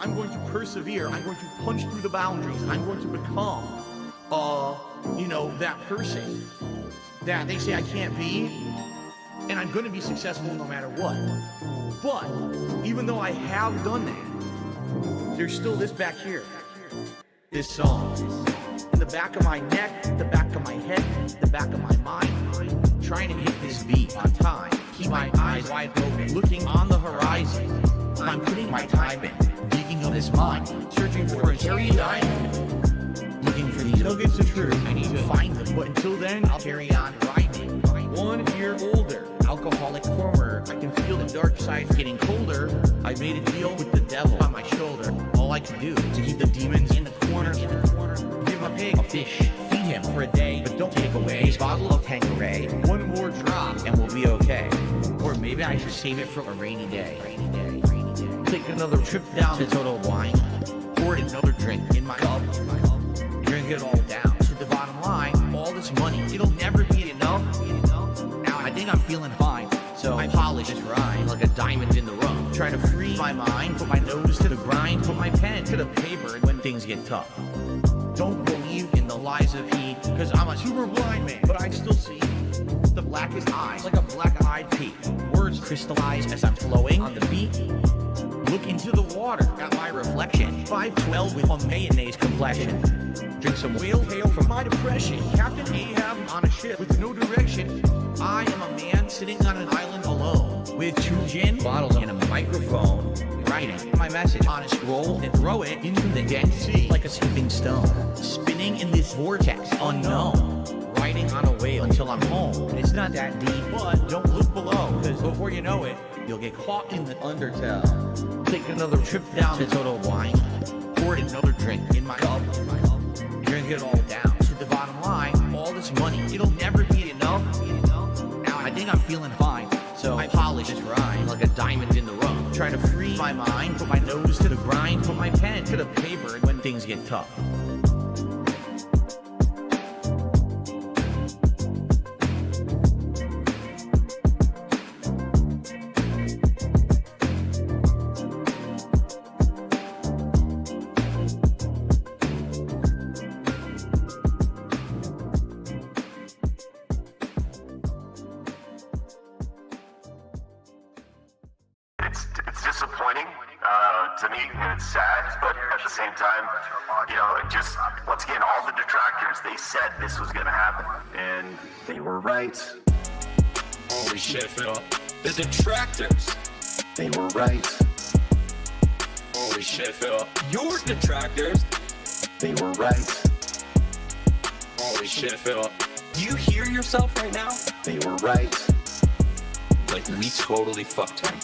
I'm going to persevere. I'm going to punch through the boundaries. I'm going to become, that person that they say I can't be, and I'm going to be successful no matter what. But even though I have done that, there's still this back here, this song, in the back of my neck, the back of my head, the back of my mind, trying to hit this beat on time. Keep my eyes wide open, looking on the horizon. I'm putting my time in, digging up this mine, searching for a cherry diamond, looking for these nuggets of truth. I need to find them, but until then, I'll carry on grinding. 1 year older, alcoholic former. I can feel the dark side getting colder. I made a deal with the devil on my shoulder. All I can do to keep the demons in the corner. Give my pig a fish, feed him for a day, but don't take away his bottle of Tanqueray. 1 more drop and we'll be okay. Or maybe I should save it for a rainy day. Take another trip down to Total Wine. Pour another drink in my cup. Drink it all down to the bottom line. All this money, it'll never be enough. Now I think I'm feeling fine, so I polish this rhyme like a diamond in the rough. Try to free my mind, put my nose to the grind, put my pen to the paper when things get tough. Don't believe in the lies of he, cause I'm a super blind man, but I still see the blackest eyes like a black-eyed pea. Words crystallize as I'm flowing on the beat. Look into the water at my reflection. 5'12" with a mayonnaise complexion. Drink some whale tail from my depression. Captain Ahab on a ship with no direction. I am a man sitting on an island alone with 2 gin bottles and a microphone. Writing my message on a scroll and throw it into the dense sea like a sleeping stone. Spinning in this vortex unknown. Riding on a whale until I'm home. It's not that deep, but don't look below, cause before you know it, you'll get caught in the undertow. Take another trip down to Total Wine. Pour another drink in my cup. Drink it all down to the bottom line. All this money, it'll never be enough. Now I think I'm feeling fine, so I polish this rhyme like a diamond in the rough. Try to free my mind, put my nose to the grind, put my pen to the paper when things get tough. It's disappointing to me, and it's sad, but at the same time, just once again, all the detractors, they said this was going to happen, and they were right. Holy shit, Phil. The detractors. They were right. Holy shit, Phil. Your detractors. They were right. Holy shit, Phil. Do you hear yourself right now? They were right. Like, we totally fucked him.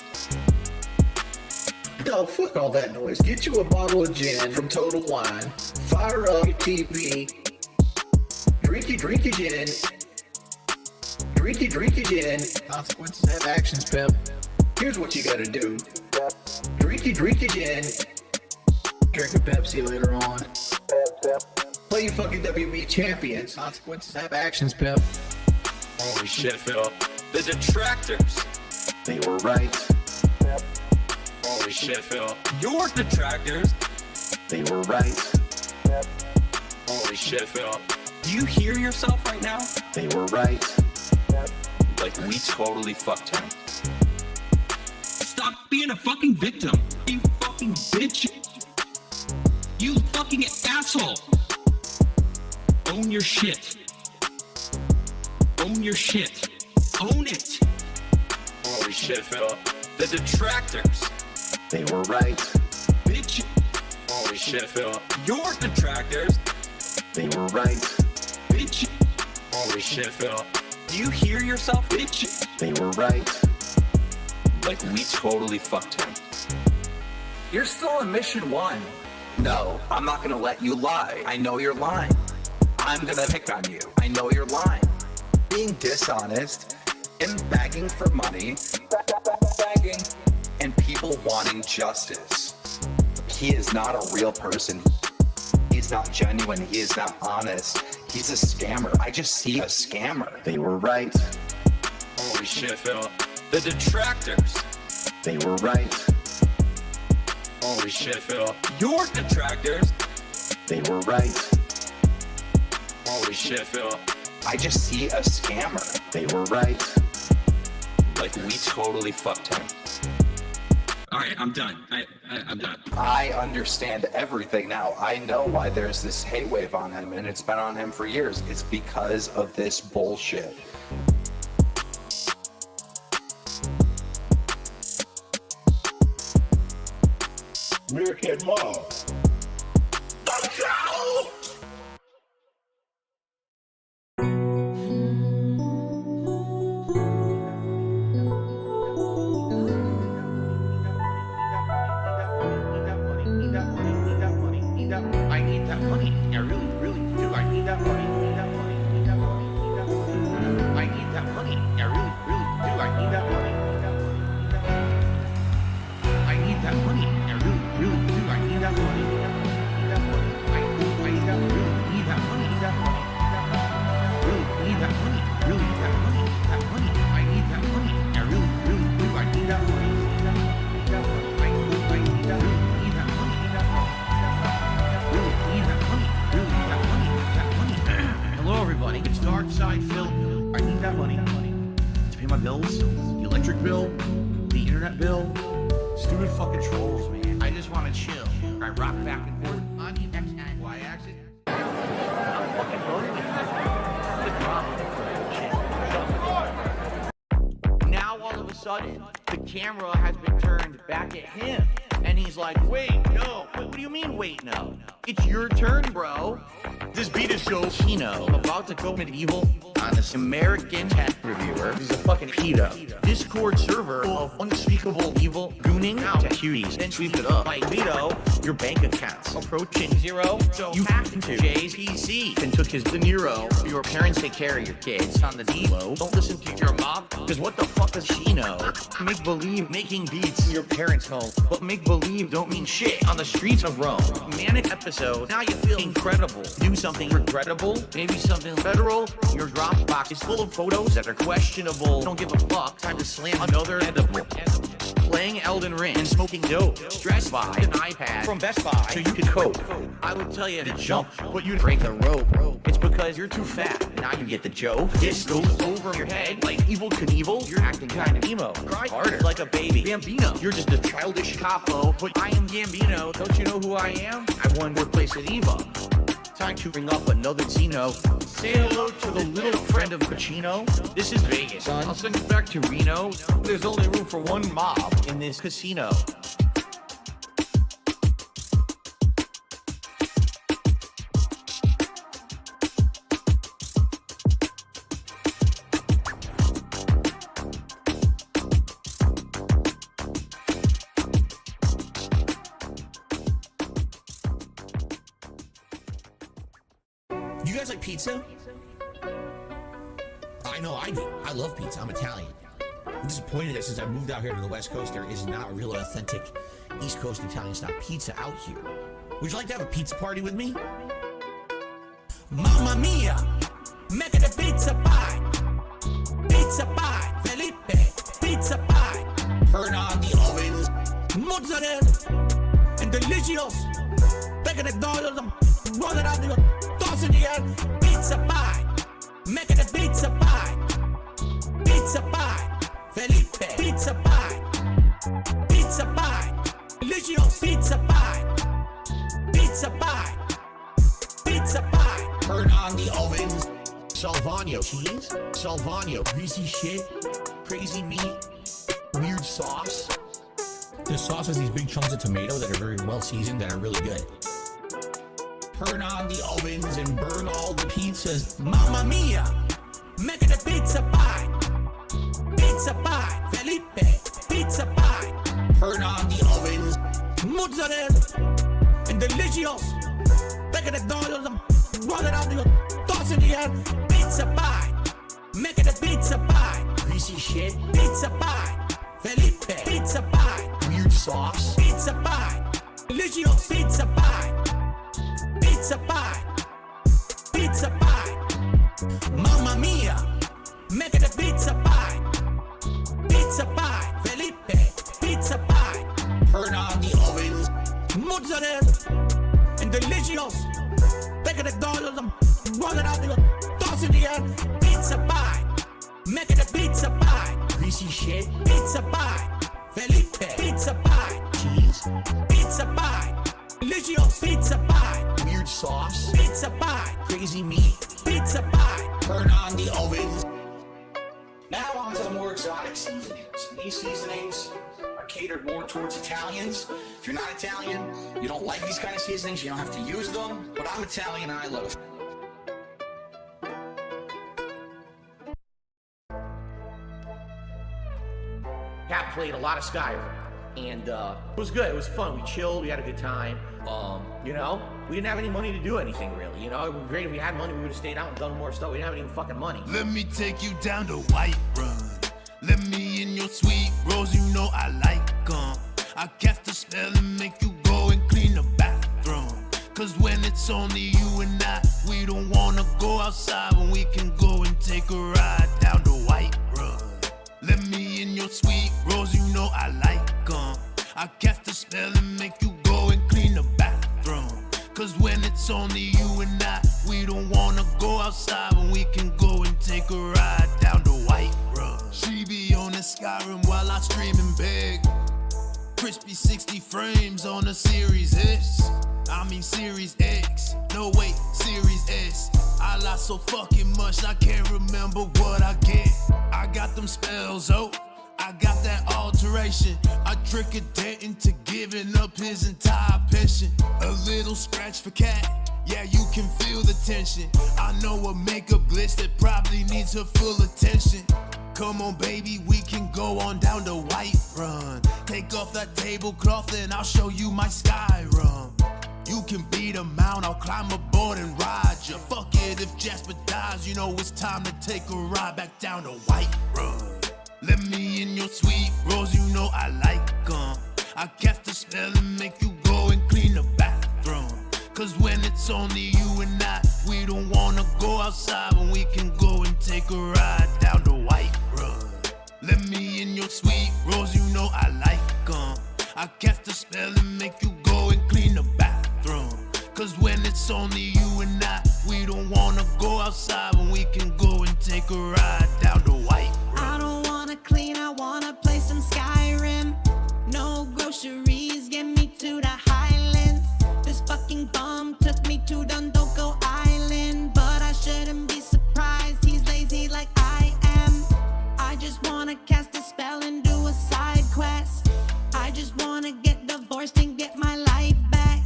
Dog, fuck all that noise. Get you a bottle of gin from Total Wine. Fire up your TV. Drink your gin. Drink your gin. Consequences have actions, Pep. Here's what you gotta do. Drink your gin. Drink a Pepsi later on. Play your fucking WB champions. Consequences have actions, Pep. Holy shit, Phil. The detractors. They were right. Holy shit, Phil. Your detractors. They were right. Holy shit, Phil. Do you hear yourself right now? They were right. Like, we totally fucked him. Stop being a fucking victim. You fucking bitch. You fucking asshole. Own your shit. Own your shit. Own it. Holy shit, Phil. The detractors. They were right. Bitch. Holy shit, Phil. Your detractors. They were right. Bitch. Holy shit, Phil. Do you hear yourself, bitch? They were right. Like, we totally fucked him. You're still on mission 1. No, I'm not gonna let you lie. I know you're lying. I'm gonna pick on you. I know you're lying. Being dishonest and begging for money. Begging. And people wanting justice. He is not a real person. He's not genuine. He is not honest. He's a scammer. I just see a scammer. They were right. Holy shit, Phil. The detractors. They were right. Holy shit, Phil. Your detractors. They were right. Holy shit, Phil. I just see a scammer. They were right. Like, we totally fucked him. Alright, I'm done. I'm done. I understand everything now. I know why there's this hate wave on him, and it's been on him for years. It's because of this bullshit. Meerkat Mall. I need that money. I really, really do. I need that money. I need that money. I need that money. I need that money. I really, really do. I need that money. I need that money. I really, really do. I need that money. I need that. Really need that money. Really need that money. Really need that money. That money. I need that money. I really, really do. I need that money. I need that. Really need that money. Really need that money. Really need that money. That money. Hello, everybody. It's Dark Side Phil. I need that money to pay my bills, the electric bill, the internet bill. Stupid fucking trolls, man. I just want to chill. I rock back and forth. I need that time. Why accident? I'm fucking voting. Now all of a sudden, the camera has been turned back at him. And he's like, wait, no. What do you mean, wait, no? It's your turn, bro. This beat is so Chino. I'm about to go medieval on this American tech reviewer. He's a fucking pedo. Discord server of unspeakable evil gooning out to cuties. Then sweep it up. Like veto your bank accounts approaching zero. So you hacked into Jay's PC and took his De Niro. Your parents take care of your kids on the D-Lo. Don't listen to your mom, because what the fuck does she know? Make believe making beats in your parents' home. But make believe don't mean shit on the streets of Rome. Manic episode. Now you feel incredible. Do something regrettable. Maybe something federal. Your Dropbox is full of photos that are questionable. Don't give a fuck. Time to slam another edible. Playing Elden Ring and smoking dope. Stressed by an iPad from Best Buy so you can cope. I would tell you to jump, but you'd break the rope. It's because you're too fat. Now you get the joke. This goes over your head like Evel Knievel. You're acting kind of emo. Cry harder like a baby. Bambino. You're just a childish capo. But I am Gambino. Don't you know who I am? I won fourth place at Evo. Time to bring up another Zeno. Say hello to the little friend of Pacino. This is Vegas, son. I'll send you back to Reno. There's only room for one mob in this casino. You guys like pizza? I know I do. I love pizza. I'm Italian. I'm disappointed that since I moved out here to the West Coast, there is not a real authentic East Coast Italian style pizza out here. Would you like to have a pizza party with me? Mamma mia! Make it a pizza pie! Pizza pie! Felipe! Pizza pie! Turn on the ovens! Mozzarella! And delicious! Take it $1, roll it out, toss in the air! Pizza pie! Make it a pizza pie! Pizza pie! Felipe! Pizza pie! Pizza pie! Delicious! Pizza pie! Pizza pie! Pizza pie! Turn on the ovens! Salvano cheese, Salvano greasy shit, crazy meat, weird sauce. The sauce has these big chunks of tomato that are very well seasoned, that are really good. Turn on the ovens and burn all the pizzas. Mamma mia! Make it a pizza pie! Pizza pie! Felipe! Pizza pie! Turn on the ovens. Mozzarella! And delicious! Take it $1, roll it out, toss in the air. Pizza pie! Make it a pizza pie! Greasy shit! Pizza pie! Felipe! Pizza pie! Weird sauce! Pizza pie! Delicious! Pizza pie! Pizza pie! Pizza pie! Mamma mia! Make it a pizza pie! Pizza pie! Felipe! Pizza pie! Turn on the ovens. fucking delicious. Take the dollars and roll it out, toss in the air. Pizza pie, make it a pizza pie. Greasy shit. Pizza pie, Felipe. Pizza pie, Cheese. pizza pie. Delicious pizza pie, Weird sauce. pizza pie, Crazy meat. pizza pie. Turn on the ovens. Now on to the more exotic seasonings. These seasonings are catered more towards Italians. If you're not Italian, you don't like these kind of seasonings, you don't have to use them. But I'm Italian and I love it. Cat played a lot of Skyrim, and it was good. It was fun. We chilled. We had a good time. You know, we didn't have any money to do anything really. You know, it would be great if we had money. We would have stayed out and done more stuff. We didn't have any fucking money. Let me take you down to White Run. Let me in your sweet rose, you know I like 'em. I cast a spell and make you go and clean the bathroom. Cause when it's only you and I, we don't wanna go outside when we can go and take a ride down to White Run. Let me in your sweet rose, you know I like 'em. I cast a spell and make you go and clean the bathroom. Cause when it's only you and I, we don't wanna go outside when we can go and take a ride down to White Run. She be on the Skyrim while I stream and beg. Crispy 60 frames on a Series S. I mean Series X. No wait, Series S. I lost so fucking much I can't remember what I get. I got them spells, oh, I got that alteration. I trick a debt into giving up his entire pension. A little scratch for cat, yeah, you can feel the tension. I know a makeup glitch that probably needs her full attention. Come on, baby, we can go on down to White Run. Take off that tablecloth and I'll show you my Skyrim. You can beat a mount, I'll climb aboard and ride ya. Fuck it if Jasper dies, you know it's time to take a ride back down to White Run. Let me in your sweet rose, you know I like 'em. I cast a spell and make you go and clean the bathroom. Cause when it's only you and I, we don't wanna go outside when we can go and take a ride down to White Run. Let me in your sweet rose, you know I like 'em. I cast a spell and make you go and clean the bathroom. Cause when it's only you and I, we don't wanna go outside when we can go and take a ride down to White Run. I don't wanna clean, I wanna play some Skyrim. No groceries, get me to the Highlands. This fucking bum took me to Dondoko Island, but I shouldn't be surprised, he's lazy like I am. I just wanna cast a spell and do a side quest. I just wanna get divorced and get my life back.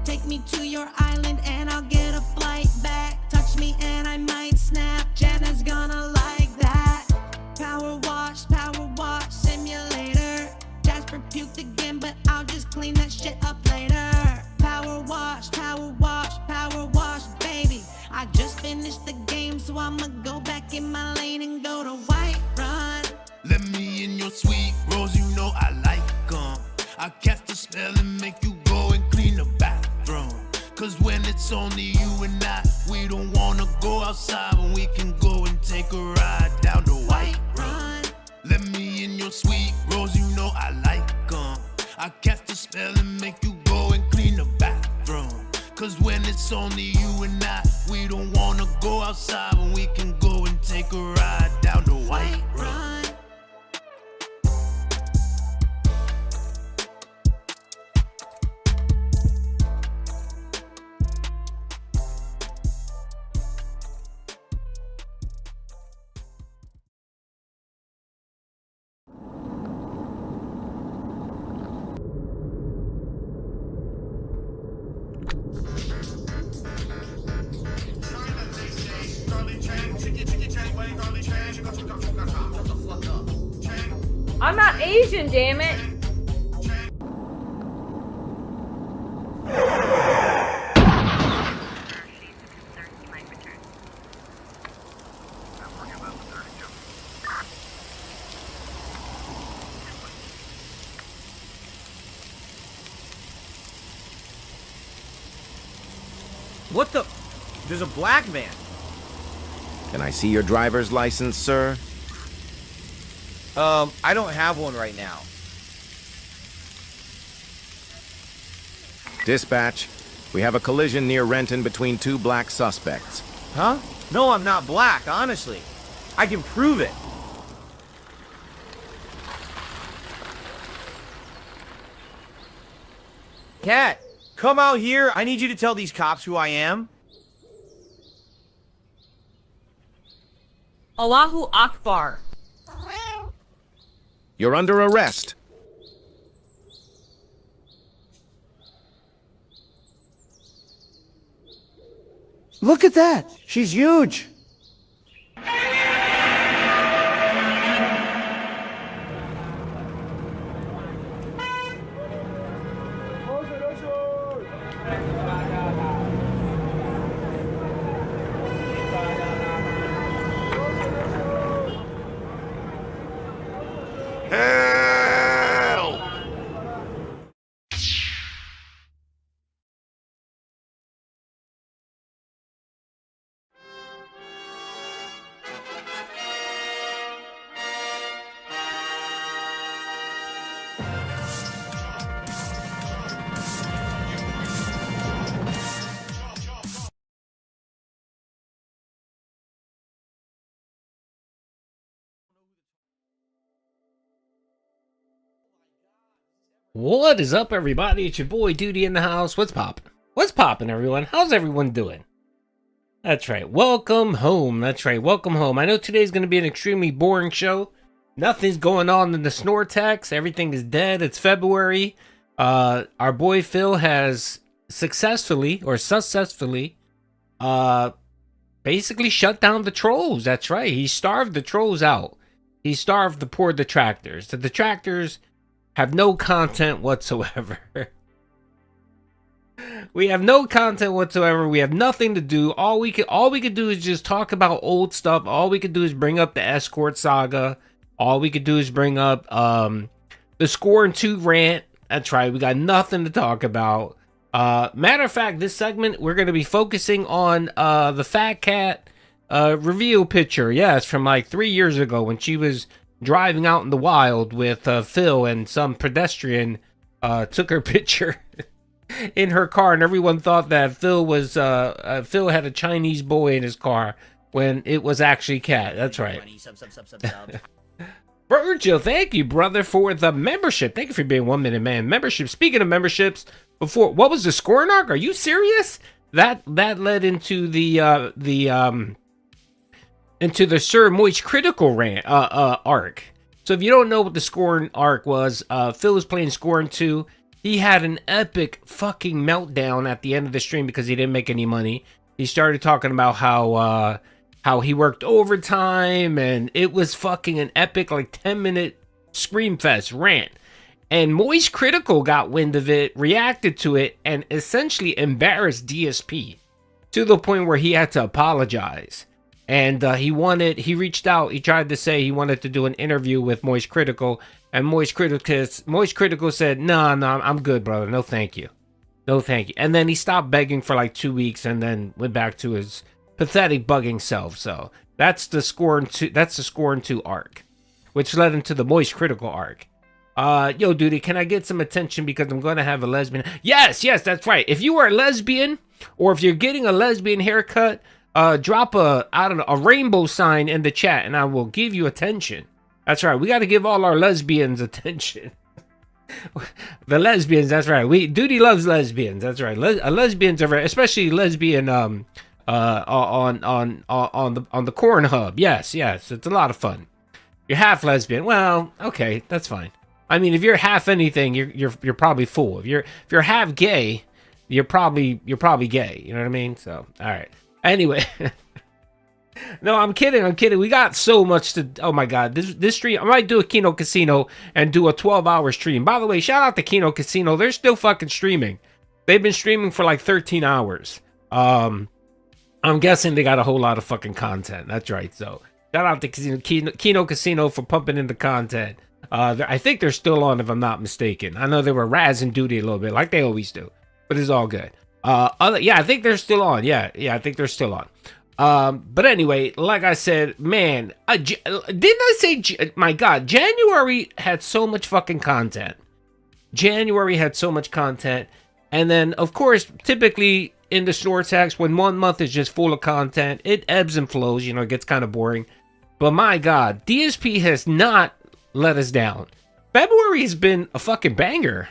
Take me to your island and I'll get a flight back. Touch me and I might snap, Jenna's gonna like that. Power wash simulator. Jasper puked again, but I'll just clean that shit up later. Power wash, baby. I just finished the game, so I'ma go back in my lane and go to White Run. Let me in your sweet rose, you know I like 'em. I cast a spell and make you go and clean the bathroom. Cause when it's only you and I, we don't wanna go outside when we can go and take a ride down to White Run. Let me in your sweet rose, you know I like 'em. I cast a spell and make you go and clean the bathroom. Cause when it's only you and I, we don't wanna go outside when we can go and take a ride down to White Run. I'm not Asian, damn it. What the? There's a black van. Can I see your driver's license, sir? I don't have one right now. Dispatch, We have a collision near Renton between two black suspects. Huh? No, I'm not black, honestly. I can prove it. Cat, come out here. I need you to tell these cops who I am. Allahu Akbar. You're under arrest. Look at that. She's huge. What is up, everybody? It's your boy Duty in the house. What's poppin'? What's poppin', everyone? How's everyone doing? That's right. Welcome home. That's right. Welcome home. I know today's going to be an extremely boring show. Nothing's going on in the Snortex. Everything is dead. It's February. Our boy Phil has successfully basically shut down the trolls. That's right. He starved the trolls out. He starved the poor detractors. The detractors have no content whatsoever. We have no content whatsoever. We have nothing to do. All we could do is just talk about old stuff. All we could do is bring up the escort saga. All we could do is bring up the Scorn 2 rant. That's right. We got nothing to talk about. Matter of fact, this segment we're gonna be focusing on the Fat Cat reveal picture. Yes, from like 3 years ago when she was driving out in the wild with Phil, and some pedestrian took her picture in her car, and everyone thought that Phil had a Chinese boy in his car when it was actually Cat. That's right. Virgil, thank you, brother, for the membership. Thank you for being 1 minute man. Membership. Speaking of memberships, before what was the Scorn arc? Are you serious? That led into the Sir Moist Critical rant arc. So if you don't know what the Scorn arc was, Phil was playing Scorn 2. He had an epic fucking meltdown at the end of the stream because he didn't make any money. He started talking about how he worked overtime, and it was fucking an epic like 10-minute Screamfest rant. And Moist Critical got wind of it, reacted to it, and essentially embarrassed DSP to the point where he had to apologize. And he reached out, he tried to say he wanted to do an interview with Moist Critical, and Moist Critical said, no, I'm good, brother, no thank you. No thank you. And then he stopped begging for like 2 weeks and then went back to his pathetic bugging self. So that's the Scorn 2 arc, which led into the Moist Critical arc. Yo, Duty, can I get some attention because I'm going to have a lesbian? Yes, that's right. If you are a lesbian, or if you're getting a lesbian haircut, drop a rainbow sign in the chat and I will give you attention. That's right. We got to give all our lesbians attention. The lesbians, that's right. Duty loves lesbians. That's right. Lesbians are especially lesbian on the Corn Hub. Yes, it's a lot of fun. You're half lesbian. Well, okay, that's fine. I mean, if you're half anything, you're probably full. If you're half gay, you're probably gay. You know what I mean? So, all right. Anyway, no, I'm kidding. We got so much to. Oh my god, this stream. I might do a Kino Casino and do a 12-hour stream. By the way, shout out to Kino Casino. They're still fucking streaming. They've been streaming for like 13 hours. I'm guessing they got a whole lot of fucking content. That's right. So shout out to Kino Casino for pumping in the content. I think they're still on, if I'm not mistaken. I know they were razzing Duty a little bit, like they always do, but it's all good. I think they're still on. Yeah, I think they're still on. But anyway, like I said, man, didn't I say, my god, January had so much fucking content. And then, of course, typically in the Snortax, when 1 month is just full of content, it ebbs and flows, you know, it gets kind of boring. But my God, DSP has not let us down. February has been a fucking banger.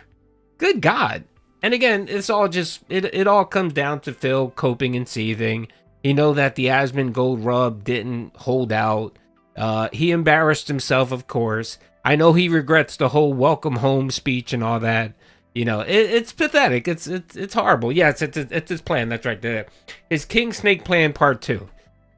Good God. And again, it's all just, it all comes down to Phil coping and seething. He know that the Asmongold rub didn't hold out. He embarrassed himself, of course. I know he regrets the whole welcome home speech and all that. You know, it's pathetic. It's horrible. Yeah, it's his plan. That's right there. His King Snake plan part 2.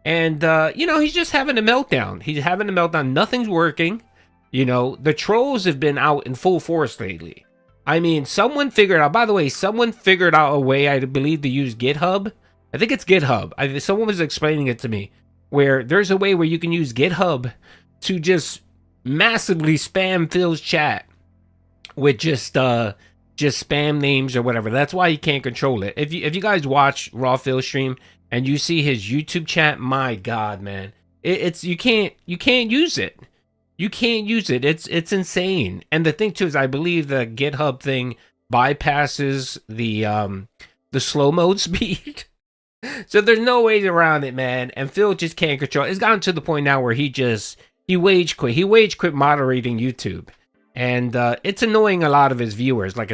And, you know, he's just having a meltdown. He's having a meltdown. Nothing's working. You know, the trolls have been out in full force lately. I mean, someone figured out, by the way, someone figured out a way, I believe, to use GitHub. I think it's GitHub. Someone was explaining it to me, where there's a way where you can use GitHub to just massively spam Phil's chat with just spam names or whatever. That's why you can't control it. If you guys watch Raw Phil stream and you see his YouTube chat, my God, man, it's you can't use it. You can't use it. It's insane. And the thing too is, I believe the GitHub thing bypasses the slow mode speed. So there's no way around it, man. And Phil just can't control it. It's gotten to the point now where he wage quit. He wage quit moderating YouTube. And it's annoying a lot of his viewers. Like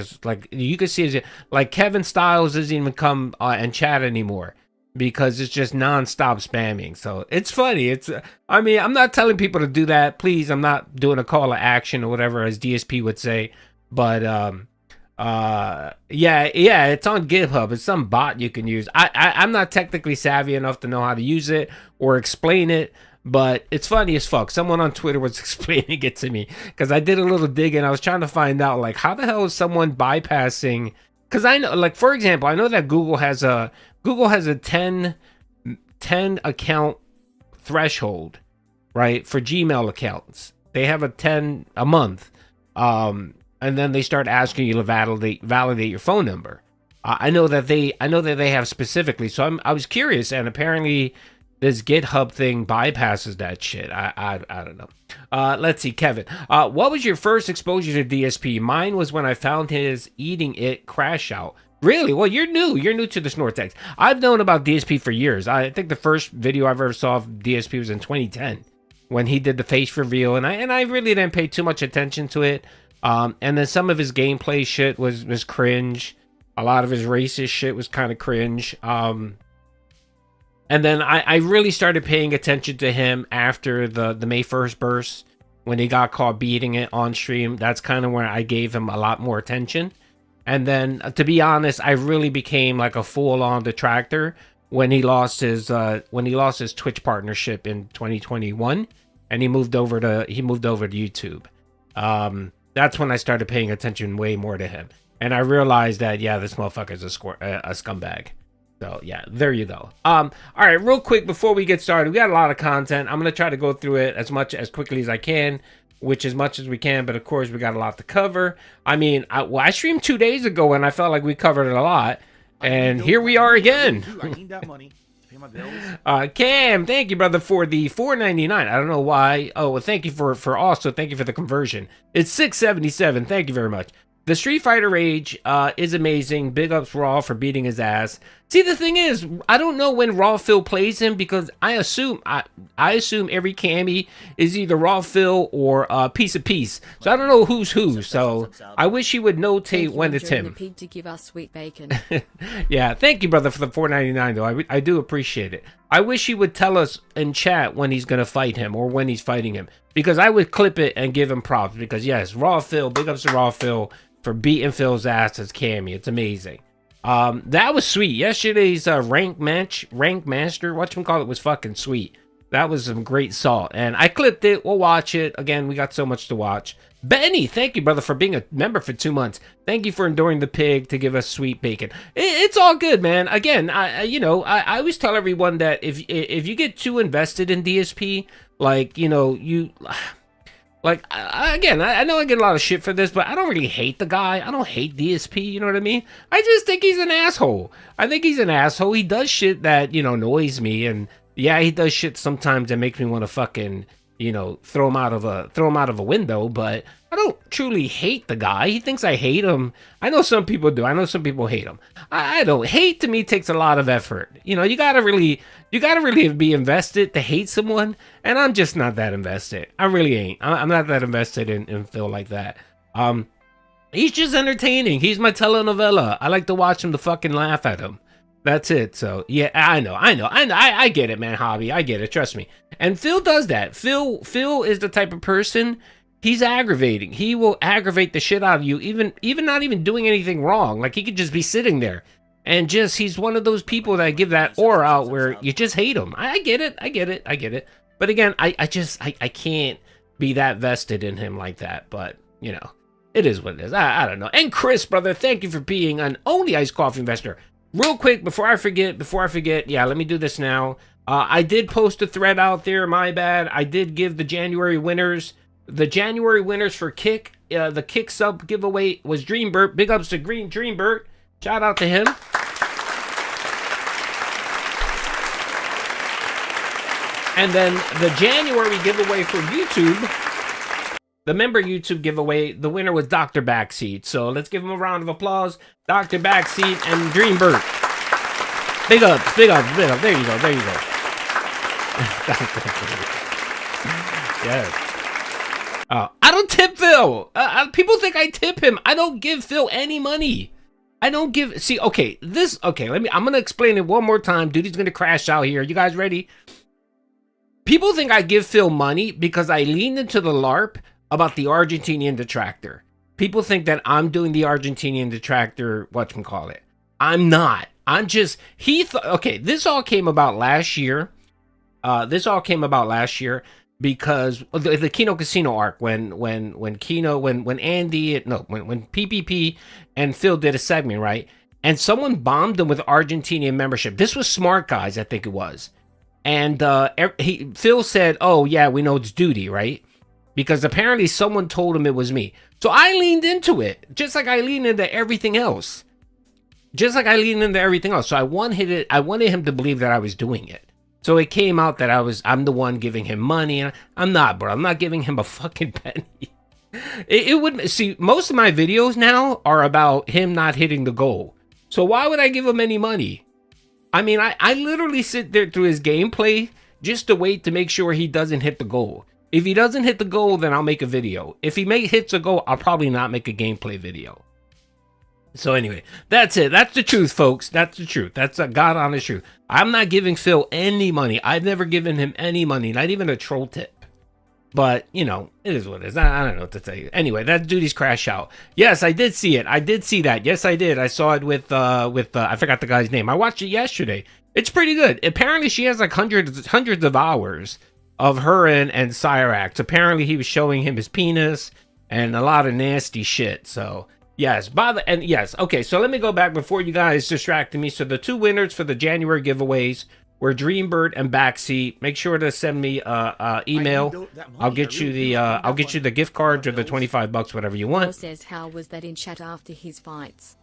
you can see, like Kevin Styles doesn't even come and chat anymore because it's just nonstop spamming. So it's funny. I mean, I'm not telling people to do that. Please, I'm not doing a call to action or whatever, as DSP would say. But yeah, it's on GitHub. It's some bot you can use. I'm not technically savvy enough to know how to use it or explain it. But it's funny as fuck. Someone on Twitter was explaining it to me because I did a little digging. I was trying to find out, like, how the hell is someone bypassing? Because I know, like, for example, I know that Google has a 10 account threshold, right, for Gmail accounts. They have a 10 a month, and then they start asking you to validate your phone number. I know that they have specifically. So I was curious, and apparently this GitHub thing bypasses that shit. I don't know. Let's see, Kevin. What was your first exposure to DSP? Mine was when I found his Eating It crash out. Really? Well, you're new. You're new to the Snortex. I've known about DSP for years. I think the first video I ever saw of DSP was in 2010 when he did the face reveal, and I really didn't pay too much attention to it. And then some of his gameplay shit was cringe. A lot of his racist shit was kind of cringe. And then I really started paying attention to him after the May 1st burst, when he got caught beating it on stream. That's kind of where I gave him a lot more attention. And then, to be honest, I really became like a full-on detractor when he lost his Twitch partnership in 2021, and he moved over to YouTube. That's when I started paying attention way more to him, and I realized that, yeah, this motherfucker's a scumbag. So yeah, there you go. All right, real quick before we get started, we got a lot of content. I'm gonna try to go through it as quickly as I can, which as much as we can, but of course we got a lot to cover. I mean, I streamed 2 days ago and I felt like we covered it a lot, and here we are again. I need that money to pay my bills. Cam, thank you, brother, for the $4.99. I don't know why. Oh, well, thank you for thank you for the conversion. It's $6.77. Thank you very much. The Street Fighter Rage is amazing. Big ups Raw for beating his ass. See, the thing is, I don't know when Raw Phil plays him, because I assume every Cammy is either Raw Phil or Piece of Peace. So I don't know who's who. So I wish he would notate when it's him. The pig to give us sweet bacon. Yeah, thank you, brother, for the $4.99 though. I do appreciate it. I wish he would tell us in chat when he's gonna fight him or when he's fighting him, because I would clip it and give him props. Because yes, Raw Phil, big ups to Raw Phil for beating Phil's ass as Cammy. It's amazing. That was sweet. Yesterday's rank master, whatchamacallit, was fucking sweet. That was some great salt. And I clipped it. We'll watch it. Again, we got so much to watch. Benny, thank you, brother, for being a member for 2 months. Thank you for enduring the pig to give us sweet bacon. It's all good, man. Again, I always tell everyone that if you get too invested in DSP, like, you know, like, again, I know I get a lot of shit for this, but I don't really hate the guy. I don't hate DSP, you know what I mean? I just think he's an asshole. I think he's an asshole. He does shit that, you know, annoys me. And yeah, he does shit sometimes that makes me want to fucking, you know, throw him out of a window, but I don't truly hate the guy. He thinks I hate him. I know some people do. I know some people hate him. I don't. Hate to me takes a lot of effort. You know, you gotta really be invested to hate someone, and I'm just not that invested. I really ain't. I'm not that invested in Phil like that. He's just entertaining. He's my telenovela. I like to watch him to fucking laugh at him. That's it. So yeah, I know. I get it, man. Hobby, I get it. Trust me. And Phil does that. Phil is the type of person. He's aggravating. He will aggravate the shit out of you, even not even doing anything wrong. Like he could just be sitting there, and he's one of those people that give that aura out where you just hate him. I get it. But again, I can't be that vested in him like that. But you know, it is what it is. I don't know. And Chris, brother, thank you for being an Only Iced Coffee investor. Real quick, before I forget, yeah, let me do this now. I did post a thread out there, my bad. I did give the January winners for Kick. The Kick sub giveaway was Dreambert. Big ups to Dreambert. Shout out to him. And then the January giveaway for YouTube, the member YouTube giveaway, the winner was Dr. Backseat. So let's give him a round of applause. Dr. Backseat and Dreambert. Big ups. There you go. Yes. I don't tip Phil. People think I tip him. I don't give Phil any money. I'm gonna explain it one more time. Dude's gonna crash out here. You guys ready? People think I give Phil money because I leaned into the LARP about the Argentinian detractor. People think that I'm doing the Argentinian detractor, whatchamacallit. I'm not. I'm just, this all came about last year. Because the Kino Casino arc, when PPP and Phil did a segment, right? And someone bombed him with Argentinian membership. This was Smart Guys, I think it was. And Phil said, "Oh yeah, we know it's duty, right?" Because apparently someone told him it was me. So I leaned into it, just like I leaned into everything else. So I wanted him to believe that I was doing it. So it came out that I'm the one giving him money, and I'm not, bro. I'm not giving him a fucking penny. Most of my videos now are about him not hitting the goal. So why would I give him any money? I mean, I literally sit there through his gameplay just to wait to make sure he doesn't hit the goal. If he doesn't hit the goal, then I'll make a video. If he hits a goal, I'll probably not make a gameplay video. So anyway, that's it. That's the truth, folks. That's the truth. That's a God honest truth. I'm not giving Phil any money. I've never given him any money, not even a troll tip. But, you know, it is what it is. I don't know what to tell you. Anyway, that duty's crash out. Yes, I did see it. I did see that. Yes, I did. I saw it with I forgot the guy's name. I watched it yesterday. It's pretty good. Apparently, she has like hundreds of hours of her and Cyrax. Apparently, he was showing him his penis and a lot of nasty shit. So, yes. Okay, so let me go back before you guys distracted me. So, the two winners for the January giveaways were Dreambird and Backseat. Make sure to send me email. I'll get you the gift cards or the $25, whatever you want. Says how was that in chat after his fights?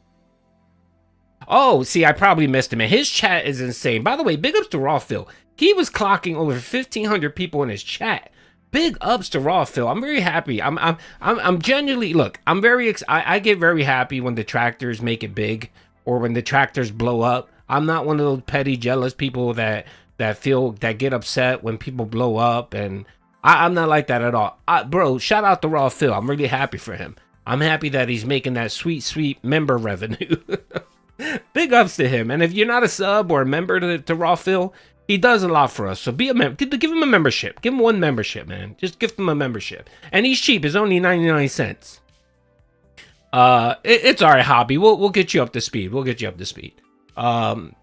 Oh, see, I probably missed him. And his chat is insane. By the way, big ups to Raw Phil. He was clocking over 1,500 people in his chat. Big ups to Raw Phil. I'm very happy. I'm genuinely, look, I get very happy when detractors make it big or when detractors blow up. I'm not one of those petty, jealous people that get upset when people blow up, and I'm not like that at all. Bro, shout out to Raw Phil. I'm really happy for him. I'm happy that he's making that sweet member revenue. Big ups to him. And if you're not a sub or a member to Raw Phil, he does a lot for us. So be a member. Give him a membership. Give him one membership, man. Just give him a membership. And he's cheap. It's only 99 cents. It's all right, Hobby. We'll get you up to speed.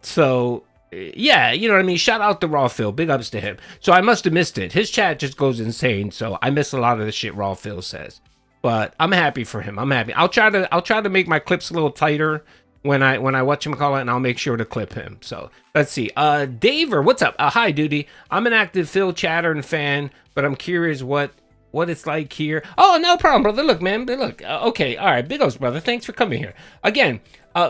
So yeah, you know what I mean? Shout out to Raw Phil. Big ups to him. So I must have missed it. His chat just goes insane. So I miss a lot of the shit Raw Phil says. But I'm happy for him. I'm happy. I'll try to make my clips a little tighter when I whatchamacallit, and I'll make sure to clip him. So let's see. Daver, what's up? Hi, Duty. I'm an active Phil chatter and fan, but I'm curious what what it's like here. Oh, no problem, brother. Look, man. Look. Okay. All right. Big ups, brother. Thanks for coming here. Again,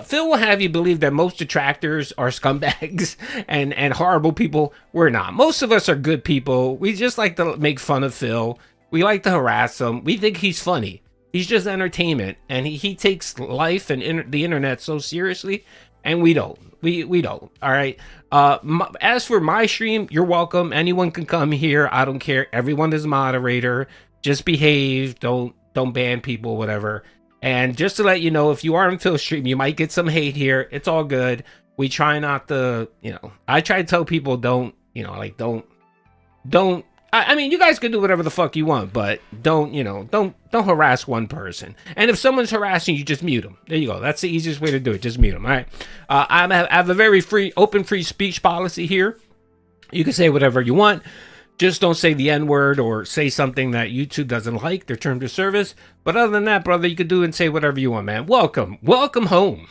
Phil will have you believe that most detractors are scumbags and horrible people. We're not. Most of us are good people. We just like to make fun of Phil. We like to harass him. We think he's funny. He's just entertainment. And he takes life and the internet so seriously. And we don't. We don't. All right. As for my stream, you're welcome. Anyone can come here. I don't care. Everyone is a moderator. Just behave. Don't ban people, whatever. And just to let you know, if you are on Phil's stream, you might get some hate here. It's all good. We try not to, I try to tell people don't. I mean, you guys can do whatever the fuck you want, but don't harass one person. And if someone's harassing you, just mute them. There you go. That's the easiest way to do it. Just mute them. All right. I have a very open free speech policy here. You can say whatever you want. Just don't say the N-word or say something that YouTube doesn't like, their terms of service. But other than that, brother, you can do and say whatever you want, man. Welcome home.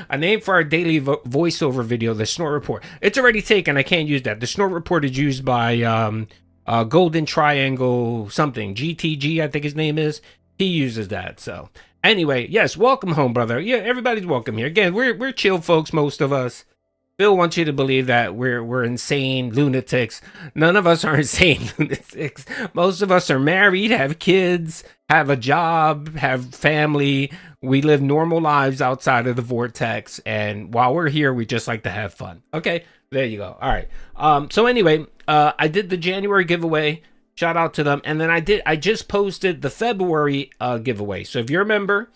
A name for our daily voiceover video, the Snort Report. It's already taken. I can't use that. The Snort Report is used by Golden Triangle something. GTG, I think his name is. He uses that. So anyway, yes, welcome home, brother. Yeah, everybody's welcome here. Again, we're chill folks, most of us. Phil wants you to believe that we're insane lunatics. None of us are insane lunatics. Most of us are married, have kids, have a job, have family. We live normal lives outside of the vortex. And while we're here, we just like to have fun. Okay, there you go. All right. So anyway, I did the January giveaway. Shout out to them. And then I just posted the February giveaway. So if you're a member,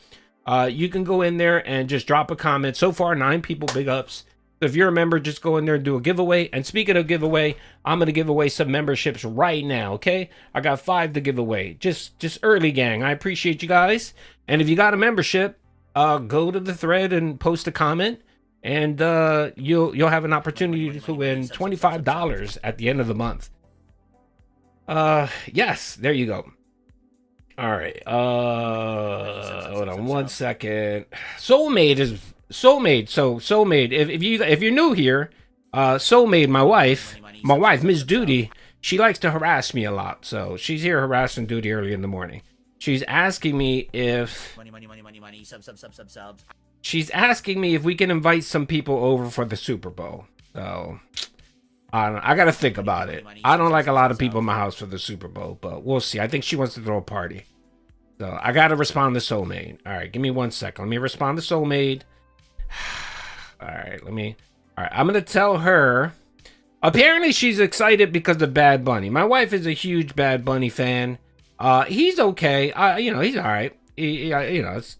you can go in there and just drop a comment. So far, 9 people, big ups. So if you're a member, just go in there and do a giveaway. And speaking of giveaway, I'm going to give away some memberships right now, okay? I got 5 to give away. Just early, gang. I appreciate you guys. And if you got a membership, go to the thread and post a comment. And you'll have an opportunity to win $25 at the end of the month. Yes, there you go. All right. Hold on one second. Soulmate. So Soulmate, if you're new here, Soulmate, my wife, Miss Duty, she likes to harass me a lot. So she's here harassing Duty early in the morning. She's asking me if subs. She's asking me if we can invite some people over for the Super Bowl. So I gotta think about it. I don't like a lot of people in my house for the Super Bowl, but we'll see. I think she wants to throw a party. So I gotta respond to Soulmate. All right, give me 1 second. Let me respond to Soulmate. All right, I'm gonna tell her. Apparently she's excited because of Bad Bunny. My wife is a huge Bad Bunny fan. He's okay. He's all right. It's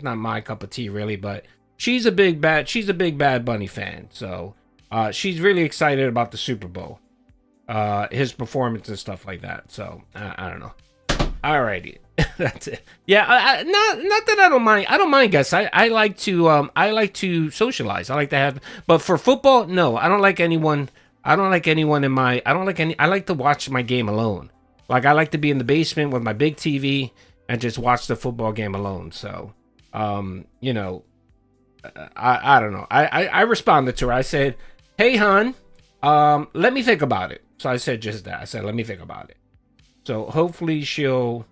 not my cup of tea really, but she's a big Bad Bunny fan. So she's really excited about the Super Bowl, his performance and stuff like that. So I don't know. Alrighty. That's it. Yeah, not that I don't mind. I don't mind, guys. I like to socialize. I like to have, but for football, no. I don't like anyone in my. I like to watch my game alone. Like I like to be in the basement with my big TV and just watch the football game alone. So, I don't know. I responded to her. I said, "Hey, hon, let me think about it." So I said just that. I said, "Let me think about it." So hopefully she'll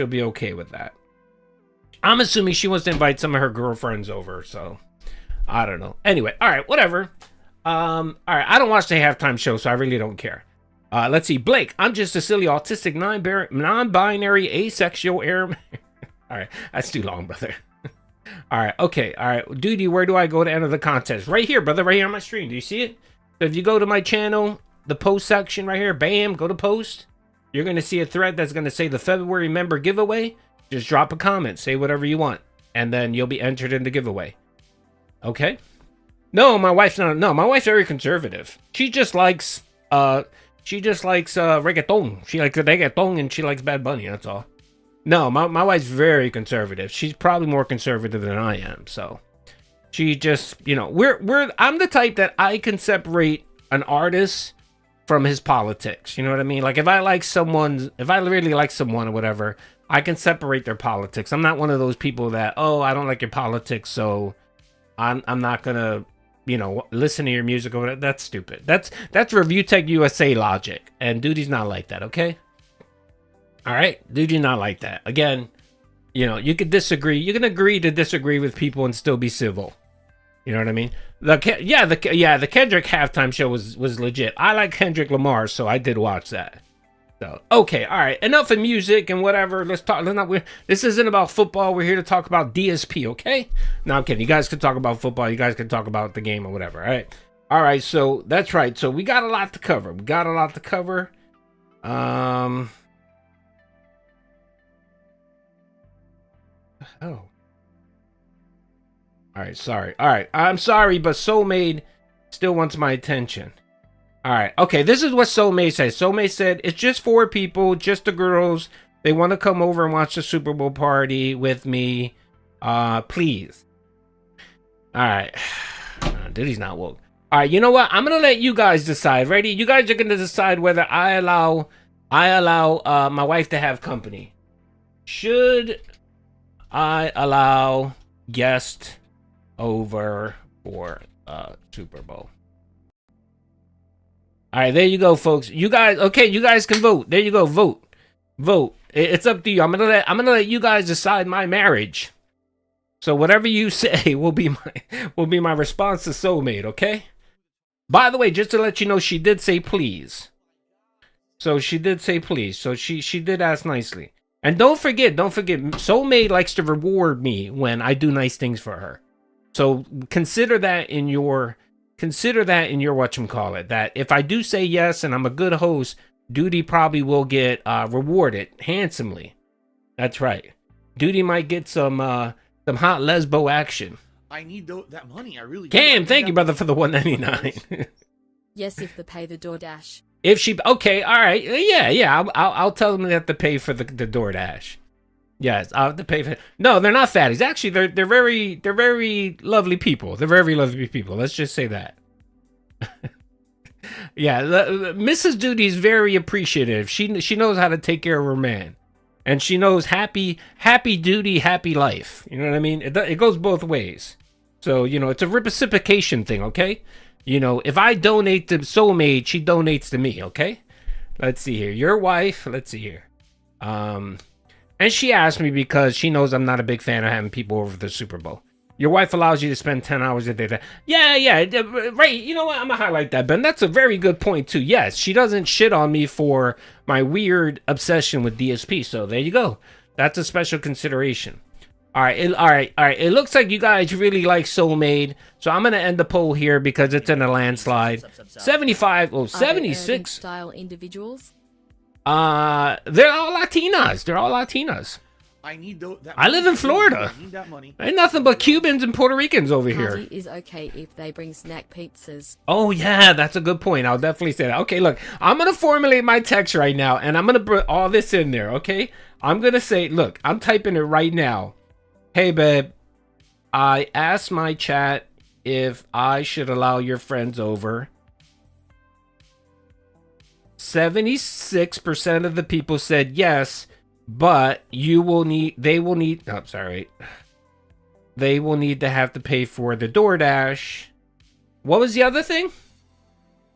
be okay with that. I'm assuming she wants to invite some of her girlfriends over, so I don't know. Anyway, all right, whatever. All right, I don't watch the halftime show, so I really don't care. Let's see, Blake. I'm just a silly autistic non-binary asexual air. All right, that's too long, brother. All right, okay, all right. Duty, where do I go to enter the contest? Right here, brother, right here on my screen. Do you see it? So if you go to my channel, the post section right here, bam, go to post. You're going to see a thread that's going to say the February member giveaway. Just drop a comment. Say whatever you want. And then you'll be entered in the giveaway. Okay? No, my wife's not. No, my wife's very conservative. She just likes reggaeton. She likes reggaeton and she likes Bad Bunny. That's all. No, my wife's very conservative. She's probably more conservative than I am. So she just, I'm the type that I can separate an artist from his politics. You know what I mean? Like if I really like someone or whatever, I can separate their politics. I'm not one of those people that, I don't like your politics, so I'm not gonna, listen to your music or whatever. That's stupid. That's Review Tech USA logic. And Duty's not like that, okay? All right, dude, you're not like that. Again, you know, you could disagree. You can agree to disagree with people and still be civil. You know what I mean? The Kendrick halftime show was legit. I like Kendrick Lamar, so I did watch that. So okay, all right, enough of music and whatever. Let's talk. This isn't about football. We're here to talk about DSP. Okay? No, I'm kidding. You guys can talk about football. You guys can talk about the game or whatever. All right. So that's right. So we got a lot to cover. Oh. All right, sorry. All right, I'm sorry, but Soulmate still wants my attention. All right, okay, this is what Soulmate said. Soulmate said, it's just 4 people, just the girls. They want to come over and watch the Super Bowl party with me. Please. All right. Dude, he's not woke. All right, you know what? I'm going to let you guys decide. Ready? You guys are going to decide whether I allow my wife to have company. Should I allow guest over for Super Bowl? All right, there you go, folks. You guys, okay, you guys can vote. There you go, vote. It's up to you. I'm gonna let you guys decide my marriage. So whatever you say will be my response to Soulmate. Okay. By the way, just to let you know, she did say please. So she did say please. So she did ask nicely. And don't forget, Soulmate likes to reward me when I do nice things for her. So consider that in your whatchamacallit, that if I do say yes and I'm a good host, Duty probably will get rewarded handsomely. That's right. Duty might get some hot lesbo action. I need that money. I really. Cam, thank you, brother, for the $1.99. Yes, if they pay the DoorDash. If she okay, all right, yeah, I'll tell them they have to pay for the DoorDash. Yes, I'll have to pay for. No, they're not fatties. Actually, they're very lovely people. They're very lovely people. Let's just say that. Yeah, Mrs. Duty is very appreciative. She knows how to take care of her man, and she knows happy duty, happy life. You know what I mean? It goes both ways. So you know, it's a reciprocation thing. Okay. You know, if I donate to Soulmate, she donates to me, okay? Let's see here. Your wife, let's see here. And she asked me because she knows I'm not a big fan of having people over for the Super Bowl. Your wife allows you to spend 10 hours a day there. Yeah, right. You know what? I'm going to highlight that, Ben. That's a very good point, too. Yes, she doesn't shit on me for my weird obsession with DSP. So there you go. That's a special consideration. All right. It looks like you guys really like Soulmate, so I'm gonna end the poll here because it's in a landslide. 75, oh, 76 style individuals. They're all Latinas. I need that. I live in Florida. I need that money. Ain't nothing but Cubans and Puerto Ricans over Party here. is okay if they bring snack pizzas. Oh yeah, that's a good point. I'll definitely say that. Okay, look, I'm gonna formulate my text right now, and I'm gonna put all this in there. Okay, I'm gonna say, look, I'm typing it right now. Hey, babe, I asked my chat if I should allow your friends over. 76% of the people said yes, but they will need to have to pay for the DoorDash. What was the other thing?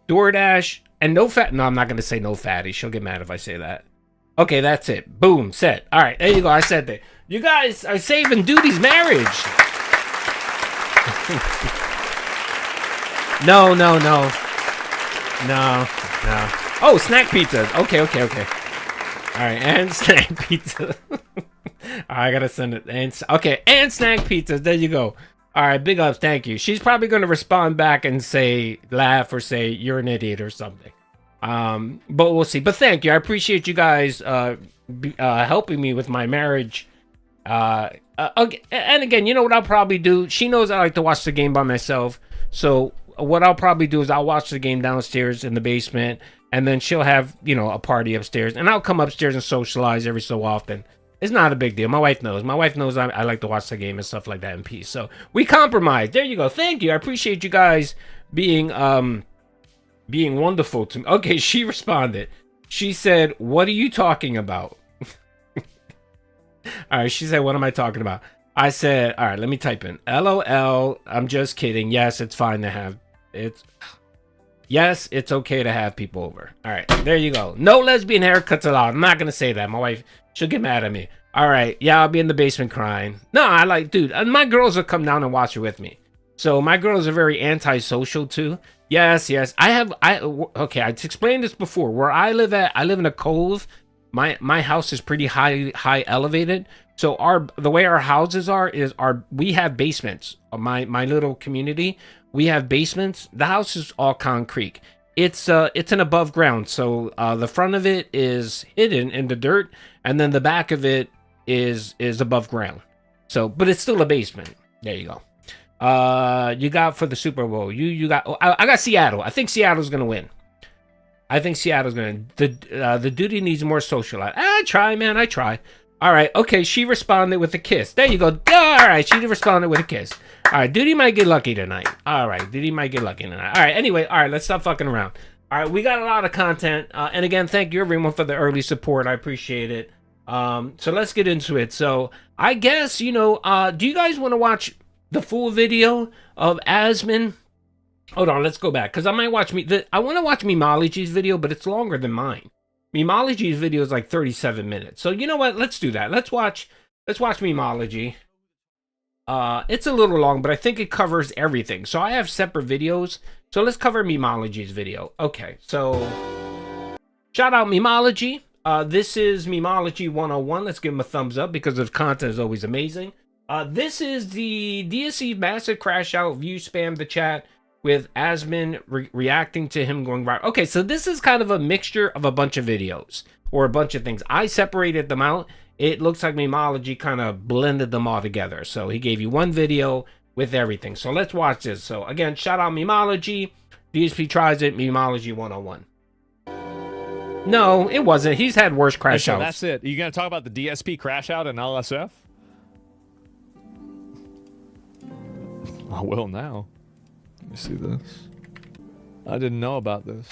DoorDash and no fat. No, I'm not going to say no fatty. She'll get mad if I say that. Okay, that's it. Boom, set. All right, there you go. I said that. You guys are saving Duty's marriage. No. Oh, snack pizzas. Okay. All right, and snack pizza. I gotta send it. And snack pizzas. There you go. All right, big ups. Thank you. She's probably gonna respond back and laugh or say you're an idiot or something. But we'll see. But thank you. I appreciate you guys helping me with my marriage. Okay, and again, you know what I'll probably do? She knows I like to watch the game by myself. So what I'll probably do is I'll watch the game downstairs in the basement, and then she'll have, a party upstairs, and I'll come upstairs and socialize every so often. It's not a big deal. My wife knows. I like to watch the game and stuff like that in peace. So we compromise. There you go. Thank you. I appreciate you guys being wonderful to me. Okay, she responded. She said, "What are you talking about?" All right, she said, "What am I talking about?" I said, "All right, let me type in LOL. I'm just kidding. Yes, it's fine to have it's." Yes, it's okay to have people over. All right, there you go. No lesbian haircuts allowed. I'm not gonna say that. My wife, she'll get mad at me. All right, yeah, I'll be in the basement crying. No, I like, dude, my girls will come down and watch it with me. So my girls are very antisocial too. Yes, okay, I explained this before. Where I live in a cove. My house is pretty high elevated. So the way our houses are is we have basements. My little community, we have basements. The house is all concrete. It's an above ground. So the front of it is hidden in the dirt, and then the back of it is above ground. So, but it's still a basement. There you go. You got for the Super Bowl. You got. I got Seattle. I think Seattle's gonna win. I think Seattle's gonna. The duty needs more social life. I try, man. I try. All right. Okay. She responded with a kiss. There you go. All right. She responded with a kiss. All right. Duty might get lucky tonight. All right. Duty might get lucky tonight. All right. Anyway. All right. Let's stop fucking around. All right. We got a lot of content. And again, thank you everyone for the early support. I appreciate it. So let's get into it. So I guess, do you guys want to watch the full video of Asmon? Hold on, let's go back, because I might watch I want to watch Memology's video, but it's longer than mine. Memology's video is like 37 minutes. So you know what? Let's do that. Let's watch Memology. It's a little long, but I think it covers everything. So I have separate videos. So let's cover Memology's video. Okay, so shout out Memology. This is Memology 101. Let's give him a thumbs up because the content is always amazing. This is the DSP massive crash out view spam the chat with Asmon reacting to him going viral. Okay, so this is kind of a mixture of a bunch of videos or a bunch of things. I separated them out. It looks like Memology kind of blended them all together. So he gave you one video with everything. So let's watch this. So again, shout out Memology. DSP tries it. Memology 101. No, it wasn't. He's had worse crash outs. That's it. Are you going to talk about the DSP crash out in LSF? I will now. Let me see this. I didn't know about this.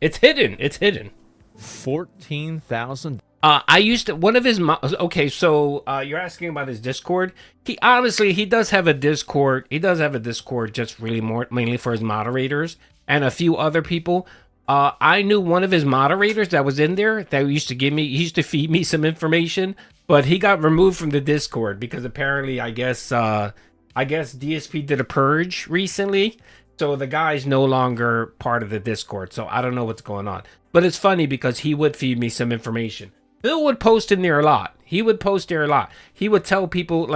It's hidden. It's hidden. 14,000. I used to, one of his, okay, so you're asking about his Discord. He does have a Discord. He does have a Discord just really mainly for his moderators and a few other people. I knew one of his moderators that was in there that he used to feed me some information, but he got removed from the Discord because apparently, I guess DSP did a purge recently. So the guy's no longer part of the Discord. So I don't know what's going on. But it's funny because he would feed me some information. Phil would post in there a lot. He would post there a lot. He would tell people,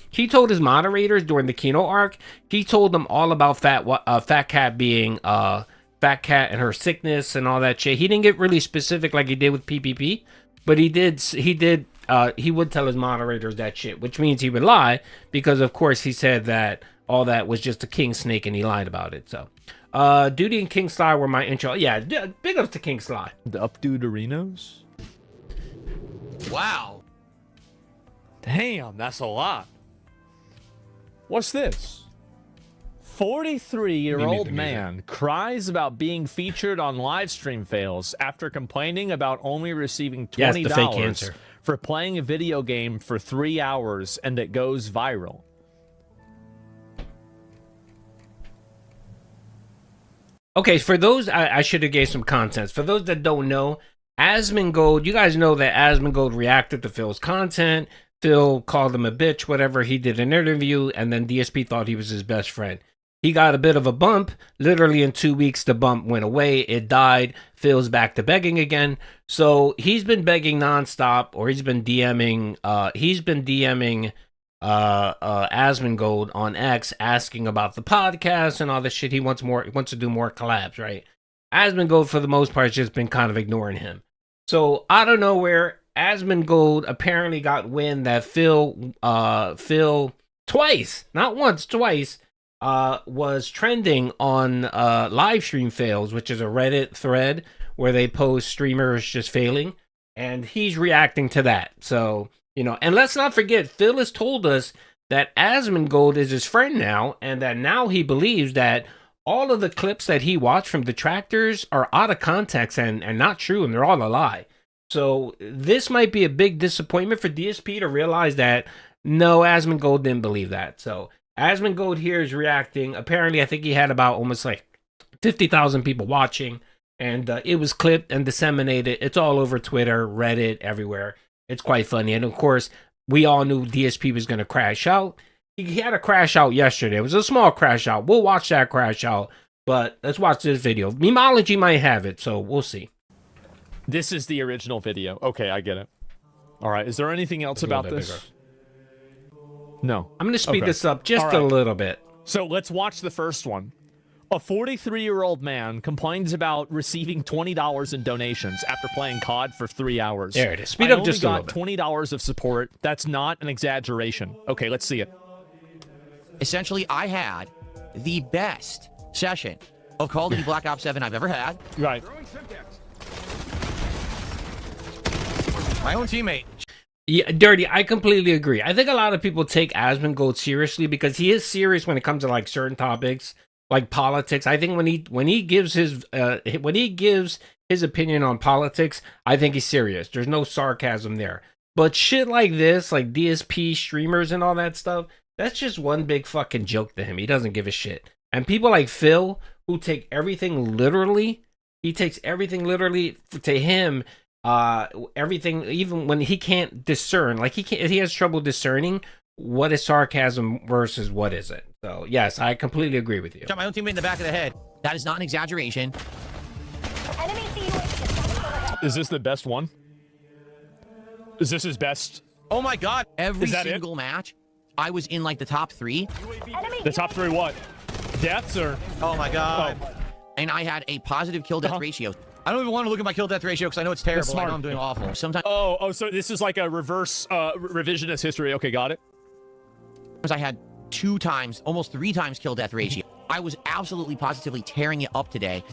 he told his moderators during the Kino arc, he told them all about Fat Cat being Fat Cat and her sickness and all that shit. He didn't get really specific like he did with PPP, but he would tell his moderators that shit, which means he would lie because of course he said that all that was just a king snake and he lied about it. So Duty and King Sly were my intro. Yeah, big ups to King Sly. The Updo Doritos? Wow. Damn, that's a lot. What's this? 43-year-old man cries about being featured on live stream fails after complaining about only receiving $20 for playing a video game for 3 hours and it goes viral. Okay, for those, I should have gave some context. For those that don't know, Asmongold, you guys know that Asmongold reacted to Phil's content. Phil called him a bitch, whatever. He did an interview, and then DSP thought he was his best friend. He got a bit of a bump. Literally in 2 weeks, the bump went away. It died. Phil's back to begging again. So he's been begging nonstop, or he's been DMing. Asmongold on X, asking about the podcast and all this shit. He wants more. He wants to do more collabs, right? Asmongold, for the most part, has just been kind of ignoring him. So out of nowhere, Asmongold apparently got wind that Phil twice, not once, twice, was trending on live stream fails, which is a Reddit thread where they post streamers just failing, and he's reacting to that. So, and let's not forget, Phil has told us that Asmongold is his friend now, and that now he believes that all of the clips that he watched from detractors are out of context and not true, and they're all a lie. So this might be a big disappointment for DSP to realize that, no, Asmongold didn't believe that. So Asmongold here is reacting. Apparently, I think he had about almost like 50,000 people watching, and it was clipped and disseminated. It's all over Twitter, Reddit, everywhere. It's quite funny. And of course, we all knew DSP was going to crash out. He had a crash out yesterday. It was a small crash out. We'll watch that crash out, but let's watch this video. Memology might have it, so we'll see. This is the original video. Okay, I get it. All right, is there anything else about this? Bigger. No. I'm going to speed this up just a little bit. So let's watch the first one. A 43-year-old man complains about receiving $20 in donations after playing COD for 3 hours. There it is. Speed up just a little bit. I only got $20 of support. That's not an exaggeration. Okay, let's see it. Essentially, I had the best session of Call of Duty Black Ops 7 I've ever had. Right. My own teammate. Yeah, Dirty, I completely agree. I think a lot of people take Asmongold seriously because he is serious when it comes to like certain topics, like politics. I think when he gives his opinion on politics, I think he's serious. There's no sarcasm there. But shit like this, like DSP streamers and all that stuff, that's just one big fucking joke to him. He doesn't give a shit. And people like Phil, who take everything literally, he takes everything literally. To him, everything, even when he can't discern, like he has trouble discerning what is sarcasm versus what isn't. So yes, I completely agree with you. Shot my own teammate in the back of the head. That is not an exaggeration. Is this the best one? Is this his best? Oh my god, every single match, I was in like the top 3. The top 3 what? Deaths or? Oh my god. Oh. And I had a positive kill death ratio. I don't even want to look at my kill death ratio because I know it's terrible. I know I'm doing awful. Sometimes. Oh, so this is like a reverse revisionist history. Okay, got it. I had 2 times, almost 3 times kill death ratio. I was absolutely positively tearing it up today.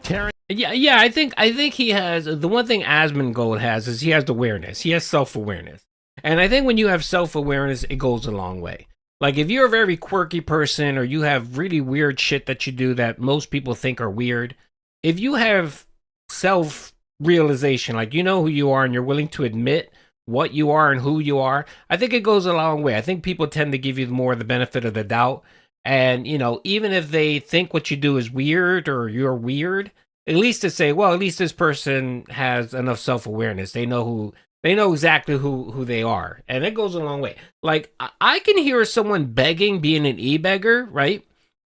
Yeah. I think he has the one thing Asmongold has is he has awareness. He has self-awareness, and I think when you have self-awareness, it goes a long way. Like if you're a very quirky person or you have really weird shit that you do that most people think are weird, if you have self-realization, like you know who you are and you're willing to admit what you are and who you are, I think it goes a long way. I think people tend to give you more the benefit of the doubt. And, you know, even if they think what you do is weird or you're weird, at least to say, well, at least this person has enough self-awareness. They know exactly who they are. And it goes a long way. Like, I can hear someone begging, being an e-beggar, right?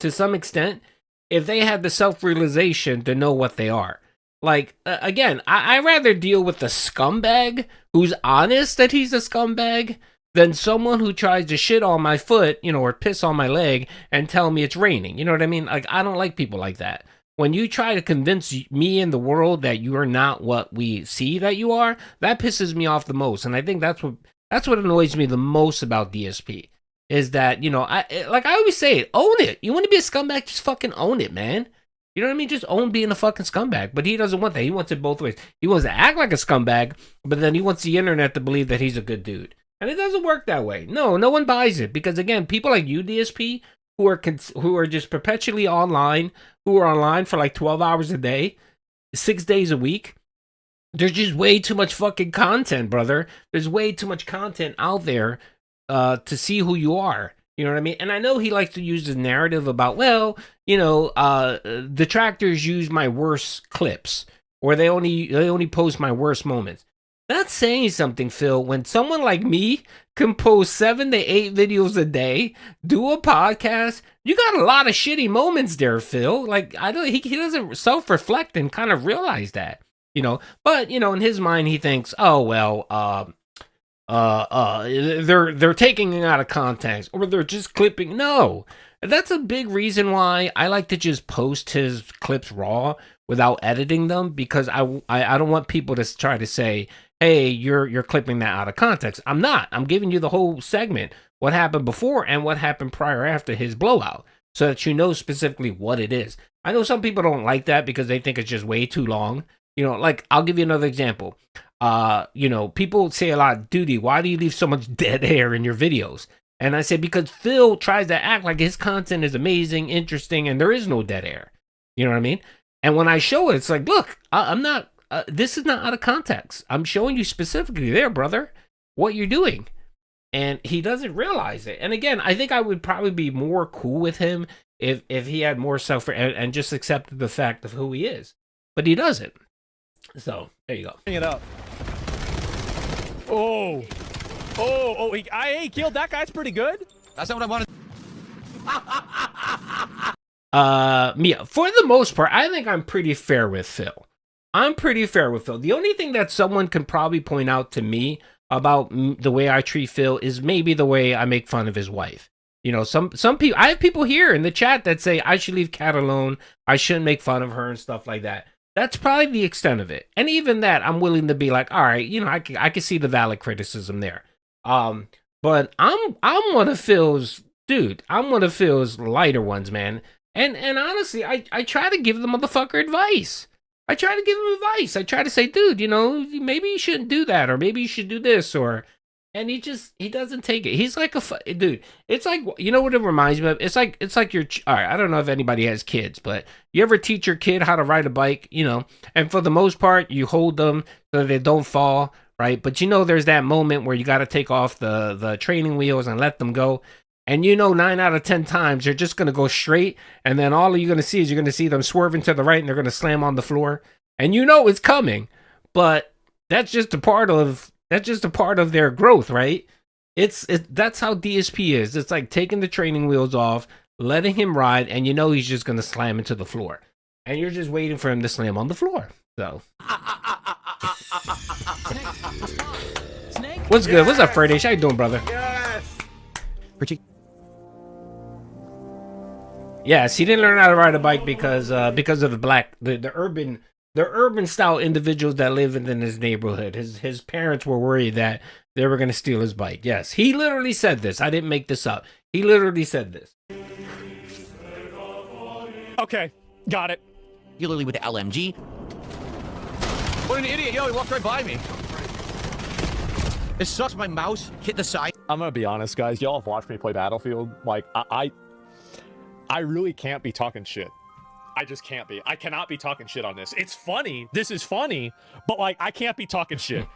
To some extent, if they had the self-realization to know what they are. Like, again, I rather deal with the scumbag who's honest that he's a scumbag than someone who tries to shit on my foot, you know, or piss on my leg and tell me it's raining. You know what I mean? Like, I don't like people like that. When you try to convince me and the world that you are not what we see that you are, that pisses me off the most. And I think that's what annoys me the most about DSP is that, you know, I always say, own it. You want to be a scumbag, just fucking own it, man. You know what I mean? Just own being a fucking scumbag. But he doesn't want that. He wants it both ways. He wants to act like a scumbag, but then he wants the internet to believe that he's a good dude. And it doesn't work that way. No one buys it. Because again, people like you, DSP, who are just perpetually online, who are online for like 12 hours a day, 6 days a week, there's just way too much fucking content, brother. There's way too much content out there to see who you are. You know what I mean? And I know he likes to use the narrative about, well, you know, detractors use my worst clips, or they only post my worst moments. That's saying something, Phil. When someone like me can post 7 to 8 videos a day, do a podcast, you got a lot of shitty moments there, Phil. Like he doesn't self-reflect and kind of realize that, you know. But you know, in his mind, he thinks, oh well, they're taking it out of context, or they're just clipping. No, that's a big reason why I like to just post his clips raw without editing them, because I don't want people to try to say, hey, you're clipping that out of context. I'm not. I'm giving you the whole segment, what happened before and what happened prior after his blowout, so that you know specifically what it is. I know some people don't like that because they think it's just way too long. You know, like, I'll give you another example. You know, people say a lot, Duty, why do you leave so much dead air in your videos? And I say, because Phil tries to act like his content is amazing, interesting, and there is no dead air. You know what I mean? And when I show it, it's like, look, I'm not, this is not out of context. I'm showing you specifically there, brother, what you're doing. And he doesn't realize it. And again, I think I would probably be more cool with him if he had more self and just accepted the fact of who he is, but he doesn't. So there you go. Bring it up. Oh, he killed that guy's pretty good. That's not what I wanted. Mia, for the most part, I think I'm pretty fair with Phil. The only thing that someone can probably point out to me about the way I treat Phil is maybe the way I make fun of his wife. You know, some people, I have people here in the chat that say I should leave Kat alone, I shouldn't make fun of her and stuff like that. That's probably the extent of it. And even that, I'm willing to be like, all right, you know, I can see the valid criticism there. But I'm one of Phil's, dude, I'm one of Phil's lighter ones, man. And honestly, I try to give the motherfucker advice. I try to say, dude, you know, maybe you shouldn't do that, or maybe you should do this, and he doesn't take it. He's like dude. It's like, you know what it reminds me of? It's like all right, I don't know if anybody has kids, but you ever teach your kid how to ride a bike, you know, and for the most part, you hold them so that they don't fall, right? But you know, there's that moment where you got to take off the training wheels and let them go. And you know, 9 out of 10 times, they're just going to go straight. And then all you're going to see is you're going to see them swerving to the right and they're going to slam on the floor. And you know it's coming. But that's just a part of their growth, right? That's how DSP is. It's like taking the training wheels off, letting him ride, and you know he's just going to slam into the floor. And you're just waiting for him to slam on the floor. So. What's good? What's up, Ferdish? How you doing, brother? Yes, he didn't learn how to ride a bike because of the urban style individuals that live in his neighborhood. His parents were worried that they were going to steal his bike. Yes, he literally said this. I didn't make this up. He literally said this. Okay, got it. Particularly with the LMG. What an idiot! Yo, he walked right by me. It sucks. My mouse hit the side. I'm gonna be honest, guys. Y'all have watched me play Battlefield. Like, I really can't be talking shit. I just can't be. I cannot be talking shit on this. It's funny. This is funny, but like, I can't be talking shit.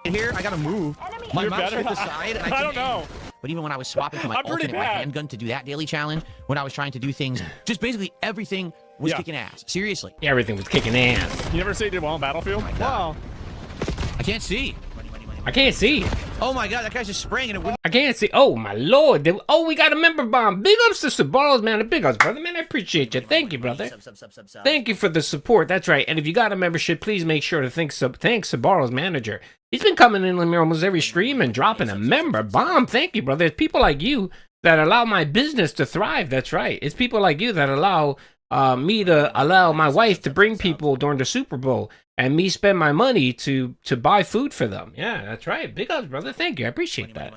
Here, I gotta move. My mouse hit the side. And I don't know. But even when I was swapping to my alternate my handgun to do that daily challenge, when I was trying to do things, just basically everything was kicking ass. Seriously. Yeah, everything was kicking ass. You never say you did well on Battlefield? Wow. I can't see. I can't see. Oh my god, that guy's just spraying and it wouldn't. I can't see. Oh my lord. Oh, we got a member bomb. Big ups to Sabaros, man. Big ups, brother. Man, I appreciate you. Thank you, brother. Thank you for the support. That's right. And if you got a membership, please make sure to thank Sabaros manager. He's been coming in almost every stream and dropping a member bomb. Thank you, brother. It's people like you that allow my business to thrive. That's right. It's people like you that allow me to allow my wife to bring people during the Super Bowl. And me spend my money to buy food for them. Yeah, that's right. Big ups, brother. Thank you. I appreciate that.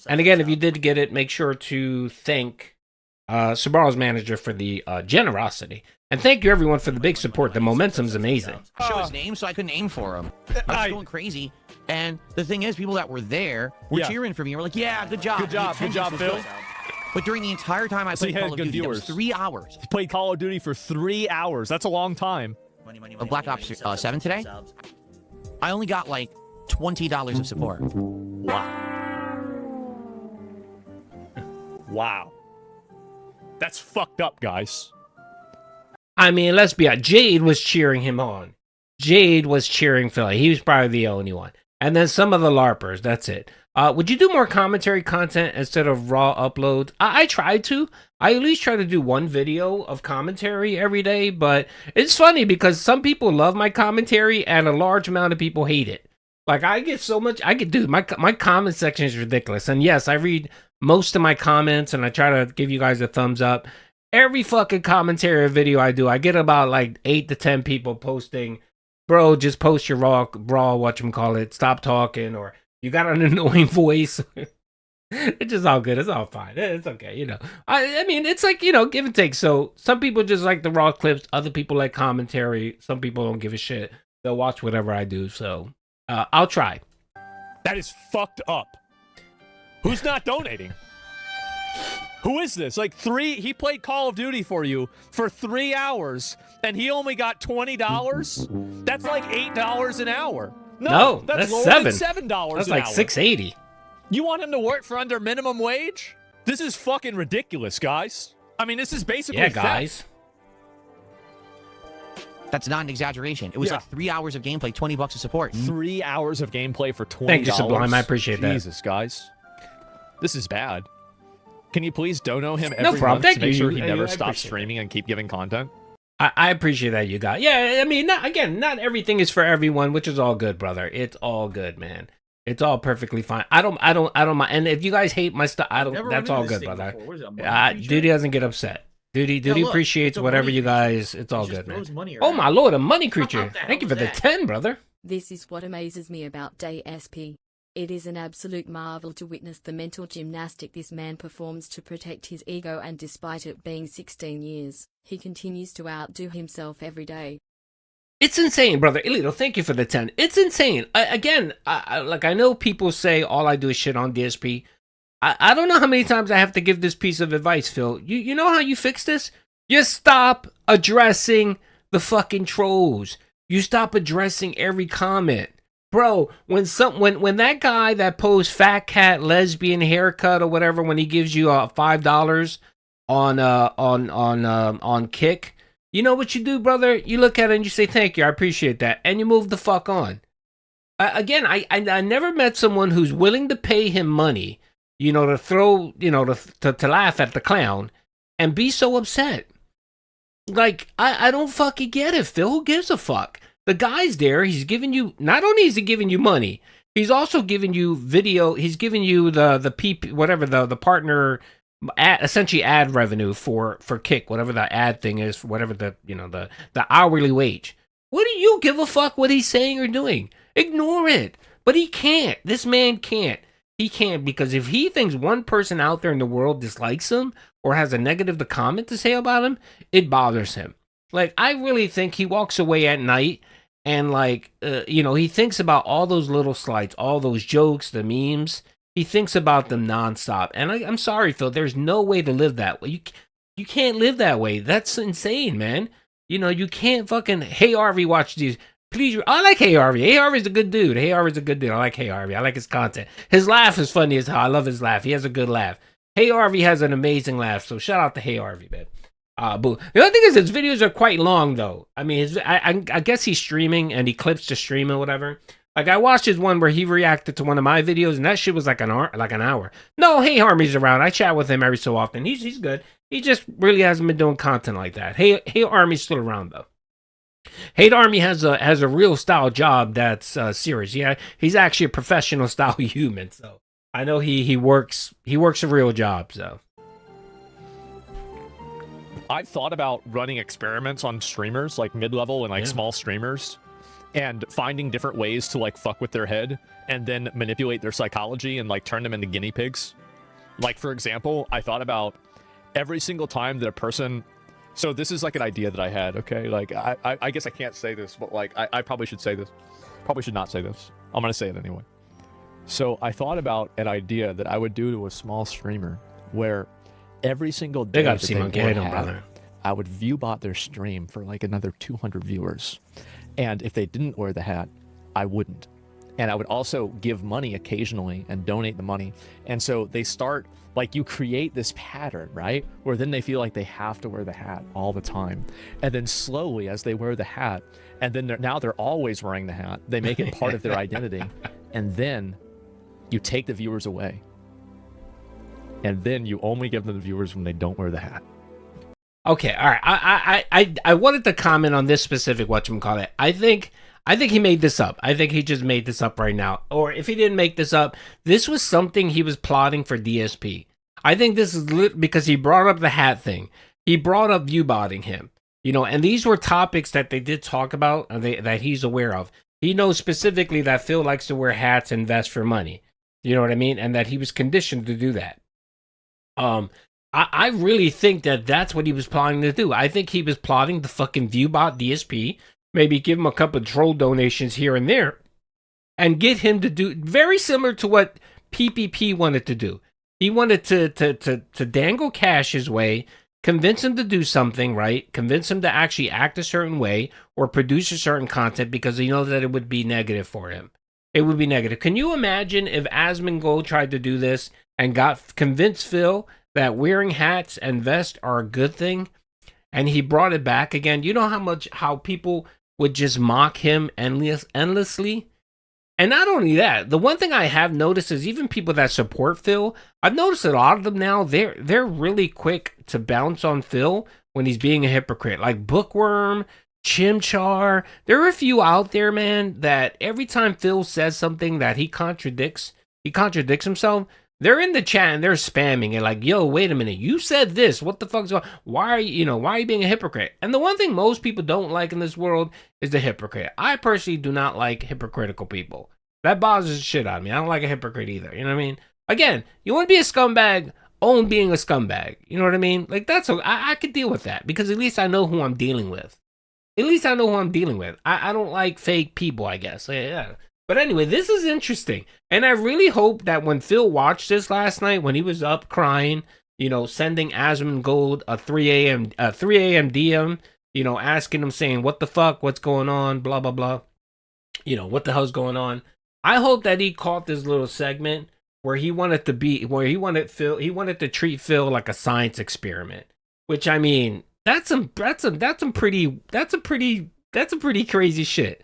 And again, if you did get it, make sure to thank Sabaro's manager for the generosity. And thank you, everyone, for the big support. The momentum's amazing. Show his name, so I couldn't aim for him. I was going crazy. And the thing is, people that were there were cheering for me. We're like, yeah, good job. Good job, Phil. But during the entire time I played Call of Duty, it was 3 hours. He played Call of Duty for 3 hours. That's a long time. Black Ops 7 today, I only got like $20 of support. Wow. That's fucked up, guys. I mean, let's be honest. Jade was cheering him on. Jade was cheering Phil. He was probably the only one. And then some of the LARPers. That's it. Would you do more commentary content instead of raw uploads? I tried to. I at least try to do one video of commentary every day, but it's funny because some people love my commentary and a large amount of people hate it. Like, I get so much, dude, my comment section is ridiculous. And yes, I read most of my comments and I try to give you guys a thumbs up. Every fucking commentary video I do, I get about like 8 to 10 people posting, bro, just post your raw, whatchamacallit, stop talking, or you got an annoying voice. It's just all good. It's all fine. It's okay, you know. I mean, it's like, you know, give and take. So some people just like the raw clips. Other people like commentary. Some people don't give a shit. They'll watch whatever I do. So I'll try. That is fucked up. Who's not donating? Who is this? Like he played Call of Duty for you for 3 hours and he only got $20? That's like $8 an hour. No, that's lower $7. Than $7 that's an like hour. $6.80. You want him to work for under minimum wage? This is fucking ridiculous, guys. I mean, this is basically guys. That's not an exaggeration. It was like 3 hours of gameplay, $20 a support. 3 hours of gameplay for $20. Thank you, Sublime. I appreciate that. Jesus, guys. This is bad. Can you please dono him No every problem. month Thank to make you. sure he I never appreciate stops streaming and keep giving content? I appreciate that, you guys. Yeah, I mean, not everything is for everyone, which is all good, brother. It's all good, man. It's all perfectly fine. I don't mind. And if you guys hate my stuff, that's all good, brother. Duty doesn't get upset. Duty appreciates whatever you guys. It's all good, man. Oh my lord, a money creature. Thank you for the 10, brother. This is what amazes me about DSP. It is an absolute marvel to witness the mental gymnastic this man performs to protect his ego, and despite it being 16 years, he continues to outdo himself every day. It's insane, brother. Elito, thank you for the 10. It's insane. I know people say all I do is shit on DSP. I don't know how many times I have to give this piece of advice, Phil. You know how you fix this? You stop addressing the fucking trolls. You stop addressing every comment. Bro, when that guy that posts fat cat lesbian haircut or whatever, when he gives you $5 on Kick, you know what you do, brother? You look at it and you say, thank you, I appreciate that, and you move the fuck on. Again, I never met someone who's willing to pay him money, to throw, to laugh at the clown and be so upset. Like, I don't fucking get it, Phil. Who gives a fuck? The guy's there. He's giving you, not only is he giving you money, he's also giving you video. He's giving you the partner, essentially ad revenue for Kick, whatever the ad thing is, whatever the hourly wage. What do you give a fuck what he's saying or doing? Ignore it. But he can't. This man can't. He can't, because if he thinks one person out there in the world dislikes him or has a negative to comment to say about him, it bothers him. Like, I really think he walks away at night and, he thinks about all those little slights, all those jokes, the memes. He thinks about them nonstop. And I'm sorry, Phil, there's no way to live that way. You can't live that way. That's insane, man. You can't fucking, hey, Harvey, watch these. Please, I like Hey Harvey. Hey Harvey's a good dude. Hey Harvey's a good dude. I like Hey Harvey. I like his content. His laugh is funny as hell. I love his laugh. He has a good laugh. Hey Harvey has an amazing laugh. So shout out to Hey Harvey, man. Boo. The other thing is his videos are quite long, though. I mean, I guess he's streaming and he clips to stream or whatever. Like, I watched his one where he reacted to one of my videos, and that shit was like an hour. No, Hey Harvey's around. I chat with him every so often. He's good. He just really hasn't been doing content like that. Hey Army's still around, though. Hate Army has a real style job that's serious. Yeah, he's actually a professional style human. So I know he works a real job. So I've thought about running experiments on streamers, like mid-level and small streamers, and finding different ways to fuck with their head and then manipulate their psychology and turn them into guinea pigs. Like, for example, I thought about every single time that a person. So this is an idea that I had, okay? I guess I can't say this, but I probably should say this. Probably should not say this. I'm gonna say it anyway. So I thought about an idea that I would do to a small streamer where every single day I would viewbot their stream for another 200 viewers. And if they didn't wear the hat, I wouldn't. And I would also give money occasionally and donate the money. And so they start, you create this pattern, right? Where then they feel like they have to wear the hat all the time. And then slowly, as they wear the hat, and then they're always wearing the hat, they make it part of their identity. And then you take the viewers away. And then you only give them the viewers when they don't wear the hat. Okay, all right. I wanted to comment on this specific whatchamacallit. I think he made this up. I think he just made this up right now. Or if he didn't make this up, this was something he was plotting for DSP. I think this is because he brought up the hat thing. He brought up viewbotting him. And these were topics that they did talk about and that he's aware of. He knows specifically that Phil likes to wear hats and vests for money. You know what I mean? And that he was conditioned to do that. I really think that that's what he was plotting to do. I think he was plotting to fucking viewbot DSP, maybe give him a couple of troll donations here and there, and get him to do very similar to what PPP wanted to do. He wanted to dangle cash his way, convince him to do something, right? Convince him to actually act a certain way or produce a certain content because he knows that it would be negative for him. It would be negative. Can you imagine if Asmongold tried to do this and convinced Phil that wearing hats and vests are a good thing, and he brought it back again. You know how people would just mock him endlessly? And not only that, the one thing I have noticed is even people that support Phil, I've noticed a lot of them now, they're really quick to bounce on Phil when he's being a hypocrite. Like Bookworm, Chimchar, there are a few out there, man, that every time Phil says something that he contradicts himself, they're in the chat and they're spamming it like, yo, wait a minute, you said this, what the fuck's going on? Why are you being a hypocrite? And the one thing most people don't like in this world is the hypocrite. I personally do not like hypocritical people. That bothers the shit out of me. I don't like a hypocrite either. You know what I mean? Again, you want to be a scumbag, own being a scumbag. You know what I mean? Like, I could deal with that because at least I know who I'm dealing with. I don't like fake people, I guess. Yeah. But anyway, this is interesting. And I really hope that when Phil watched this last night, when he was up crying, sending Asmongold a 3 a.m. DM, asking him, saying, what the fuck, what's going on, blah, blah, blah. What the hell's going on? I hope that he caught this little segment where he wanted to treat Phil like a science experiment. Which, I mean, that's some pretty crazy shit.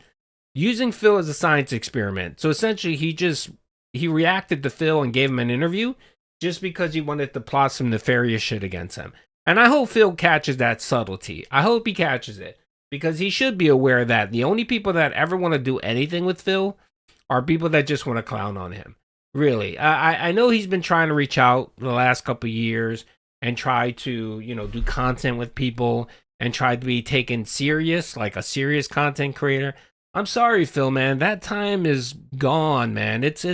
Using Phil as a science experiment. So essentially, he reacted to Phil and gave him an interview just because he wanted to plot some nefarious shit against him. And I hope Phil catches that subtlety. I hope he catches it because he should be aware that the only people that ever want to do anything with Phil are people that just want to clown on him. Really, I know he's been trying to reach out the last couple of years and try to do content with people and try to be taken serious, like a serious content creator. I'm sorry, Phil, man. That time is gone, man. It's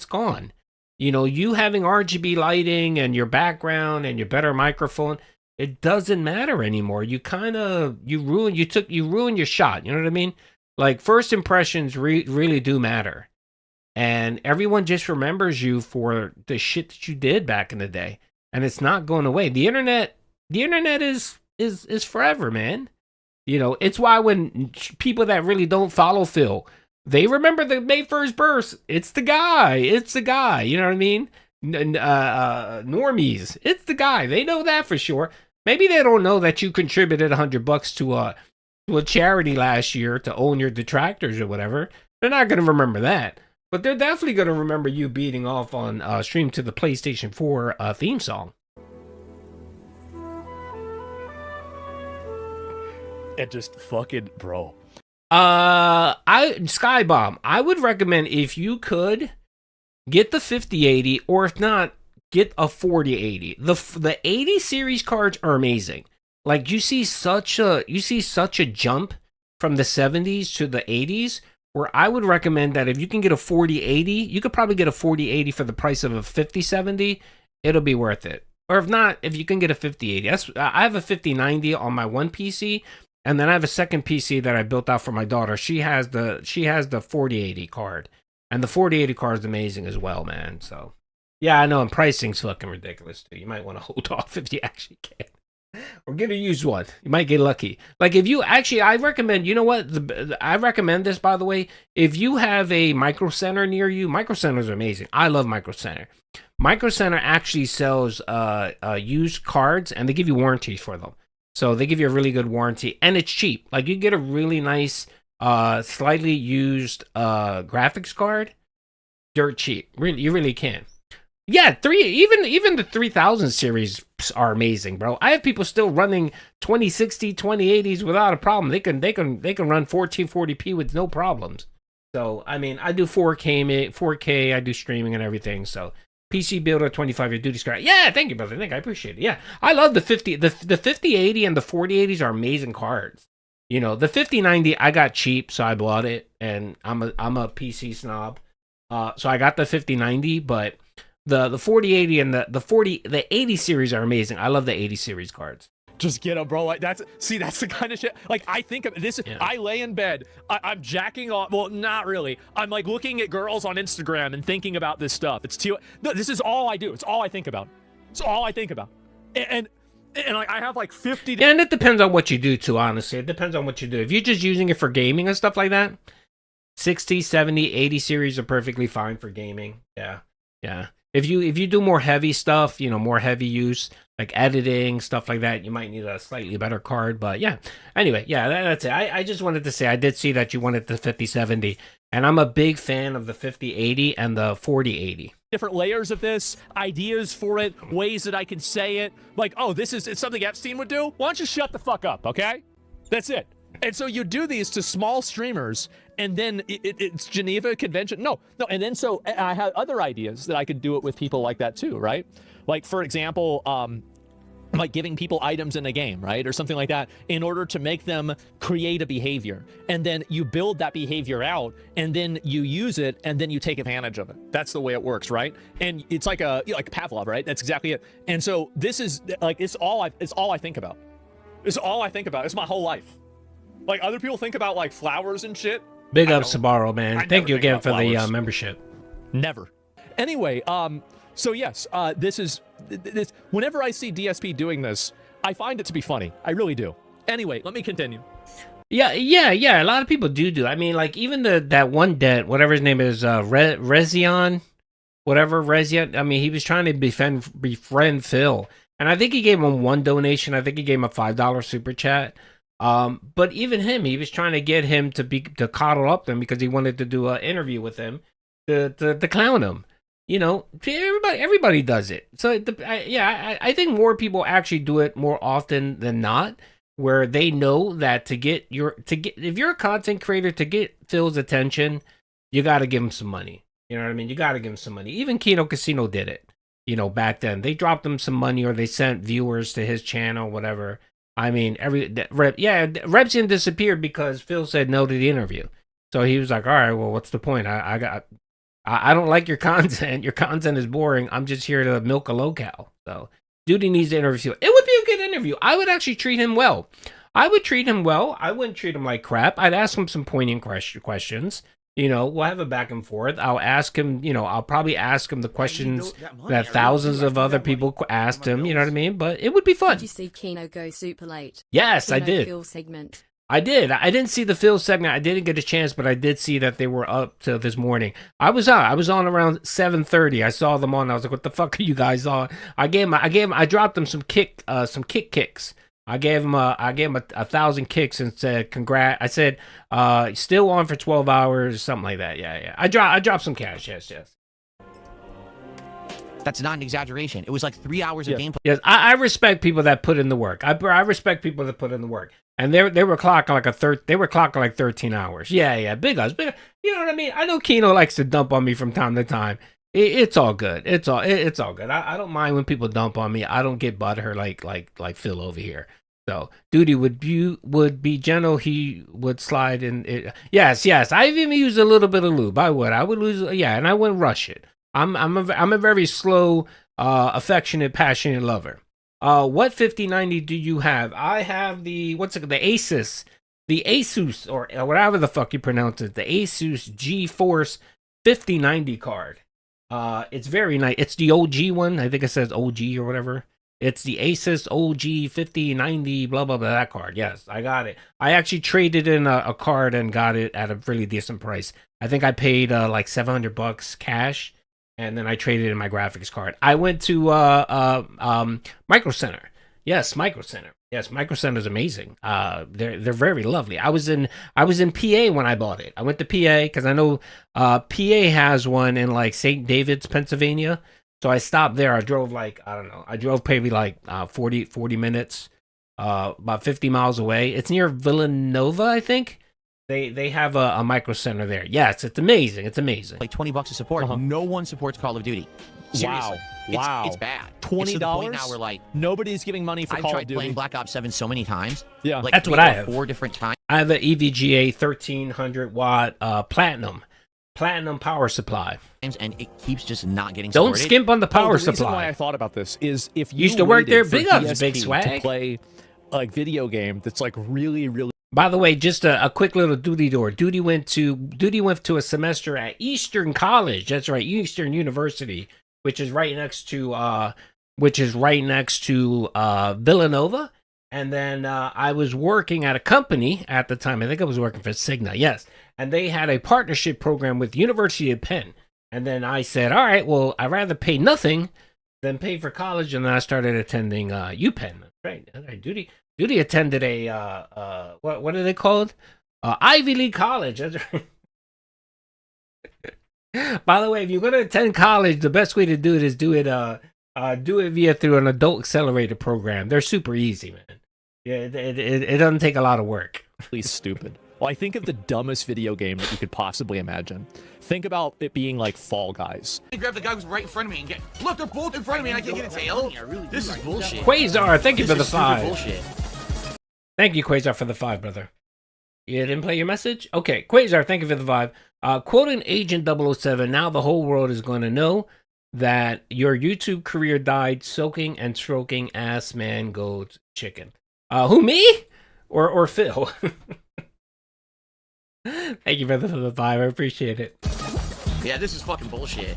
gone. You having RGB lighting and your background and your better microphone, it doesn't matter anymore. You ruined your shot. You know what I mean? Like, first impressions really do matter. And everyone just remembers you for the shit that you did back in the day. And it's not going away. The internet is forever, man. It's why when people that really don't follow Phil, they remember the May 1st burst. It's the guy. You know what I mean? Normies. It's the guy. They know that for sure. Maybe they don't know that you contributed $100 to a charity last year to own your detractors or whatever. They're not going to remember that. But they're definitely going to remember you beating off on stream to the PlayStation 4 theme song. And just fucking, bro. Skybomb, I would recommend, if you could, get the 5080, or if not, get a 4080. The 80 series cards are amazing. Like, you see such a jump from the 70s to the 80s, where I would recommend that if you can get a 4080, you could probably get a 4080 for the price of a 5070. It'll be worth it. Or if not, if you can get a 5080. I have a 5090 on my one PC. And then I have a second PC that I built out for my daughter. She has the 4080 card. And the 4080 card is amazing as well, man. So, yeah, I know. And pricing's fucking ridiculous, too. You might want to hold off if you actually can. Or get a used one. You might get lucky. Like, if you actually, I recommend, you know what? I recommend this, by the way. If you have a Micro Center near you, Micro Centers are amazing. I love Micro Center. Micro Center actually sells used cards, and they give you warranties for them. So they give you a really good warranty, and it's cheap. Like, you get a really nice, slightly used graphics card, dirt cheap. Really, you really can. Yeah, even the 3000 series are amazing, bro. I have people still running 2060, 2080s without a problem. They can run 1440p with no problems. So, I mean, I do 4K, I do streaming and everything. So, PC Builder 25 year duty script. Yeah, thank you, brother. I appreciate it. Yeah, I love the 5080 and the 4080s are amazing cards. The 5090 I got cheap, so I bought it, and I'm a PC snob, so I got the 5090. But the 4080 and the 80 series are amazing. I love the 80 series cards. Just get them, bro. Like, that's the kind of shit. Like, I think of this. Yeah. I lay in bed. I'm jacking off. Well, not really. I'm like looking at girls on Instagram and thinking about this stuff. This is all I do. It's all I think about. It's all I think about. And like, I have like 50. And it depends on what you do too, honestly. It depends on what you do. If you're just using it for gaming and stuff like that, 60, 70, 80 series are perfectly fine for gaming. Yeah. If you do more heavy stuff, more heavy use, like editing, stuff like that, you might need a slightly better card. But yeah, anyway, yeah, that's it. I just wanted to say, I did see that you wanted the 5070, and I'm a big fan of the 5080 and the 4080. Different layers of this, ideas for it, ways that I can say it. Like, oh, it's something Epstein would do? Why don't you shut the fuck up, okay? That's it. And so you do these to small streamers, and then it's Geneva Convention. No. And then so I have other ideas that I could do it with people like that too, right? Like, for example, like giving people items in a game, right? Or something like that in order to make them create a behavior. And then you build that behavior out, and then you use it, and then you take advantage of it. That's the way it works, right? And it's like like Pavlov, right? That's exactly it. And so this is like, it's all I think about. It's all I think about. It's my whole life. Like, other people think about like flowers and shit. Big up, Sabaro, man. Thank you again for the membership. Never. Anyway, so yes, this. Whenever I see DSP doing this, I find it to be funny. I really do. Anyway, let me continue. Yeah. A lot of people do. I mean, like, even that one dent, whatever his name is, Rezion, I mean, he was trying to befriend Phil, and I think he gave him one donation. I think he gave him a $5 super chat. But even him, he was trying to get him to coddle up them because he wanted to do an interview with him to clown him. Everybody does it. So I think more people actually do it more often than not, where they know that if you're a content creator, to get Phil's attention, you got to give him some money. You know what I mean? You got to give him some money. Even Kino Casino did it. Back then they dropped him some money, or they sent viewers to his channel, whatever. I mean, Repsian disappeared because Phil said no to the interview. So he was like, all right, well, what's the point? I don't like your content. Your content is boring. I'm just here to milk a locale. So Duty needs to interview. It would be a good interview. I would actually treat him well. I would treat him well. I wouldn't treat him like crap. I'd ask him some poignant questions. We'll have a back and forth. I'll ask him, I'll probably ask him the questions that thousands of other people asked him, you know what I mean? But it would be fun. Did you see Kino go super late? Yes, I did. Phil segment. I did. I didn't see the Phil segment. I didn't get a chance, but I did see that they were up till this morning. I was on around 7:30. I saw them on. I was like, "What the fuck are you guys on?" I dropped them some kicks. I gave him 1,000 kicks and said, "Congrats." I said, "Still on for 12 hours," something like that. Yeah. I dropped some cash. Yes. That's not an exaggeration. It was like 3 hours of gameplay. Yes, I respect people that put in the work. I respect people that put in the work. And they were clocking like 13 hours. Yeah, big ups. You know what I mean? I know Kino likes to dump on me from time to time. It's all good. It's all good. I don't mind when people dump on me. I don't get butthurt like Phil over here. So Duty would be gentle. He would slide in. Yes. I've even used a little bit of lube. I would lose. Yeah, and I wouldn't rush it. I'm a very slow, affectionate, passionate lover. What 5090 do you have? I have the Asus, or whatever the fuck you pronounce it, the Asus GeForce 5090 card. It's very nice. It's the OG one. I think it says OG or whatever. It's the Asus OG 5090 blah blah blah, that card. Yes, I got it. I actually traded in a card and got it at a really decent price. I think I paid like $700 cash. And then I traded in my graphics card. I went to Micro Center. Yes, Micro Center. Yes, Micro Center is amazing. They're very lovely. I was in PA when I bought it. I went to PA because I know PA has one in like St. David's, Pennsylvania. So I stopped there. I drove I drove maybe like 40 minutes, about 50 miles away. It's near Villanova, I think. They have a Micro Center there. Yes, it's amazing. It's amazing. Like $20 to support. No one supports Call of Duty. Seriously. Wow. It's bad. $20? Now we're like, nobody's giving money for Call of Duty. I've tried playing Black Ops 7 so many times. Yeah. Like that's what I have. 4 different times. I have an EVGA 1300 watt platinum power supply. And it keeps just not getting Don't sorted. skimp on the power the reason supply. Why I thought about this is if you used to work there, big ups, big swag. to play a video game that's like really. By the way, just a quick little Duty door. Duty went to a semester at Eastern College. That's right, Eastern University, which is right next to Villanova. And then I was working at a company at the time. I think I was working for Cigna. Yes, and they had a partnership program with University of Penn. And then I said, all right, well, I'd rather pay nothing than pay for college. And then I started attending UPenn. Right. Duty attended a, what are they called? Ivy League college. By the way, if you're going to attend college, the best way to do it is do it through an adult accelerator program. They're super easy, man. Yeah, it doesn't take a lot of work. Really stupid. Well, I think of the dumbest video game that you could possibly imagine. Think about it being like Fall Guys. I grab the guy who's right in front of me and get. Look, they're both in front of me and I can't get a tail. This is bullshit. Quasar, thank you for the 5. Bullshit. Thank you, Quasar, for the 5, brother. You didn't play your message? Okay, Quasar, thank you for the 5. Quoting Agent 007, now the whole world is going to know that your YouTube career died soaking and stroking Asmongold chicken. Who, me? Or Phil? Thank you for the 5. I appreciate it. Yeah, this is fucking bullshit.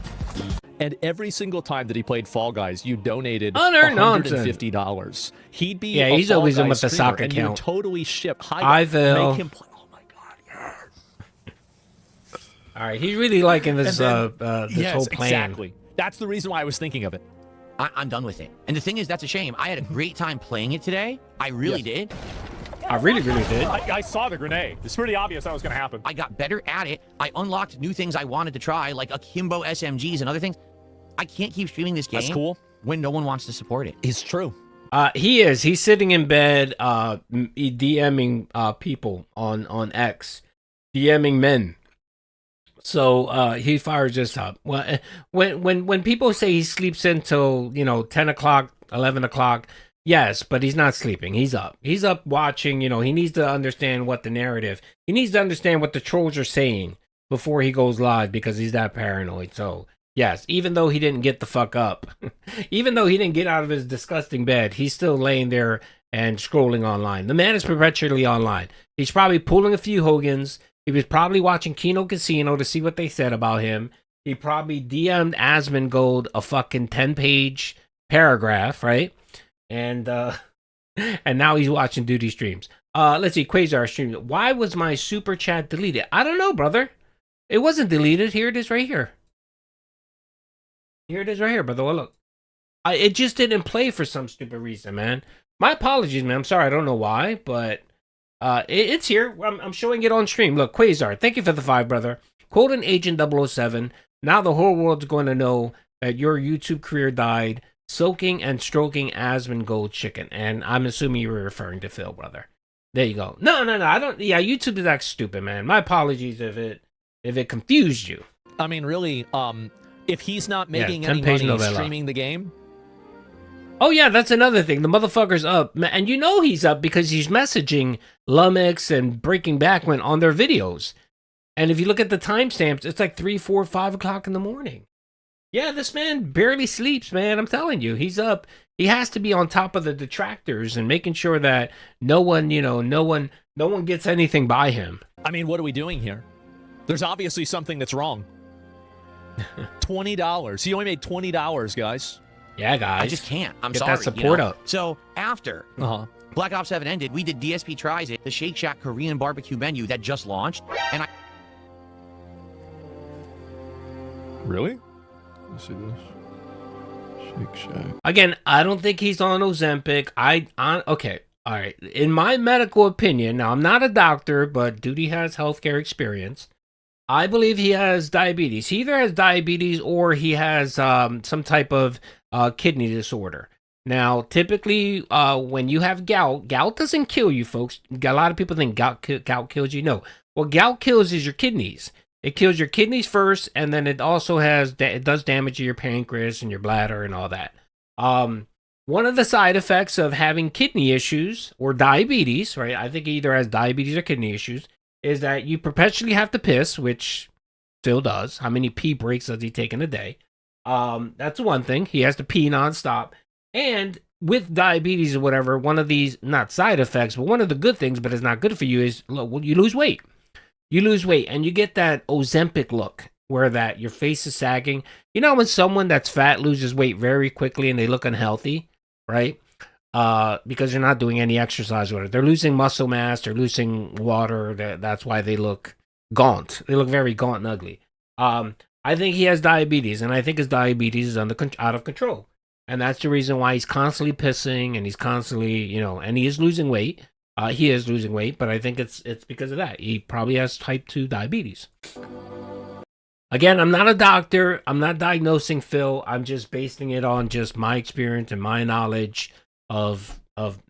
And every single time that he played Fall Guys, you donated $150. He'd be he's Fall always in Guys with the streamer, sock and you would account. totally ship I Phil. make him play. Oh my god! Yes. All right, he's really liking this Yes, whole plan. Exactly. That's the reason why I was thinking of it. I'm done with it. And the thing is, that's a shame. I had a great time playing it today. I really did. I really did. I saw the grenade. It's pretty obvious that was going to happen. I got better at it. I unlocked new things I wanted to try, like akimbo SMGs and other things. I can't keep streaming this game. That's cool. When no one wants to support it. It's true. He is. He's sitting in bed, DMing people on X, DMing men. So he fires this up. Well, when people say he sleeps until 10 o'clock, 11 o'clock, yes, but he's not sleeping. He's up. He's up watching. He needs to understand what the narrative. He needs to understand what the trolls are saying before he goes live because he's that paranoid. So yes, even though he didn't get the fuck up, even though he didn't get out of his disgusting bed, he's still laying there and scrolling online. The man is perpetually online. He's probably pulling a few Hogans. He was probably watching Kino Casino to see what they said about him. He probably DM'd Asmongold a fucking 10-page paragraph, right? And now he's watching Duty streams. Let's see, Quasar stream. Why was my super chat deleted? I don't know, brother. It wasn't deleted. Here it is right here. Here it is right here, brother. Well, look. It just didn't play for some stupid reason, man. My apologies, man. I'm sorry. I don't know why, but it's here. I'm showing it on stream. Look, Quasar, thank you for the 5, brother. Quoting Agent 007, now the whole world's going to know that your YouTube career died soaking and stroking Asmongold chicken. And I'm assuming you were referring to Phil, brother. There you go. No, I don't. Yeah, YouTube is that stupid, man. My apologies if it confused you. I mean, really, if he's not making any money streaming the game. Oh, yeah, that's another thing. The motherfucker's up. And he's up because he's messaging Lumix and Breaking Backwin on their videos. And if you look at the timestamps, it's like 3, 4, 5 o'clock in the morning. Yeah, this man barely sleeps, man. I'm telling you, he's up. He has to be on top of the detractors and making sure that no one gets anything by him. I mean, what are we doing here? There's obviously something that's wrong. $20. He only made $20, guys. Yeah, guys. I just can't. I'm Get sorry. that support up. So after Black Ops 7 ended, we did DSP Tries It, the Shake Shack Korean barbecue menu that just launched, and I. Really? Let's see this. Shake Shack. Again, I don't think he's on Ozempic. Okay. All right. In my medical opinion, now I'm not a doctor, but Duty has healthcare experience. I believe he has diabetes. He either has diabetes or he has some type of kidney disorder. Now, typically, when you have gout doesn't kill you, folks. A lot of people think gout kills you. No. What gout kills is your kidneys. It kills your kidneys first, and then it also it does damage to your pancreas and your bladder and all that. One of the side effects of having kidney issues or diabetes, right? I think he either has diabetes or kidney issues, is that you perpetually have to piss, which Phil does. How many pee breaks does he take in a day? That's one thing. He has to pee nonstop. And with diabetes or whatever, one of these, not side effects, but one of the good things, but it's not good for you, is you lose weight. You lose weight and you get that Ozempic look where that your face is sagging. You know when someone that's fat loses weight very quickly and they look unhealthy, right? Because they're not doing any exercise with it. They're losing muscle mass, they're losing water. That's why they look gaunt. They look very gaunt and ugly. I think he has diabetes, and I think his diabetes is out of control. And that's the reason why he's constantly pissing, and he's constantly, and he is losing weight. He is losing weight, but I think it's because of that. He probably has type 2 diabetes. Again, I'm not a doctor. I'm not diagnosing Phil. I'm just basing it on just my experience and my knowledge of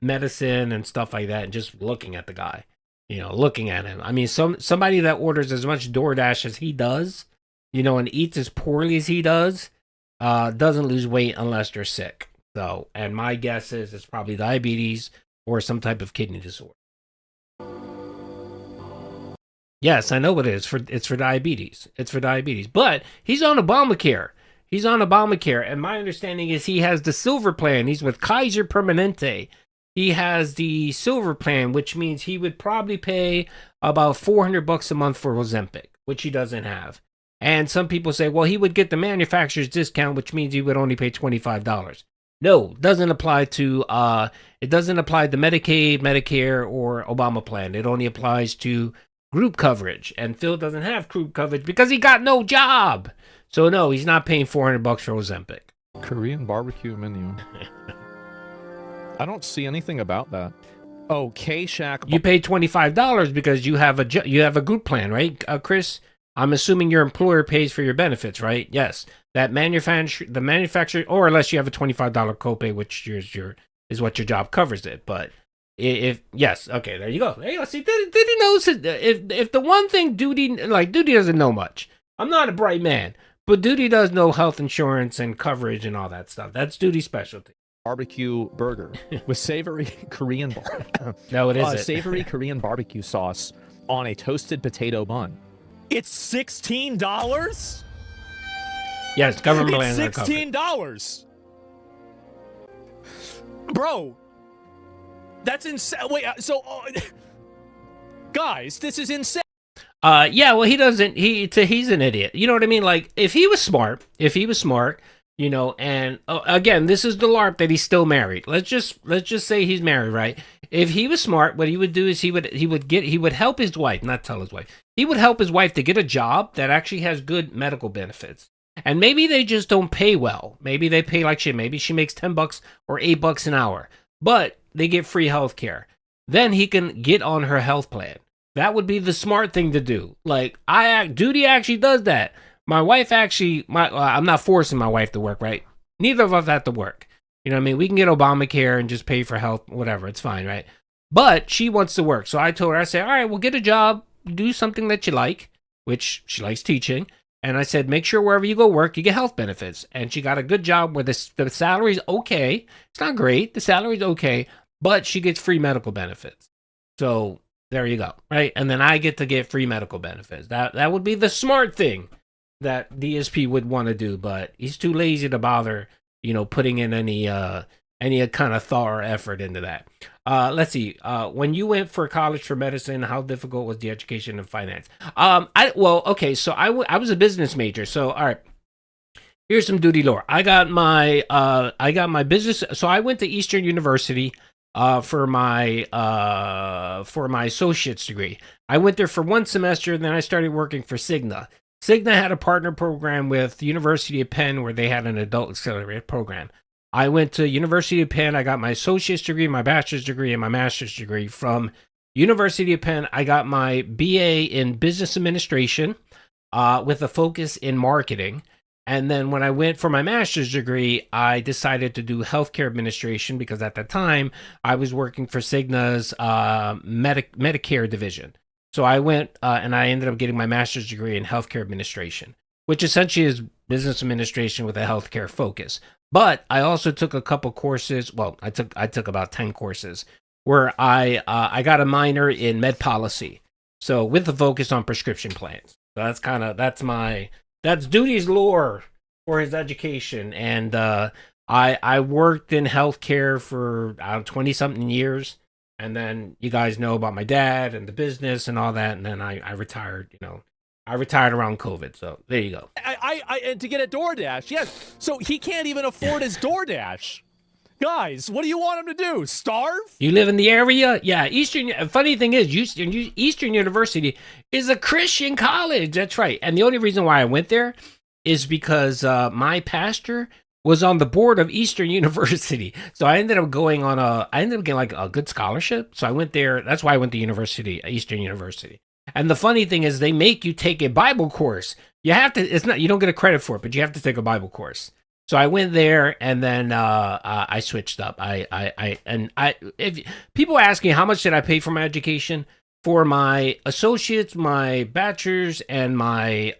medicine and stuff like that, and just looking at the guy, looking at him. I mean, somebody that orders as much DoorDash as he does, and eats as poorly as he does, doesn't lose weight unless they're sick. So, and my guess is it's probably diabetes or some type of kidney disorder. Yes, I know what it is. It's for diabetes. It's for diabetes. But he's on Obamacare. And my understanding is he has the silver plan. He's with Kaiser Permanente. He has the silver plan, which means he would probably pay about $400 a month for Ozempic, which he doesn't have. And some people say, well, he would get the manufacturer's discount, which means he would only pay $25. No, doesn't apply to Medicaid, Medicare, or Obama plan. It only applies to group coverage, and Phil doesn't have group coverage because he got no job. So no, he's not paying $400 for Ozempic. Korean barbecue menu. I don't see anything about that. Oh, K-Shack. You pay $25 because you have a group plan, right, Chris? I'm assuming your employer pays for your benefits, right? Yes. The manufacturer, or unless you have a $25 copay, which is what your job covers it. But yes, okay, there you go. See, Duty knows if the one thing Duty doesn't know much. I'm not a bright man, but Duty does know health insurance and coverage and all that stuff. That's Duty's specialty. Barbecue burger with savory Korean No, it isn't. Savory Korean barbecue sauce on a toasted potato bun. It's $16? Yes, government land. It's $16. Bro, that's insane. Wait, so guys, this is insane. Yeah, well, he doesn't. He's an idiot. You know what I mean? Like, if he was smart, and again, this is the LARP that he's still married. Let's just say he's married, right? If he was smart, what he would do is he would help his wife, not tell his wife. He would help his wife to get a job that actually has good medical benefits. And maybe they just don't pay well. Maybe they pay like shit. Maybe she makes $10 or $8 an hour, but they get free health care. Then he can get on her health plan. That would be the smart thing to do. Like, Duty actually does that. My wife actually, I'm not forcing my wife to work, right? Neither of us have to work. You know what I mean? We can get Obamacare and just pay for health, whatever. It's fine, right? But she wants to work. So I told her, I said, all right, well, get a job, do something that you like, which she likes teaching. And I said, make sure wherever you go work, you get health benefits. And she got a good job where the salary's okay. It's not great. The salary's okay, but she gets free medical benefits. So there you go, right? And then I get to get free medical benefits. That would be the smart thing that DSP would want to do, but he's too lazy to bother, putting in any kind of thought or effort into that. Let's see. When you went for college for medicine, how difficult was the education and finance? So I was a business major. So all right, here's some Duty lore. I got my business. So I went to Eastern University for my associate's degree. I went there for one semester, and then I started working for Cigna. Cigna had a partner program with the University of Penn where they had an adult accelerated program. I went to University of Penn. I got my associate's degree, my bachelor's degree, and my master's degree from University of Penn. I got my BA in business administration with a focus in marketing. And then when I went for my master's degree, I decided to do healthcare administration because at the time I was working for Cigna's Medicare division. So I went and I ended up getting my master's degree in healthcare administration, which essentially is business administration with a healthcare focus. But I also took a couple courses. Well, I took about 10 courses where I got a minor in med policy. So with a focus on prescription plans. So that's Duty's lore for his education. And I worked in healthcare for 20-something years. And then you guys know about my dad and the business and all that. And then I retired, I retired around COVID. So there you go. And to get a DoorDash, yes. So he can't even afford his DoorDash. Guys, what do you want him to do? Starve? You live in the area? Yeah. Funny thing is, Eastern University is a Christian college. That's right. And the only reason why I went there is because my pastor was on the board of Eastern University. So I ended up getting like a good scholarship. So I went there. That's why I went to Eastern University. And the funny thing is they make you take a Bible course. You have to, you don't get a credit for it, but you have to take a Bible course. So I went there and then I switched up. If people ask me how much did I pay for my education, for my associates, my bachelor's, and my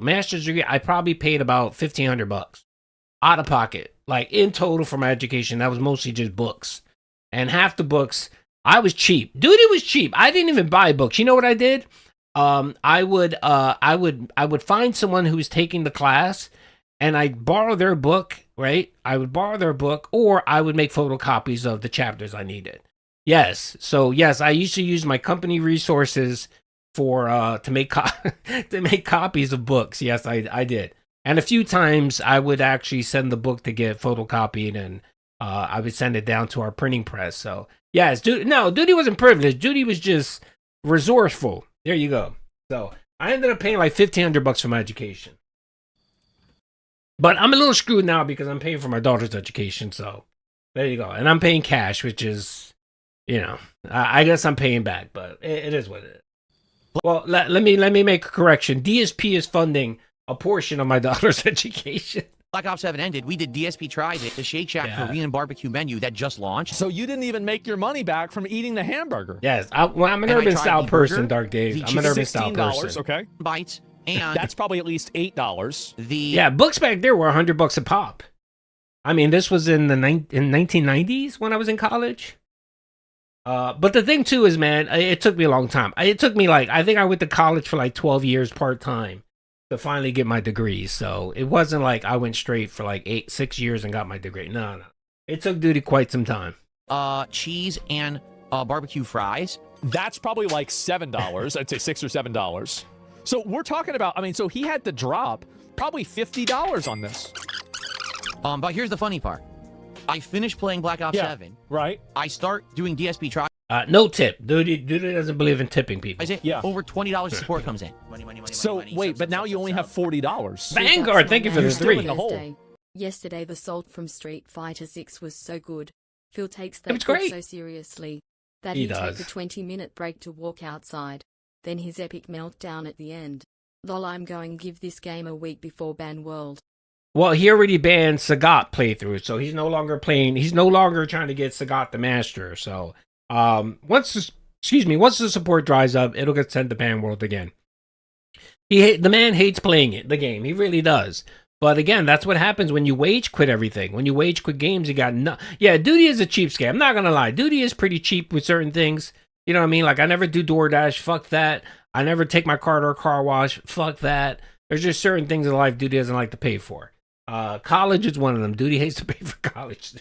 master's degree, I probably paid about $1,500 out of pocket, like in total for my education. That was mostly just books, and half the books I was cheap. Dude, it was cheap. I didn't even buy books. You know what I did? I would find someone who was taking the class, and I'd borrow their book. Right? I would borrow their book, or I would make photocopies of the chapters I needed. Yes. So yes, I used to use my company resources for to make copies of books. Yes, I did. And a few times I would actually send the book to get photocopied, and I would send it down to our printing press. So yes, Duty wasn't privileged. Duty was just resourceful. There you go. So I ended up paying like $1,500 for my education. But I'm a little screwed now because I'm paying for my daughter's education. So there you go. And I'm paying cash, which is, I guess I'm paying back, but it is what it is. Well, let me make a correction. DSP is funding a portion of my daughter's education. Black Ops 7 ended. We did DSP Tries It, the Shake Shack Korean barbecue menu that just launched. So you didn't even make your money back from eating the hamburger. Yes, I'm an urban style person, Dark Dave. I'm an urban style person. Okay. Bites. And that's probably at least $8. Books back there were $100 a pop. I mean, this was in the 1990s when I was in college. But the thing too is, man, it took me a long time. It took me I think I went to college for like 12 years part time to finally get my degree. So it wasn't like I went straight for like 6 years and got my degree. No. It took Duty quite some time. Cheese and barbecue fries. That's probably like $7. I'd say $6 or $7. So we're talking about, so he had to drop probably $50 on this. But here's the funny part. I finished playing Black Ops 7. Right. I start doing DSP Tries. No tip. Duty doesn't believe in tipping people. Over $20 support comes in. So wait, but now you only have $40. Vanguard, thank you for the 3. In the hole. Yesterday, the Salt from Street Fighter 6 was so good. Phil takes that so seriously that he took a 20-minute break to walk outside. Then his epic meltdown at the end. Lol, I'm going to give this game a week before ban world. Well, he already banned Sagat playthrough, so he's no longer playing. He's no longer trying to get Sagat the master. So, once the support dries up, it'll get sent to ban world again. The man hates playing the game. He really does. But again, that's what happens when you wage quit everything. When you wage quit games, you got Duty is a cheapskate. I'm not gonna lie. Duty is pretty cheap with certain things. You know what I mean? Like, I never do DoorDash. Fuck that. I never take my car to a car wash. Fuck that. There's just certain things in life Duty doesn't like to pay for. College is one of them. Duty hates to pay for college.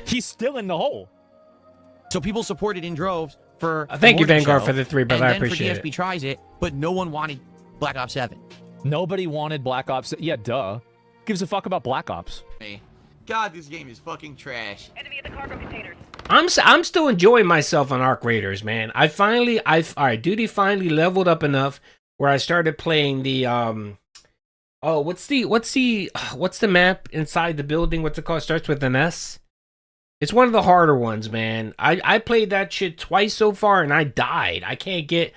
He's still in the hole. So people supported in droves for thank you, Vanguard, for the 3, brother. I appreciate it. DSP Tries It, but no one wanted Black Ops 7. Nobody wanted Black Ops. Yeah, duh. Gives a fuck about Black Ops. God, this game is fucking trash. Enemy in the cargo containers. I'm still enjoying myself on Arc Raiders, man. Duty finally leveled up enough where I started playing the what's the map inside the building? What's it called? It starts with an S. It's one of the harder ones, man. I played that shit twice so far and I died. I can't get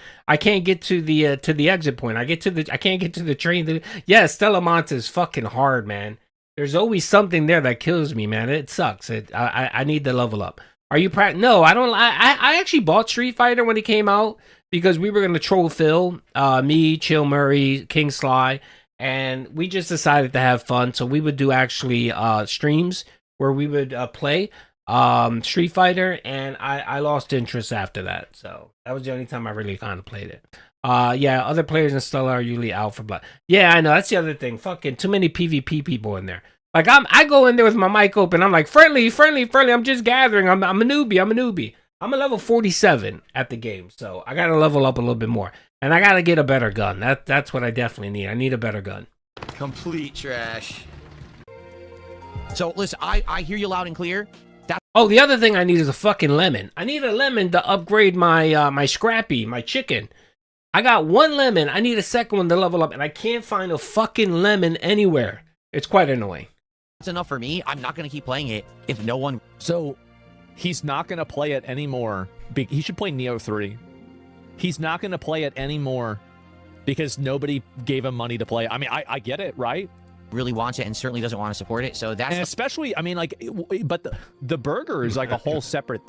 to the exit point. I can't get to the train. Stella Monte is fucking hard, man. There's always something there that kills me, man. It sucks. I need to level up. Are you No, I don't. I actually bought Street Fighter when it came out because we were gonna troll Phil, me, Chill Murray, King Sly, and we just decided to have fun. So we would do actually streams where we would play Street Fighter, and I lost interest after that. So that was the only time I really kind of played it. Other players in Stella are usually out for blood. Yeah, I know. That's the other thing. Fucking too many PvP people in there. Like, I go in there with my mic open. I'm like, friendly. I'm just gathering. I'm a newbie. I'm a level 47 at the game. So I got to level up a little bit more. And I got to get a better gun. That's what I definitely need. I need a better gun. Complete trash. So, listen, I hear you loud and clear. The other thing I need is a fucking lemon. I need a lemon to upgrade my my Scrappy, my chicken. I got one lemon. I need a second one to level up, and I can't find a fucking lemon anywhere. It's quite annoying. That's enough for me. I'm not going to keep playing it if no one... So, he's not going to play it anymore. He should play Neo 3. He's not going to play it anymore because nobody gave him money to play it. I mean, I get it, right? Really wants it and certainly doesn't want to support it. So that's... And especially, I mean, like, but the burger is like a whole separate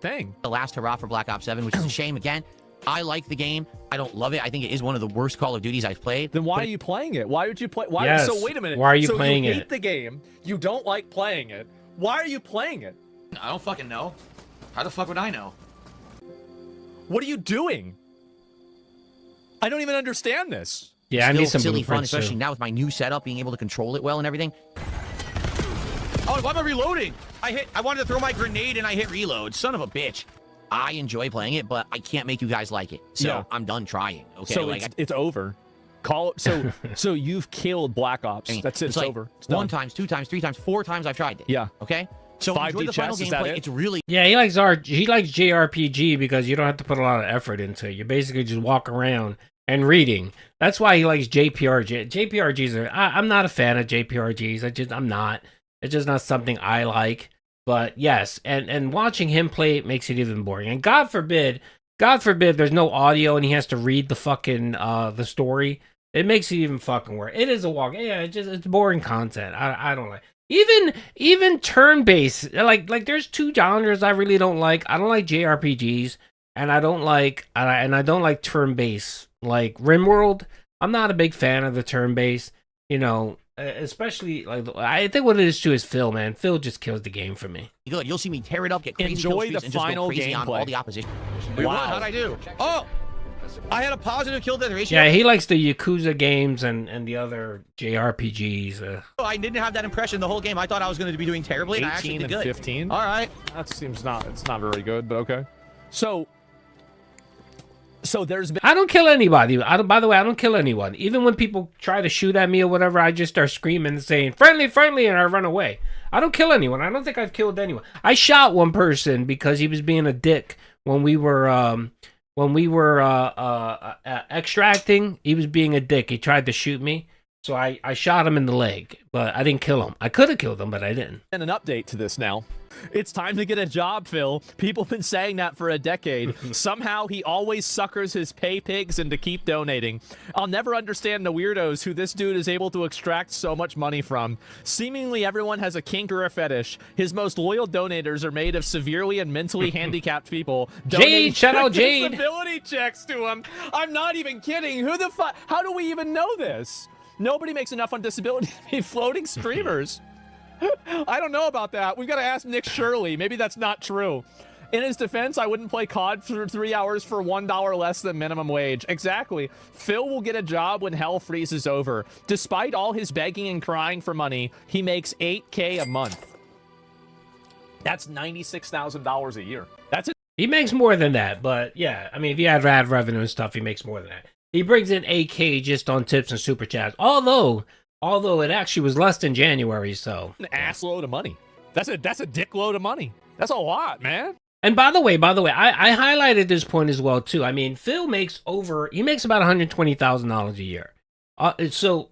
thing. The last hurrah for Black Ops 7, which is a shame. Again, I like the game. I don't love it. I think it is one of the worst Call of Duties I've played. Then why are you playing it? Why would you play? Why? Yes. So wait a minute. Why are you so playing you it? hate the game. You don't like playing it. Why are you playing it? I don't fucking know. How the fuck would I know? What are you doing? I don't even understand this. Yeah, I need some silly fun, blueprints, especially too. now with my new setup, being able to control it well and everything. Oh, why am I reloading? I wanted to throw my grenade and I hit reload. Son of a bitch. I enjoy playing it, but I can't make you guys like it. So Yeah. I'm done trying. Okay. So like, it's over. So you've killed Black Ops. I mean, That's it. It's like over. It's one done. time, 2 times, 3 times, 4 times I've tried it. Yeah. Okay. So 5D enjoy the final chess, is that gameplay. it? It's really Yeah, he likes JRPG because you don't have to put a lot of effort into it. You basically just walk around and reading. That's why he likes JPRG. JPRGs are... I'm not a fan of JPRGs. I'm not. It's just not something I like. But yes, and watching him play it makes it even boring. And God forbid there's no audio and he has to read the fucking the story. It makes it even fucking worse. It is a walk. Yeah, it's boring content. I don't like. Even turn-based, like there's two genres I really don't like. I don't like JRPGs, and I don't like turn-based. Like RimWorld, I'm not a big fan of the turn-based. You know, especially like I think what it is too is Phil. Man, Phil just kills the game for me. good. You'll see me tear it up, get crazy Enjoy kill the streaks, and just final go crazy on gameplay. all the opposition. Wait, Wow. what? How'd I do? Oh! I had a positive kill death ratio. Yeah, he likes the Yakuza games and the other JRPGs. I didn't have that impression the whole game. I thought I was going to be doing terribly, and I actually 18 did and good. 15. All right. That seems it's not very good, but okay. So there's been... I don't kill anybody. By the way, I don't kill anyone. Even when people try to shoot at me or whatever, I just start screaming and saying, friendly, friendly, and I run away. I don't kill anyone. I don't think I've killed anyone. I shot one person because he was being a dick when we were extracting. He was being a dick. He tried to shoot me. So I shot him in the leg, but I didn't kill him. I could have killed him, but I didn't. And an update to this now. It's time to get a job, Phil. People have been saying that for a decade. Somehow he always suckers his pay pigs into keep donating. I'll never understand the weirdos who this dude is able to extract so much money from. Seemingly everyone has a kink or a fetish. His most loyal donators are made of severely and mentally handicapped people. Jade, shout out Jade. Disability checks to him. I'm not even kidding. Who the fuck? How do we even know this? Nobody makes enough on disability to be floating streamers. I don't know about that. We've got to ask Nick Shirley. Maybe that's not true. In his defense, I wouldn't play COD for 3 hours for $1 less than minimum wage. Exactly. Phil will get a job when hell freezes over. Despite all his begging and crying for money, he makes $8K a month. That's $96,000 a year. That's it. He makes more than that, but yeah, I mean, if you add ad revenue and stuff, he makes more than that. He brings in 8K just on tips and super chats. Although it actually was less than January, so An ass load of money. That's a dick load of money. That's a lot, man. And by the way, I highlighted this point as well too. I mean, Phil makes about $120,000 a year. So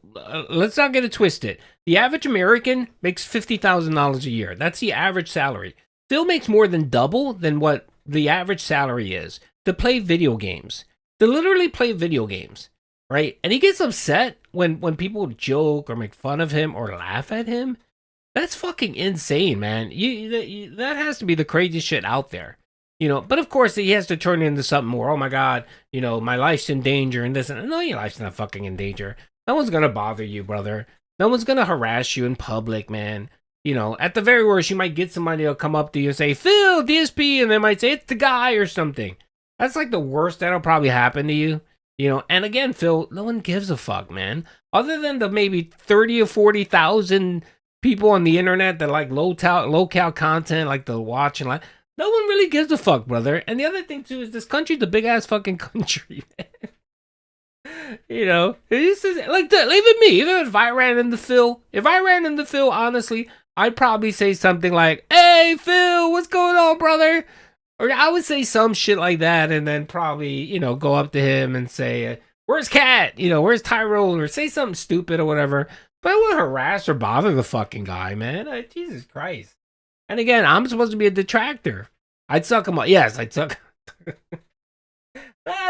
let's not get it twisted. The average American makes $50,000 a year. That's the average salary. Phil makes more than double than what the average salary is to play video games. To literally play video games, right? And he gets upset when people joke or make fun of him or laugh at him. That's fucking insane, man. That has to be the craziest shit out there, you know. But of course, he has to turn it into something more. Oh my god, you know, my life's in danger and this. No, your life's not fucking in danger. No one's gonna bother you, brother. No one's gonna harass you in public, man. You know, at the very worst, you might get somebody to come up to you and say, Phil, DSP, and they might say, it's the guy or something. That's like the worst that'll probably happen to you. You know, and again, Phil, no one gives a fuck, man. Other than the maybe 30 or 40,000 people on the internet that like low-cal content, like to watch and like, no one really gives a fuck, brother. And the other thing, too, is this country's a big-ass fucking country, man. You know, it's just, like, even me, even if I ran into Phil, honestly, I'd probably say something like, hey, Phil, what's going on, brother? Or I would say some shit like that, and then probably, you know, go up to him and say, where's Cat? You know, where's Tyrone? Or say something stupid or whatever. But I wouldn't harass or bother the fucking guy, man. Jesus Christ. And again, I'm supposed to be a detractor. I'd suck him up. Yes, I'd suck.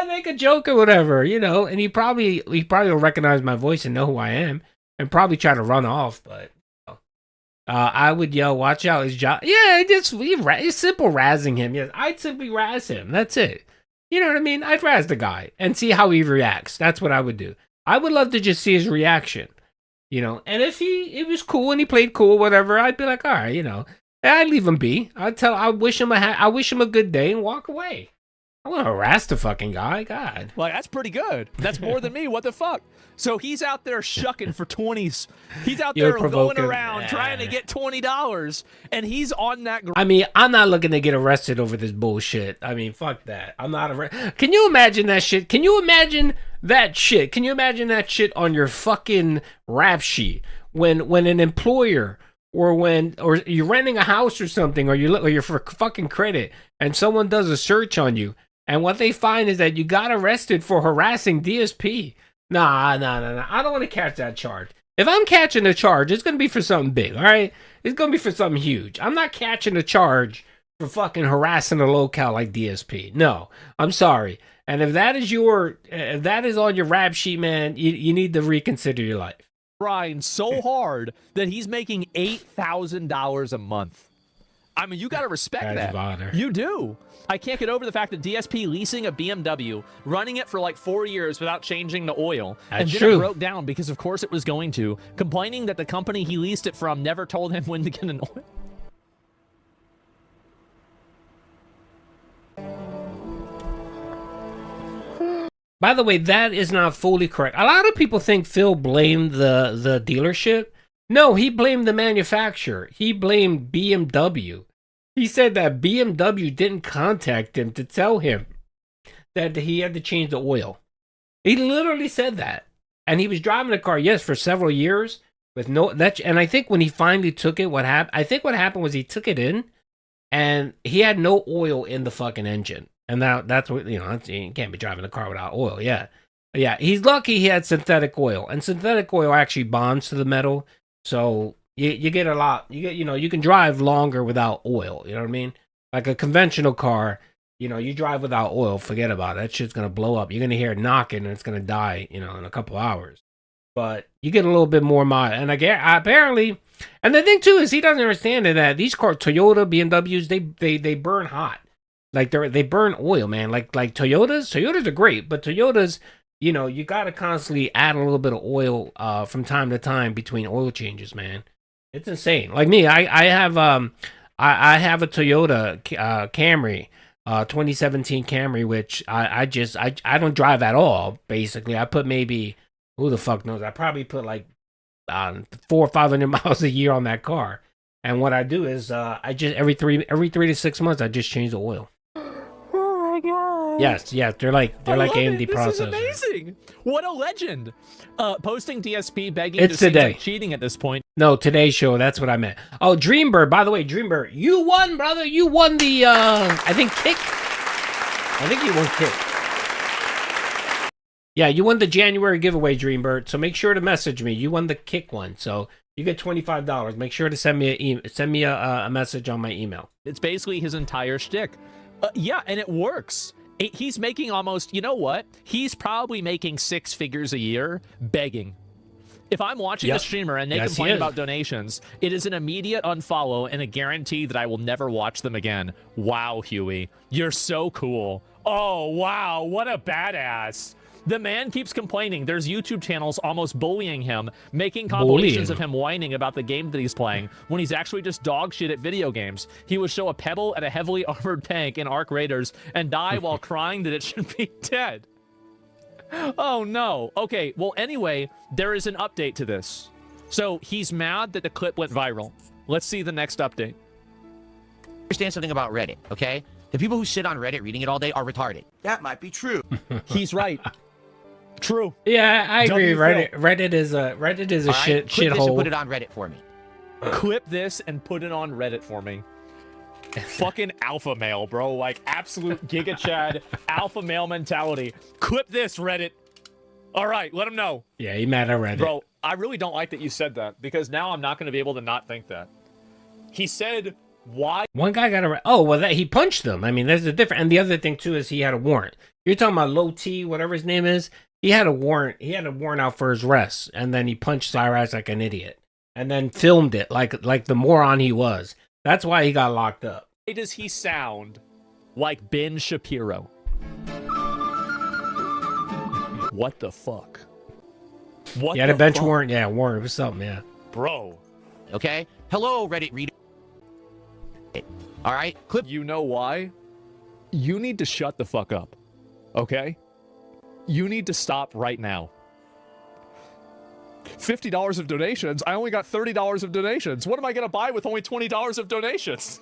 Make a joke or whatever, you know. And he probably will recognize my voice and know who I am, and probably try to run off. But I would yell, "Watch out!" His job. Yeah, it's simple razzing him. Yes, I'd simply razz him. That's it. You know what I mean? I'd razz the guy and see how he reacts. That's what I would do. I would love to just see his reaction. You know, and if it was cool and he played cool, whatever, I'd be like, all right, you know, I'd leave him be. I wish him a good day and walk away. I want to harass the fucking guy. God. Like, that's pretty good. That's more than me. What the fuck? So he's out there shucking for 20s. He's out there going around trying to get $20, and he's on that. I mean, I'm not looking to get arrested over this bullshit. I mean, fuck that. I'm not Can you imagine that shit? Can you imagine that shit? Can you imagine that shit on your fucking rap sheet when an employer or you're renting a house or something, or you're for fucking credit, and someone does a search on you, and what they find is that you got arrested for harassing DSP. Nah. I don't want to catch that charge. If I'm catching a charge, it's going to be for something big, all right? It's going to be for something huge. I'm not catching a charge for fucking harassing a locale like DSP. No, I'm sorry. And if that is on your rap sheet, man, you need to reconsider your life. Trying so hard that he's making $8,000 a month. I mean, you got to respect that. You do. I can't get over the fact that DSP leasing a BMW, running it for like 4 years without changing the oil, and then it broke down because of course it was going to, complaining that the company he leased it from never told him when to get an oil. By the way, that is not fully correct. A lot of people think Phil blamed the dealership. No, he blamed the manufacturer. He blamed BMW. He said that BMW didn't contact him to tell him that he had to change the oil. He literally said that. And he was driving the car, yes, for several years with and I think when he finally took it, what happened was he took it in and he had no oil in the fucking engine. And that's what, you know, you can't be driving a car without oil. Yeah. He's lucky he had synthetic oil, and synthetic oil actually bonds to the metal. So you get a lot, you can drive longer without oil. You know what I mean? Like a conventional car, you drive without oil, forget about it. That shit's going to blow up. You're going to hear it knocking and it's going to die, in a couple hours. But you get a little bit more miles. And apparently, and the thing too is he doesn't understand that these cars, Toyota, BMWs, they burn hot. Like they burn oil, man. Like Toyotas are great, but Toyotas, you got to constantly add a little bit of oil from time to time between oil changes, man. It's insane. Like me, I have a Toyota Camry, 2017 Camry, which I don't drive at all. Basically, I put maybe, who the fuck knows? I probably put like 400 or 500 miles a year on that car. And what I do is I just every 3 to 6 months I just change the oil. Yes, they're like AMD processors. This is amazing. What a legend. Posting DSP begging to seem like cheating at this point. No, today's show, that's what I meant. Oh, Dreambird, by the way, Dreambird, you won, brother. You won the I think you won Kick. Yeah, you won the January giveaway, Dreambird. So make sure to message me. You won the Kick one. So you get $25. Make sure to send me a message on my email. It's basically his entire shtick. Yeah, and it works. He's making almost, you know what? He's probably making 6 figures a year begging. If I'm watching a streamer and they complain about donations, it is an immediate unfollow and a guarantee that I will never watch them again. Wow, Huey. You're so cool. Oh, wow. What a badass. The man keeps complaining. There's YouTube channels almost bullying him, making compilations of him whining about the game that he's playing when he's actually just dog shit at video games. He would show a pebble at a heavily armored tank in Ark Raiders and die while crying that it should be dead. Oh, no. Okay, well, anyway, there is an update to this. So he's mad that the clip went viral. Let's see the next update. Understand something about Reddit, okay? The people who sit on Reddit reading it all day are retarded. That might be true. He's right. True. Yeah, I agree. Reddit is a shithole. Put it on Reddit for me. Clip this and put it on Reddit for me. Fucking alpha male, bro. Like, absolute Giga Chad alpha male mentality. Clip this, Reddit. All right, let him know. Yeah, he mad at Reddit. Bro, I really don't like that you said that, because now I'm not going to be able to not think that. He said, why? One guy got arrested. Oh, well, he punched them. I mean, there's a different. And the other thing, too, is he had a warrant. You're talking about Low T, whatever his name is. He had a warrant. He had a warrant out for his arrest. And then he punched Cyrus like an idiot. And then filmed it like the moron he was. That's why he got locked up. Why does he sound like Ben Shapiro? What the fuck? What? He had a bench warrant. Yeah, warrant or something. Yeah. Bro. Okay. Hello, Reddit reader. All right. Clip. You know why? You need to shut the fuck up. Okay? You need to stop right now. $50 of donations. I only got $30 of donations. What am I going to buy with only $20 of donations?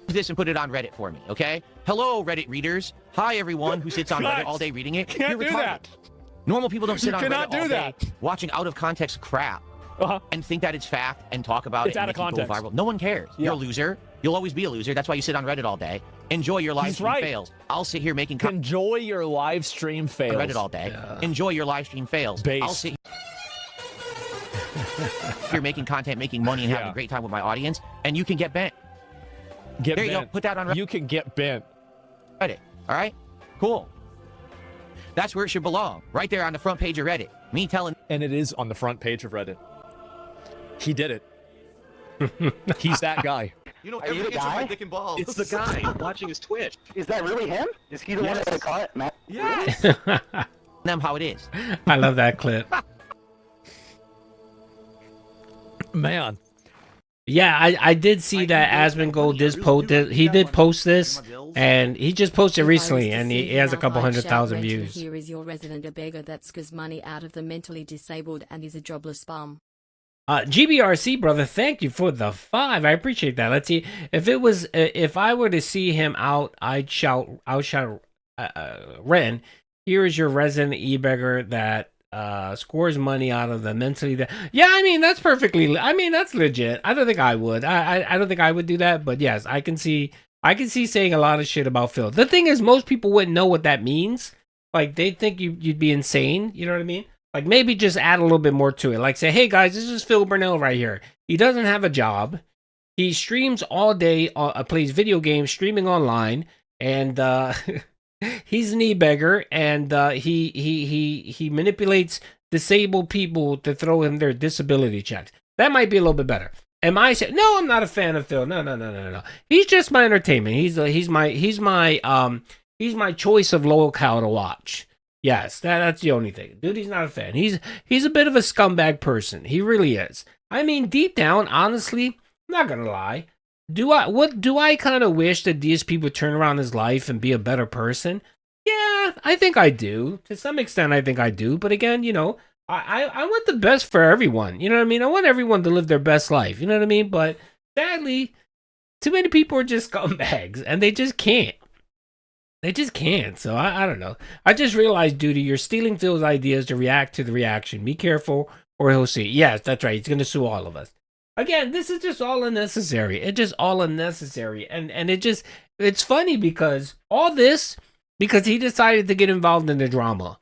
This and put it on Reddit for me, okay? Hello, Reddit readers. Hi, everyone who sits on Reddit all day reading it. Can't You're do retarded. that. Normal people don't sit on cannot Reddit do all that. day watching out of context crap and think that it's fact and talk about It's it out and of make it go context. viral. No one cares. Yeah. You're a loser. You'll always be a loser. That's why you sit on Reddit all day. Enjoy your live He's stream right. fails. I'll sit here making Enjoy your live stream fails. on Reddit all day. Enjoy your live stream fails. Based. I'll sit here making content, making money, and having Yeah. a great time with my audience, and you can get bent. Get There you go. bent. Put that on Reddit. You can get bent. Reddit. All right? Cool. That's where it should belong. Right there on the front page of Reddit. Me telling. And it is on the front page of Reddit. He did it. He's that guy. You know, Are you everything the gets on my guy? dick and balls. It's the guy watching his Twitch. Is that really him? Is he the one that caught it, Matt? Yes. them how it is. I love that clip. Man. Yeah, I did see that Asmongold did post this, and he just posted recently, and he has a couple 100,000 views. Here is your resident a beggar that scurs money out of the mentally disabled and is a jobless bum. GBRC brother, thank you for the 5. I appreciate that. Let's see if I were to see him out, I'd shout Ren. Here is your resident e-beggar that scores money out of the mentally. Yeah, I mean that's perfectly. I mean that's legit. I don't think I would. I don't think I would do that. But yes, I can see saying a lot of shit about Phil. The thing is, most people wouldn't know what that means. Like they think you'd be insane. You know what I mean? Like maybe just add a little bit more to it. Like say, hey guys, this is Phil Burnell right here. He doesn't have a job. He streams all day. Plays video games, streaming online, and he's an e-beggar, and he manipulates disabled people to throw in their disability checks. That might be a little bit better. Am I saying no? I'm not a fan of Phil. No. He's just my entertainment. He's my choice of locale to watch. Yes, that's the only thing. Dude, he's not a fan. He's a bit of a scumbag person. He really is. I mean, deep down, honestly, I'm not gonna lie. Do I kind of wish that DSP would turn around his life and be a better person? Yeah, I think I do. To some extent, I think I do. But again, you know, I want the best for everyone. You know what I mean? I want everyone to live their best life. You know what I mean? But sadly, too many people are just scumbags, and they just can't. They just can't. So I don't know. I just realized, Duty, you're stealing Phil's ideas to react to the reaction. Be careful, or he'll see. Yes, that's right. He's going to sue all of us. Again, this is just all unnecessary. It's just all unnecessary. And it's funny because all this, because he decided to get involved in the drama.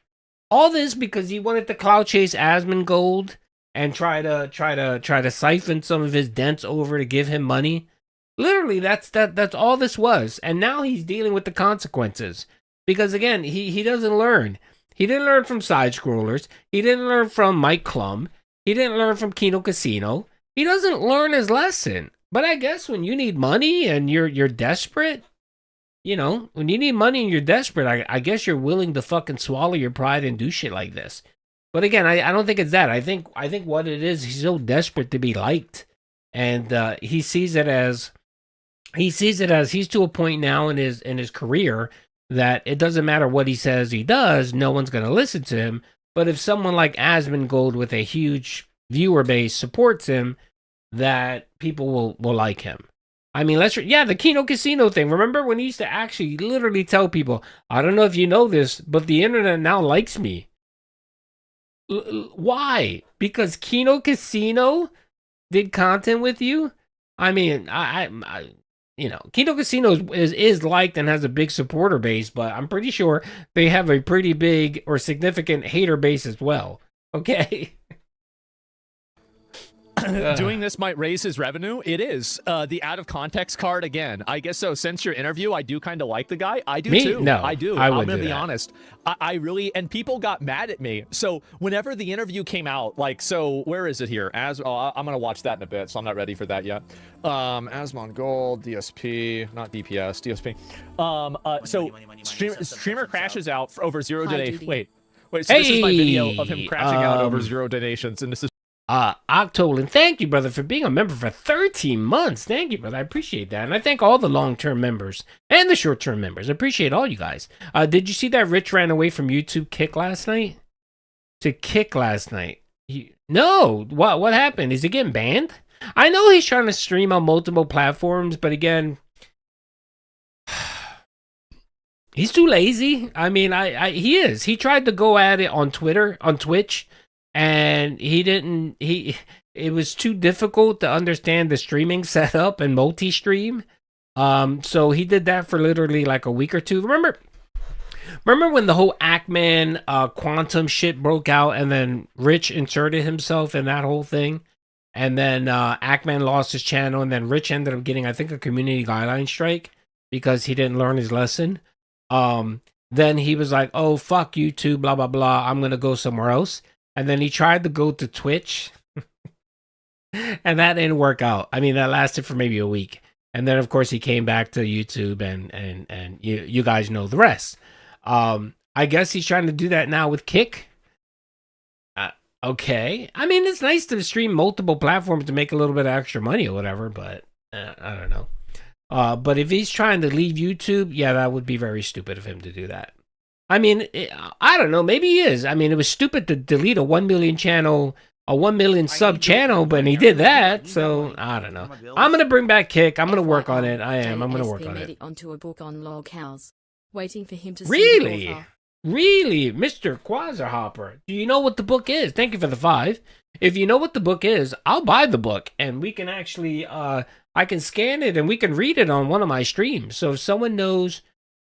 All this because he wanted to clout chase Asmongold and try to siphon some of his dents over to give him money. Literally, that's all this was. And now he's dealing with the consequences. Because again, he doesn't learn. He didn't learn from side scrollers. He didn't learn from Mike Klum. He didn't learn from Kino Casino. He doesn't learn his lesson. But I guess when you need money and you're desperate, you know, when you need money and you're desperate, I guess you're willing to fucking swallow your pride and do shit like this. But again, I don't think it's that. I think what it is, he's so desperate to be liked. And he sees it as he's to a point now in his career that it doesn't matter what he says he does, no one's going to listen to him. But if someone like Asmongold with a huge viewer base supports him, that people will like him. I mean, the Kino Casino thing. Remember when he used to actually literally tell people, I don't know if you know this, but the internet now likes me. Why? Because Kino Casino did content with you? I mean, you know, Kino Casino is liked and has a big supporter base, but I'm pretty sure they have a pretty big or significant hater base as well. Okay. Doing this might raise his revenue. It is. The out of context card again. I guess so. Since your interview, I do kind of like the guy. I do too. No, I do. I'm gonna be honest. I really, and people got mad at me. So whenever the interview came out, like, so where is it here? I'm gonna watch that in a bit, so I'm not ready for that yet. Asmongold, DSP, not DPS, DSP. So streamer crashes out for over 0 donations. Wait. So this is my video of him crashing out over 0 donations, and this is. Octolan, thank you, brother, for being a member for 13 months. Thank you, brother. I appreciate that. And I thank all the long-term members and the short-term members. I appreciate all you guys. Did you see that Rich ran away from YouTube kick last night? No. What happened? Is he getting banned? I know he's trying to stream on multiple platforms, but again, he's too lazy. I mean, he is. He tried to go at it on Twitch. And it was too difficult to understand the streaming setup and multi-stream. So he did that for literally like a week or two. Remember when the whole Ackman quantum shit broke out and then Rich inserted himself in that whole thing? And then Ackman lost his channel and then Rich ended up getting, I think, a community guideline strike because he didn't learn his lesson. Then he was like, oh, fuck YouTube, blah, blah, blah. I'm going to go somewhere else. And then he tried to go to Twitch, and that didn't work out. I mean, that lasted for maybe a week. And then, of course, he came back to YouTube, and you guys know the rest. I guess he's trying to do that now with Kick. Okay. I mean, it's nice to stream multiple platforms to make a little bit of extra money or whatever, but I don't know. But if he's trying to leave YouTube, yeah, that would be very stupid of him to do that. I mean, I don't know. Maybe he is. I mean, it was stupid to delete a 1 million channel, a 1 million sub channel, but he did that. So I don't know. I'm gonna bring back Kick. I'm gonna work on it. I am. I'm gonna work on it. Onto a book on Log House, waiting for him to. Really, Mr. Quasarhopper. Do you know what the book is? Thank you for the 5. If you know what the book is, I'll buy the book, and we can actually, I can scan it and we can read it on one of my streams. So if someone knows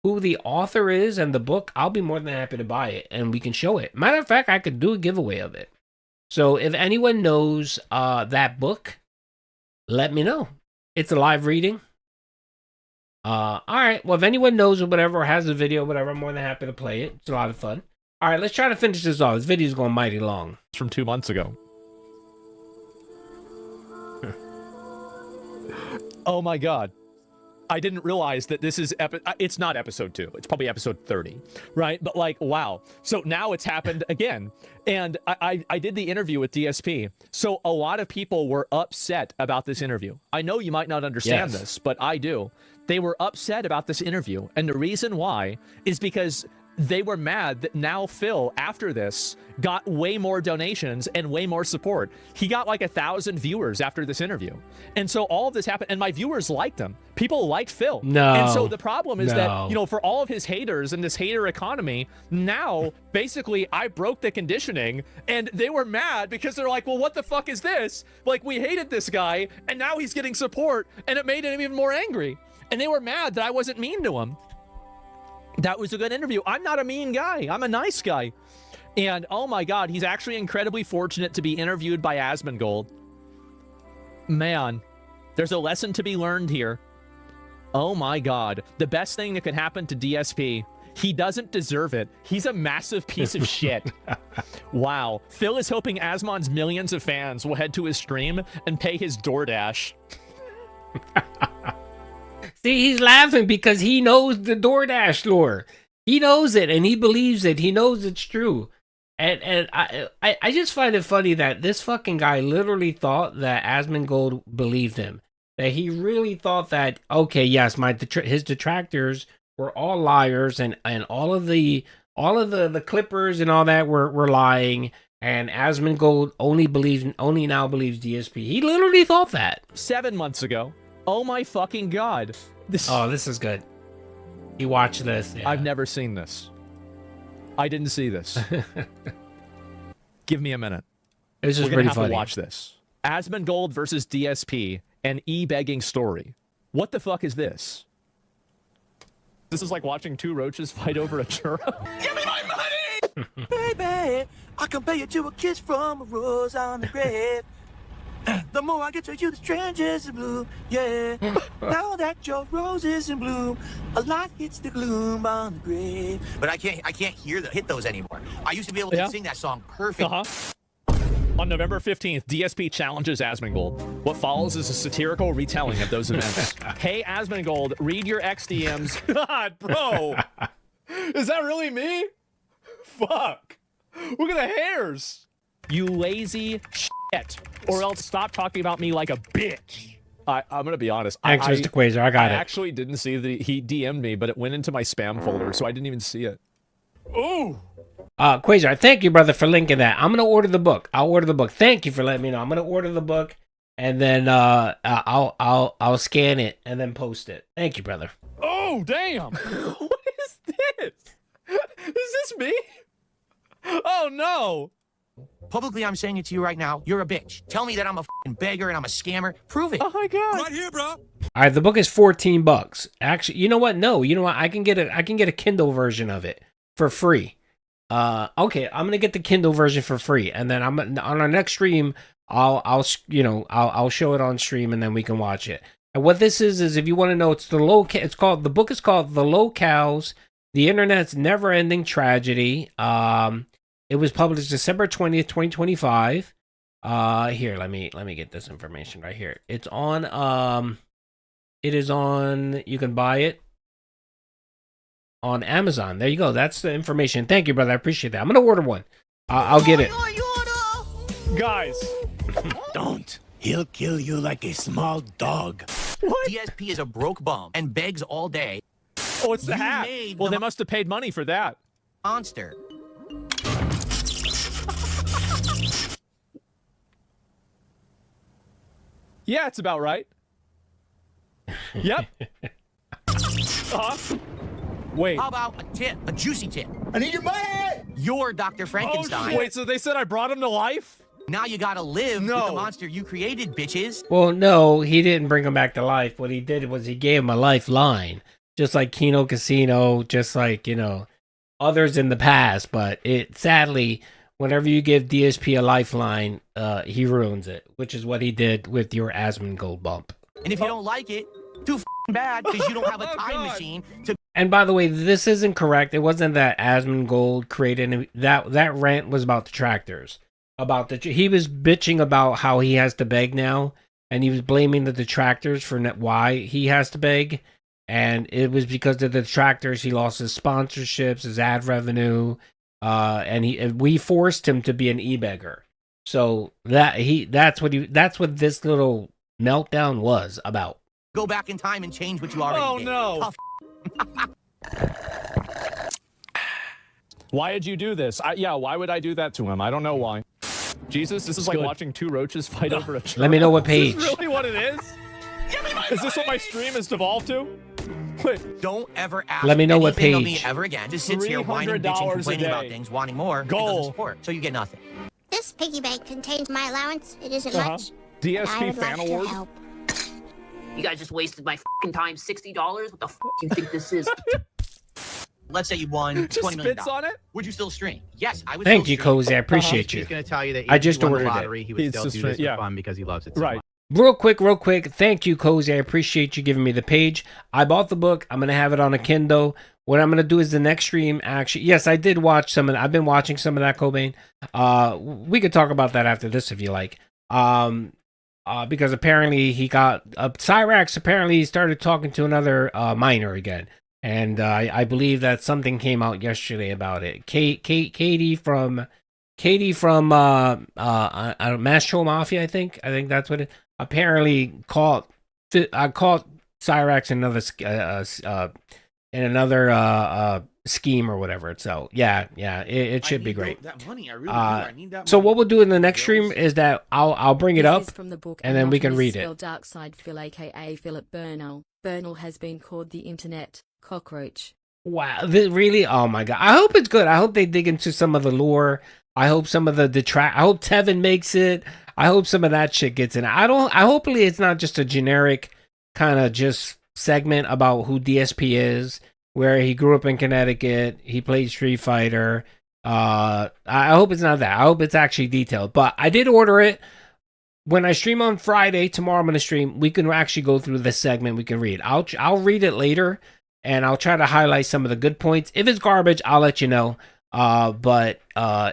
who the author is and the book, I'll be more than happy to buy it and we can show it. Matter of fact, I could do a giveaway of it. So if anyone knows that book, let me know. It's a live reading. All right. Well, if anyone knows or whatever, or has a video or whatever, I'm more than happy to play it. It's a lot of fun. All right, let's try to finish this off. This video's going mighty long. It's from 2 months ago. Oh my God. I didn't realize that this is it's not episode 2. It's probably episode 30, right? But like, wow. So now it's happened again. And I did the interview with DSP. So a lot of people were upset about this interview. I know you might not understand this, but I do. They were upset about this interview. And the reason why is because they were mad that now Phil, after this, got way more donations and way more support. He got like 1,000 viewers after this interview. And so all of this happened, and my viewers liked him. People liked Phil. No. And so the problem is that, you know, for all of his haters and this hater economy, now, basically, I broke the conditioning, and they were mad because they're like, well, what the fuck is this? Like, we hated this guy, and now he's getting support, and it made him even more angry. And they were mad that I wasn't mean to him. That was a good interview. I'm not a mean guy. I'm a nice guy. And oh my God, he's actually incredibly fortunate to be interviewed by Asmongold. Man, there's a lesson to be learned here. Oh my God. The best thing that could happen to DSP, he doesn't deserve it. He's a massive piece of shit. Wow. Phil is hoping Asmon's millions of fans will head to his stream and pay his DoorDash. See, he's laughing because he knows the DoorDash lore. He knows it and he believes it. He knows it's true. And I just find it funny that this fucking guy literally thought that Asmongold believed him. That he really thought that, okay, yes, his detractors were all liars and all of the clippers and all that were lying. And Asmongold only now believes DSP. He literally thought that 7 months ago. Oh my fucking God. This is good. You watch this. Yeah. I've never seen this. I didn't see this. Give me a minute. It's just We're pretty gonna have funny. to watch this. Asmongold versus DSP an e-begging story. What the fuck is this? This is like watching two roaches fight over a churro. Give me my money! Baby, I compare you to a kiss from a rose on the grave. The more I get to you, the strangers in bloom. Yeah. Now that your rose is in bloom, a light hits the gloom on the grave. But I can't hit those anymore. I used to be able to sing that song perfect. On November 15th, DSP challenges Asmongold. What follows is a satirical retelling of those events. Hey, Asmongold, read your XDMs. God, bro. Is that really me? Fuck. Look at the hairs. You lazy shit. Or else stop talking about me like a bitch. I'm going to be honest. Thanks, Mr. Quasar. I got it. I actually didn't see that he DM'd me, but it went into my spam folder, so I didn't even see it. Ooh. Quasar, thank you, brother, for linking that. I'm gonna order the book. I'll order the book. Thank you for letting me know. I'm gonna order the book, and then I'll scan it and then post it. Thank you, brother. Oh, damn. What is this? Is this me? Oh, no. Publicly, I'm saying it to you right now. You're a bitch. Tell me that I'm a fucking beggar and I'm a scammer. Prove it. Oh my god. I'm right here, bro. All right, the book is $14. Actually, you know what? No, you know what? I can get a Kindle version of it for free. Okay, I'm gonna get the Kindle version for free, and then I'm on our next stream. I'll show it on stream, and then we can watch it. And what this is if you want to know, it's the book is called The Locals: The Internet's Never-Ending Tragedy. It was published December 20th, 2025. Here, let me get this information right here. It's on you can buy it on Amazon. There you go. That's the information. Thank you, brother. I appreciate that. I'm gonna order one. I'll get it. Guys. Don't. He'll kill you like a small dog. What? DSP is a broke bum and begs all day. Oh, it's the hat. Well, they must have paid money for that. Monster. Yeah, it's about right. Yep. Wait. How about a tip? A juicy tip. I need your money! You're Dr. Frankenstein. Oh, wait, so they said I brought him to life? Now you gotta live with the monster you created, bitches. Well, no, he didn't bring him back to life. What he did was he gave him a lifeline. Just like Kino Casino, just like, others in the past. But sadly, whenever you give DSP a lifeline, he ruins it, which is what he did with your Asmongold bump. And if you don't like it, too bad, because you don't have a time machine to... And by the way, this isn't correct. It wasn't that Asmongold created that rant was about the tractors. He was bitching about how he has to beg now, and he was blaming the detractors for why he has to beg. And it was because of the detractors he lost his sponsorships, his ad revenue, and we forced him to be an e-beggar. So that's what this little meltdown was about. Go back in time and change what you already did. Oh no. Why did you do this? Why would I do that to him? I don't know why. Jesus, this is like watching two roaches fight over a churro. Let me know what page. Is this really what it is? Is this what my stream has devolved to? Wait. Don't ever ask Let me know what anything of page. me ever again. Just sits here whining, bitching, complaining about things, wanting more, and doesn't support. So you get nothing. This piggy bank contains my allowance. It isn't much. DSP fan award. You guys just wasted my fucking time. $60. What the fuck do you think this is? Let's say you won $20 million. On it? Would you still stream? Yes, I would. Thank you, Cozy. I appreciate you. He's going to tell you that I just won the ordered lottery, it. he would still do this for fun because he loves it so much. Real quick. Thank you, Cozy. I appreciate you giving me the page. I bought the book. I'm going to have it on a Kindle. What I'm going to do is the next stream, actually. Yes, I did watch some of I've been watching some of that, Cobain. We could talk about that after this if you like. Because apparently he got... Cyrax apparently started talking to another miner again. And I believe that something came out yesterday about it. Katie from Mastro Mafia, I think that's what it apparently caught Cyrax in another scheme or whatever. So yeah, it should be great. That money, I really do. I need that So money. what we'll do in the next stream is that I'll bring it This up is from the book and then we can read it. Darkside Phil, aka Philip Bernal. Bernal has been called the internet cockroach. Wow, really? Oh my god! I hope it's good. I hope they dig into some of the lore. I hope some of the I hope Tevin makes it. I hope some of that shit gets in. Hopefully it's not just a generic kind of just segment about who DSP is, where he grew up in Connecticut, he played Street Fighter. I hope it's not that. I hope it's actually detailed. But I did order it. When I stream on Friday, tomorrow I'm going to stream, we can actually go through this segment. We can read. I'll read it later, and I'll try to highlight some of the good points. If it's garbage, I'll let you know. But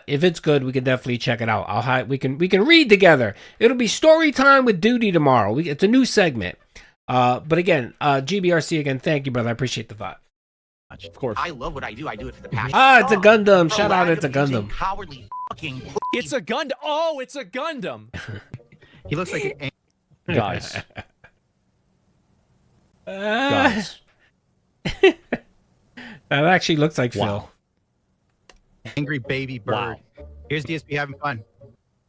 if it's good, we can definitely check it out. We can read together. It'll be story time with Duty tomorrow. It's a new segment. But again, GBRC again, thank you, brother. I appreciate the vibe. Of course. I love what I do. I do it for the passion. It's a Gundam. Shout out, it's a Gundam. Cowardly fucking. It's a Gundam. Oh, it's a Gundam. He looks like an guys. Guys. That actually looks like Phil. angry baby bird. Wow. Here's DSP having fun.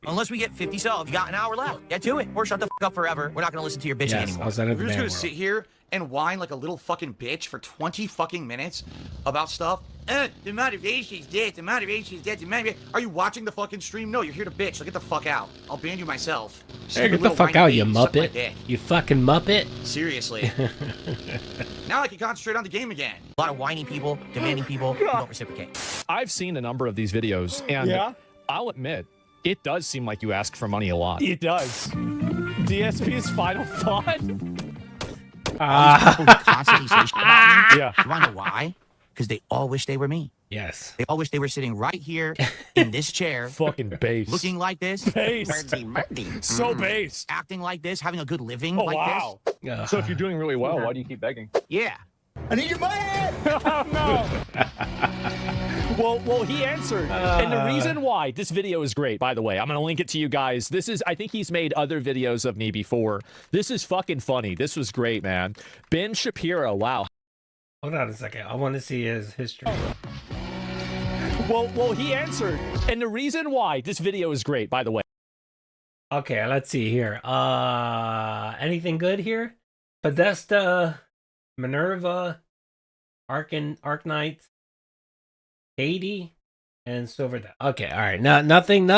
Unless we get 50 subs, you got an hour left. Get to it, or shut the fuck up forever. We're not gonna listen to your bitching anymore. We're just gonna sit here and whine like a little fucking bitch for 20 fucking minutes about stuff. The motivation is dead. The motivation is dead. Are you watching the fucking stream? No, you're here to bitch. So get the fuck out. I'll ban you myself. Hey, get the fuck out, you muppet. You fucking muppet. Seriously. Now I can concentrate on the game again. A lot of whiny people, demanding people who don't reciprocate. I've seen a number of these videos, and I'll admit, it does seem like you ask for money a lot. It does. DSP's final thought? Constantly say shit about me. Yeah. You wanna know why? Because they all wish they were me. Yes. They all wish they were sitting right here in this chair. Fucking base. Looking like this. Base. So base. Acting like this, having a good living Oh, like wow. this. So if you're doing really well, why do you keep begging? Yeah. I need your money! Oh, no. Well, he answered. And the reason why this video is great, by the way, I'm going to link it to you guys. I think he's made other videos of me before. This is fucking funny. This was great, man. Ben Shapiro, wow. Hold on a second. I want to see his history. Well, he answered. And the reason why this video is great, by the way. Okay, let's see here. Anything good here? Podesta, Minerva, Arknight, Katie, and Silver. Okay, all right. Nothing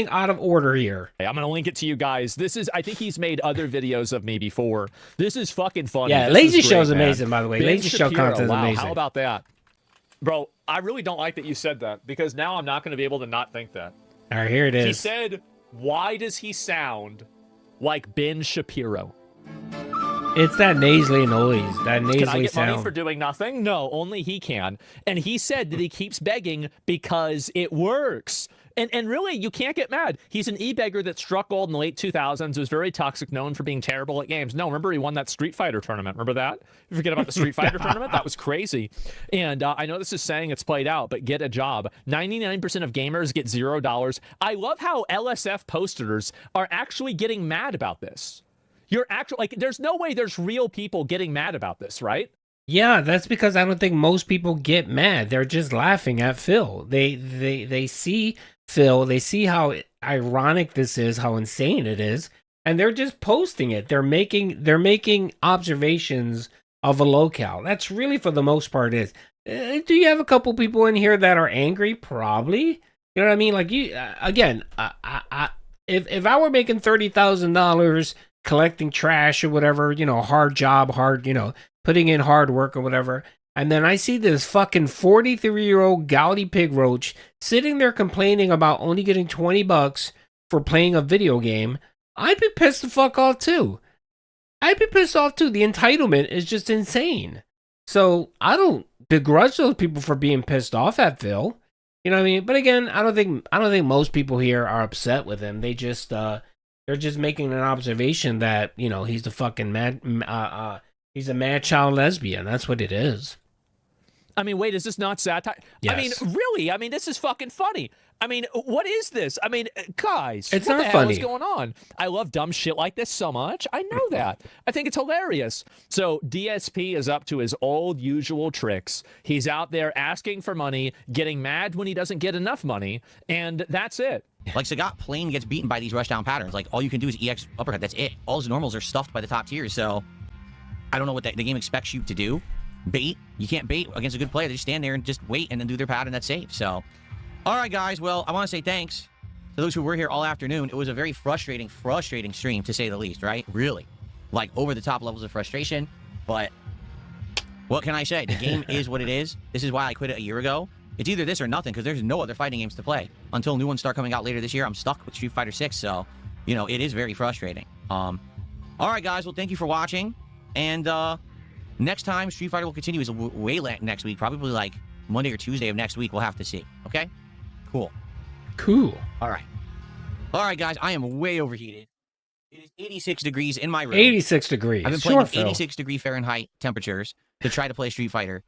out of order here. I'm gonna link it to you guys. I think he's made other videos of me before. This is fucking funny. Yeah, this Lazy is Show's great, amazing, man. by the way. Ben Lazy Show Shapiro, content is wow, amazing. How about that? Bro, I really don't like that you said that, because now I'm not gonna be able to not think that. All right, here it is. He said, why does he sound like Ben Shapiro? It's that nasally noise, that nasally Can I get sound. money for doing nothing? No, only he can. And he said that he keeps begging because it works. And really, you can't get mad. He's an e-beggar that struck gold in the late 2000s, was very toxic, known for being terrible at games. No, remember he won that Street Fighter tournament. Remember that? You forget about the Street Fighter tournament? That was crazy. And I know this is saying it's played out, but get a job. 99% of gamers get $0. I love how LSF posters are actually getting mad about this. There's no way there's real people getting mad about this, right? Yeah, that's because I don't think most people get mad. They're just laughing at Phil. They see Phil, they see how ironic this is, how insane it is, and they're just posting it. They're making observations of a locale. That's really, for the most part, is. Do you have a couple people in here that are angry? Probably. You know what I mean? Like, you again, if I were making $30,000 collecting trash or whatever, hard job, putting in hard work or whatever, and then I see this fucking 43-year-old gouty pig roach sitting there complaining about only getting $20 for playing a video game, I'd be pissed the fuck off too. The entitlement is just insane. So I don't begrudge those people for being pissed off at Phil. You know what I mean? But again, I don't think most people here are upset with him. They just they're just making an observation that, he's the fucking he's a mad child lesbian. That's what it is. I mean, wait, is this not satire? Yes. I mean, really? I mean, this is fucking funny. I mean, what is this? I mean, guys, it's what not the hell funny. is going on? I love dumb shit like this so much. I know that. I think it's hilarious. So DSP is up to his old usual tricks. He's out there asking for money, getting mad when he doesn't get enough money, and that's it. Like Sagat plain gets beaten by these rushdown patterns. Like, all you can do is EX uppercut. That's it. All his normals are stuffed by the top tiers. So I don't know what the game expects you to do. Bait. You can't bait against a good player. They just stand there and just wait and then do their pattern that's safe. So, all right, guys. Well, I want to say thanks For those who were here all afternoon, it was a very frustrating stream, to say the least, right? Really. Like, over-the-top levels of frustration. But what can I say? The game is what it is. This is why I quit it a year ago. It's either this or nothing, because there's no other fighting games to play. Until new ones start coming out later this year, I'm stuck with Street Fighter 6, so, you know, it is very frustrating. All right, guys, well, thank you for watching. And next time, Street Fighter will continue is way next week, probably like Monday or Tuesday of next week. We'll have to see. Okay? Cool. Cool. All right. All right, guys, I am way overheated. It is 86 degrees in my room. 86 degrees. I've been playing with 86-degree Fahrenheit temperatures to try to play Street Fighter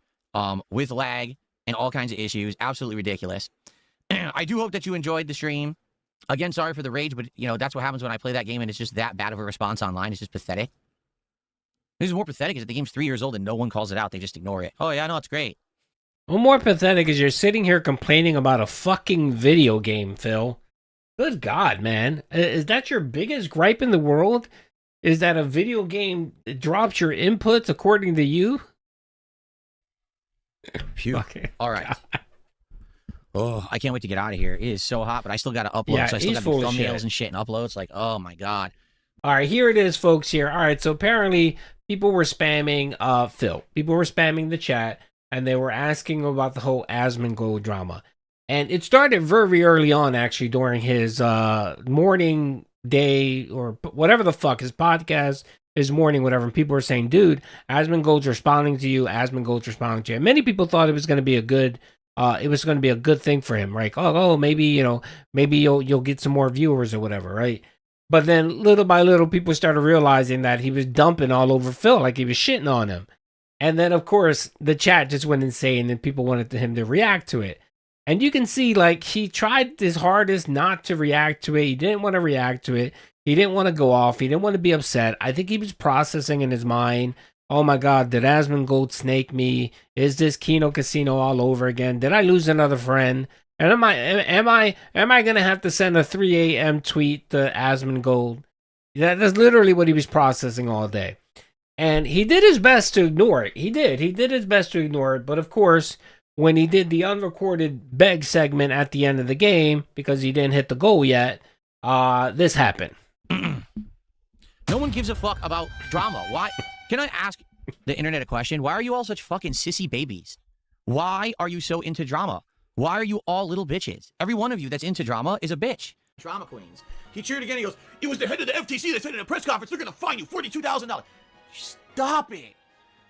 with lag and all kinds of issues. Absolutely ridiculous. I do hope that you enjoyed the stream. Again, sorry for the rage, but, you know, that's what happens when I play that game, and it's just that bad of a response online. It's just pathetic. This is more pathetic is that the game's 3 years old and no one calls it out. They just ignore it. Oh, yeah, no, it's great. Well, more pathetic is you're sitting here complaining about a fucking video game, Phil. Good God, man. Is that your biggest gripe in the world? Is that a video game drops your inputs according to you? Phew. Okay. All right. Oh, I can't wait to get out of here. It is so hot, but I still got to upload. Yeah, so I still got to do thumbnails shit. and shit and upload. It's like, oh my God. All right, here it is, folks, here. All right, so apparently people were spamming Phil. People were spamming the chat, and they were asking about the whole Asmongold drama. And it started very early on, actually, during his morning day or whatever the fuck, his podcast, his morning, whatever. And people were saying, dude, Asmongold's responding to you. Asmongold's responding to you. And many people thought it was going to be a good thing for him, right? Oh, maybe, you know, maybe you'll get some more viewers or whatever, right? But then little by little, people started realizing that he was dumping all over Phil, like he was shitting on him. And then, of course, the chat just went insane and people wanted him to react to it. And you can see, like, he tried his hardest not to react to it. He didn't want to react to it. He didn't want to go off. He didn't want to be upset. I think he was processing in his mind, oh my God, did Asmongold snake me? Is this Kino Casino all over again? Did I lose another friend? And am I gonna have to send a 3 a.m. tweet to Asmongold? That's literally what he was processing all day. And he did his best to ignore it. He did his best to ignore it. But of course, when he did the unrecorded beg segment at the end of the game, because he didn't hit the goal yet, this happened. No one gives a fuck about drama. Why? Can I ask the internet a question? Why are you all such fucking sissy babies? Why are you so into drama? Why are you all little bitches? Every one of you that's into drama is a bitch. Drama queens. He cheered again. He goes, it was the head of the FTC that said in a press conference, they're going to fine you $42,000. Stop it.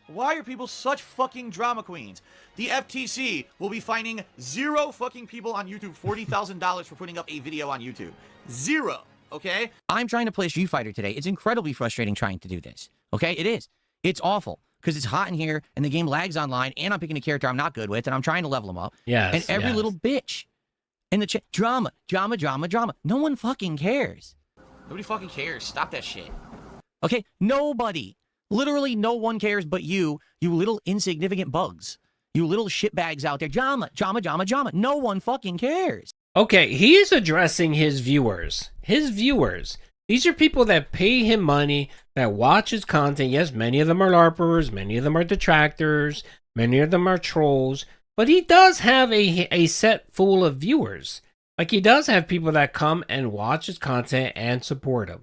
Why are people such fucking drama queens? The FTC will be fining 0 fucking people on YouTube $40,000 for putting up a video on YouTube. 0. Okay? I'm trying to play Street Fighter today. It's incredibly frustrating trying to do this. Okay? It is. It's awful. Because it's hot in here, and the game lags online, and I'm picking a character I'm not good with, and I'm trying to level them up. Yes, and every little bitch in the chat, drama. No one fucking cares. Nobody fucking cares. Stop that shit. Okay? Nobody. Literally no one cares but you little insignificant bugs. You little shitbags out there. Drama. No one fucking cares. Okay, he is addressing his viewers. These are people that pay him money, that watch his content. Yes, many of them are LARPers, many of them are detractors, many of them are trolls, but he does have a set full of viewers. Like, he does have people that come and watch his content and support him.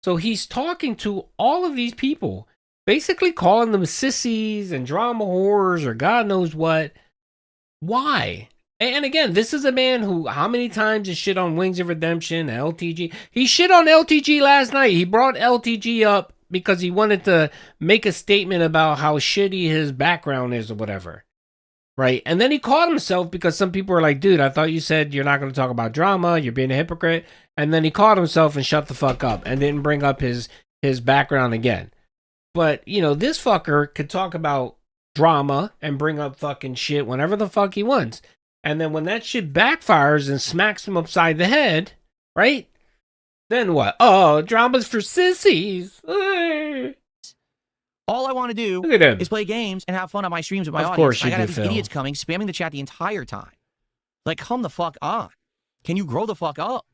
So he's talking to all of these people, basically calling them sissies and drama whores or God knows what. Why? And again, this is a man who, how many times has shit on Wings of Redemption, LTG? He shit on LTG last night. He brought LTG up because he wanted to make a statement about how shitty his background is or whatever. Right? And then he caught himself because some people were like, dude, I thought you said you're not going to talk about drama. You're being a hypocrite. And then he caught himself and shut the fuck up and didn't bring up his background again. But, you know, this fucker could talk about drama and bring up fucking shit whenever the fuck he wants. And then when that shit backfires and smacks him upside the head, right? Then what? Oh, drama's for sissies. All I want to do is play games and have fun on my streams with my audience. Of course you I got do, these Phil. idiots coming, spamming the chat the entire time. Like, come the fuck on. Can you grow the fuck up?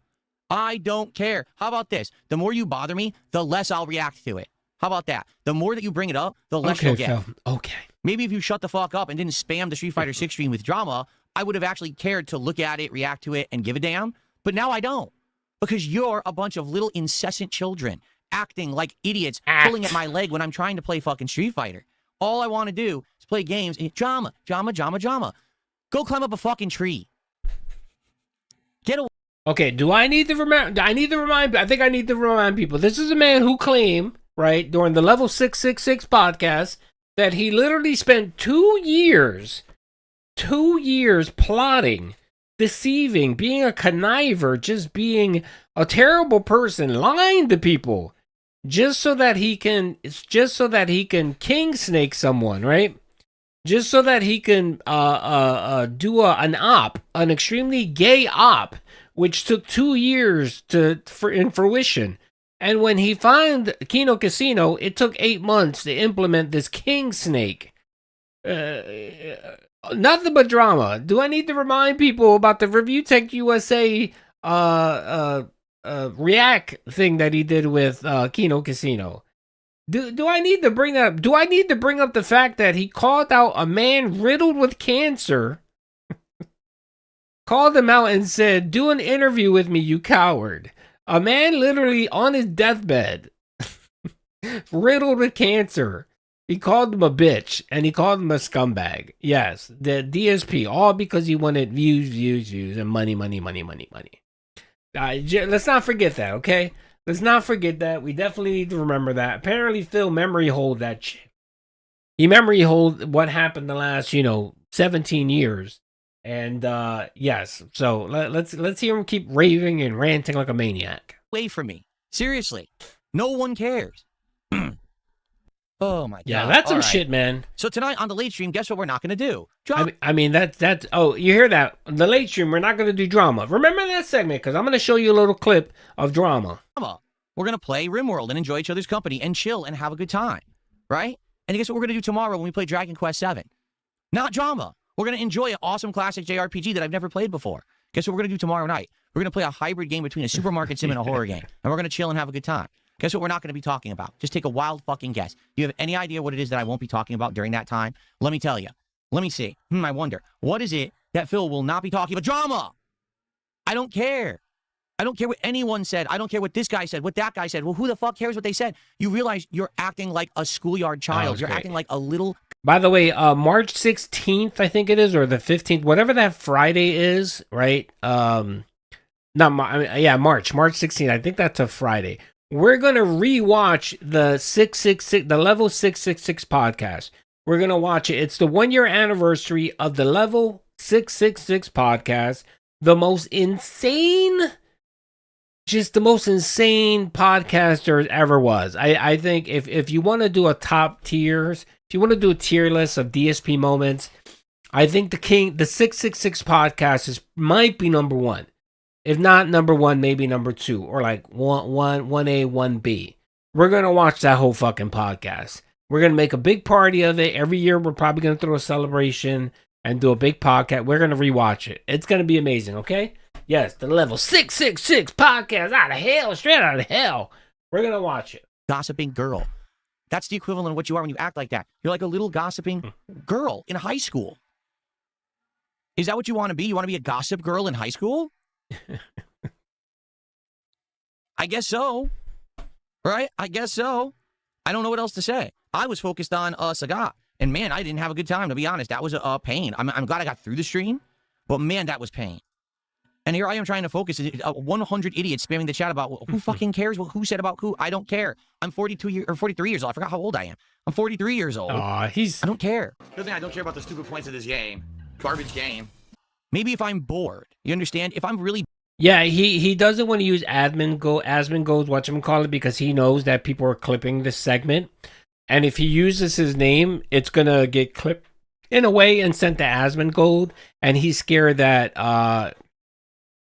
I don't care. How about this? The more you bother me, the less I'll react to it. How about that? The more that you bring it up, the less you'll get. Phil. Okay. Maybe if you shut the fuck up and didn't spam the Street Fighter 6 stream with drama, I would have actually cared to look at it, react to it, and give a damn. But now I don't. because you're a bunch of little incessant children acting like idiots, pulling at my leg when I'm trying to play fucking Street Fighter. All I want to do is play games and drama. Go climb up a fucking tree. Get away. Okay, I think I need to remind people. This is a man who claimed, right, during the Level 666 podcast, that he literally spent 2 years plotting, deceiving, being a conniver, just being a terrible person, lying to people, just so that he can king snake someone, right? Just so that he can do an extremely gay op, which took 2 years in fruition. And when he found Kino Casino, it took 8 months to implement this king snake. Nothing but drama. Do I need to remind people about the Review Tech USA react thing that he did with Kino Casino? Do I need to bring that up? Do I need to bring up the fact that he called out a man riddled with cancer, called him out and said, "Do an interview with me, you coward." A man literally on his deathbed, riddled with cancer. He called him a bitch, and he called him a scumbag. Yes, the DSP, all because he wanted views, and money. Let's not forget that, okay? Let's not forget that. We definitely need to remember that. Apparently, Phil memory hold that shit. He memory hold what happened the last, 17 years. And yes, so let's hear him keep raving and ranting like a maniac. Away from me. Seriously. No one cares. Oh my god. Yeah, that's some shit, man. So tonight on the late stream, guess what we're not going to do? I mean that's oh, you hear that? The late stream, we're not going to do drama. Remember that segment, because I'm going to show you a little clip of drama. We're going to play RimWorld and enjoy each other's company and chill and have a good time, right? And guess what we're going to do tomorrow when we play Dragon Quest 7? Not drama. We're going to enjoy an awesome classic JRPG that I've never played before. Guess what we're going to do tomorrow night? We're going to play a hybrid game between a supermarket sim and a horror game. And we're going to chill and have a good time. Guess what we're not going to be talking about? Just take a wild fucking guess. Do you have any idea what it is that I won't be talking about during that time? Let me tell you. Let me see. I wonder. What is it that Phil will not be talking about? Drama! I don't care. I don't care what anyone said. I don't care what this guy said, what that guy said. Well, who the fuck cares what they said? You realize you're acting like a schoolyard child. You're acting like a little... By the way, March 16th, I think it is, or the 15th, whatever that Friday is, right? March 16th. I think that's a Friday. We're going to rewatch the Level 666 podcast. We're going to watch it. It's the 1 year anniversary of the Level 666 podcast. The most insane podcast there ever was. I think if you want to do a top tiers, if you want to do a tier list of DSP moments, I think the 666 podcast might be number one. If not number one, maybe number two, or like 1A, 1B. We're going to watch that whole fucking podcast. We're going to make a big party of it. Every year, we're probably going to throw a celebration and do a big podcast. We're going to rewatch it. It's going to be amazing, okay? Yes, the Level 666 podcast, out of hell, straight out of hell. We're going to watch it. Gossiping girl. That's the equivalent of what you are when you act like that. You're like a little gossiping girl in high school. Is that what you want to be? You want to be a gossip girl in high school? I guess so. Right? I guess so. I don't know what else to say. I was focused on Sagat. And man, I didn't have a good time, to be honest. That was a pain. I'm glad I got through the stream. But man, that was pain. And here I am trying to focus. 100 idiots spamming the chat about who fucking cares who said about who. I don't care. I'm 43 years old. I forgot how old I am. I'm 43 years old. I don't care. Good thing I don't care about the stupid points of this game. Garbage game. Maybe if I'm bored. You understand? If I'm really... Yeah, he doesn't want to use Asmongold, whatchamacallit, because he knows that people are clipping this segment. And if he uses his name, it's going to get clipped in a way and sent to Asmongold. And he's scared that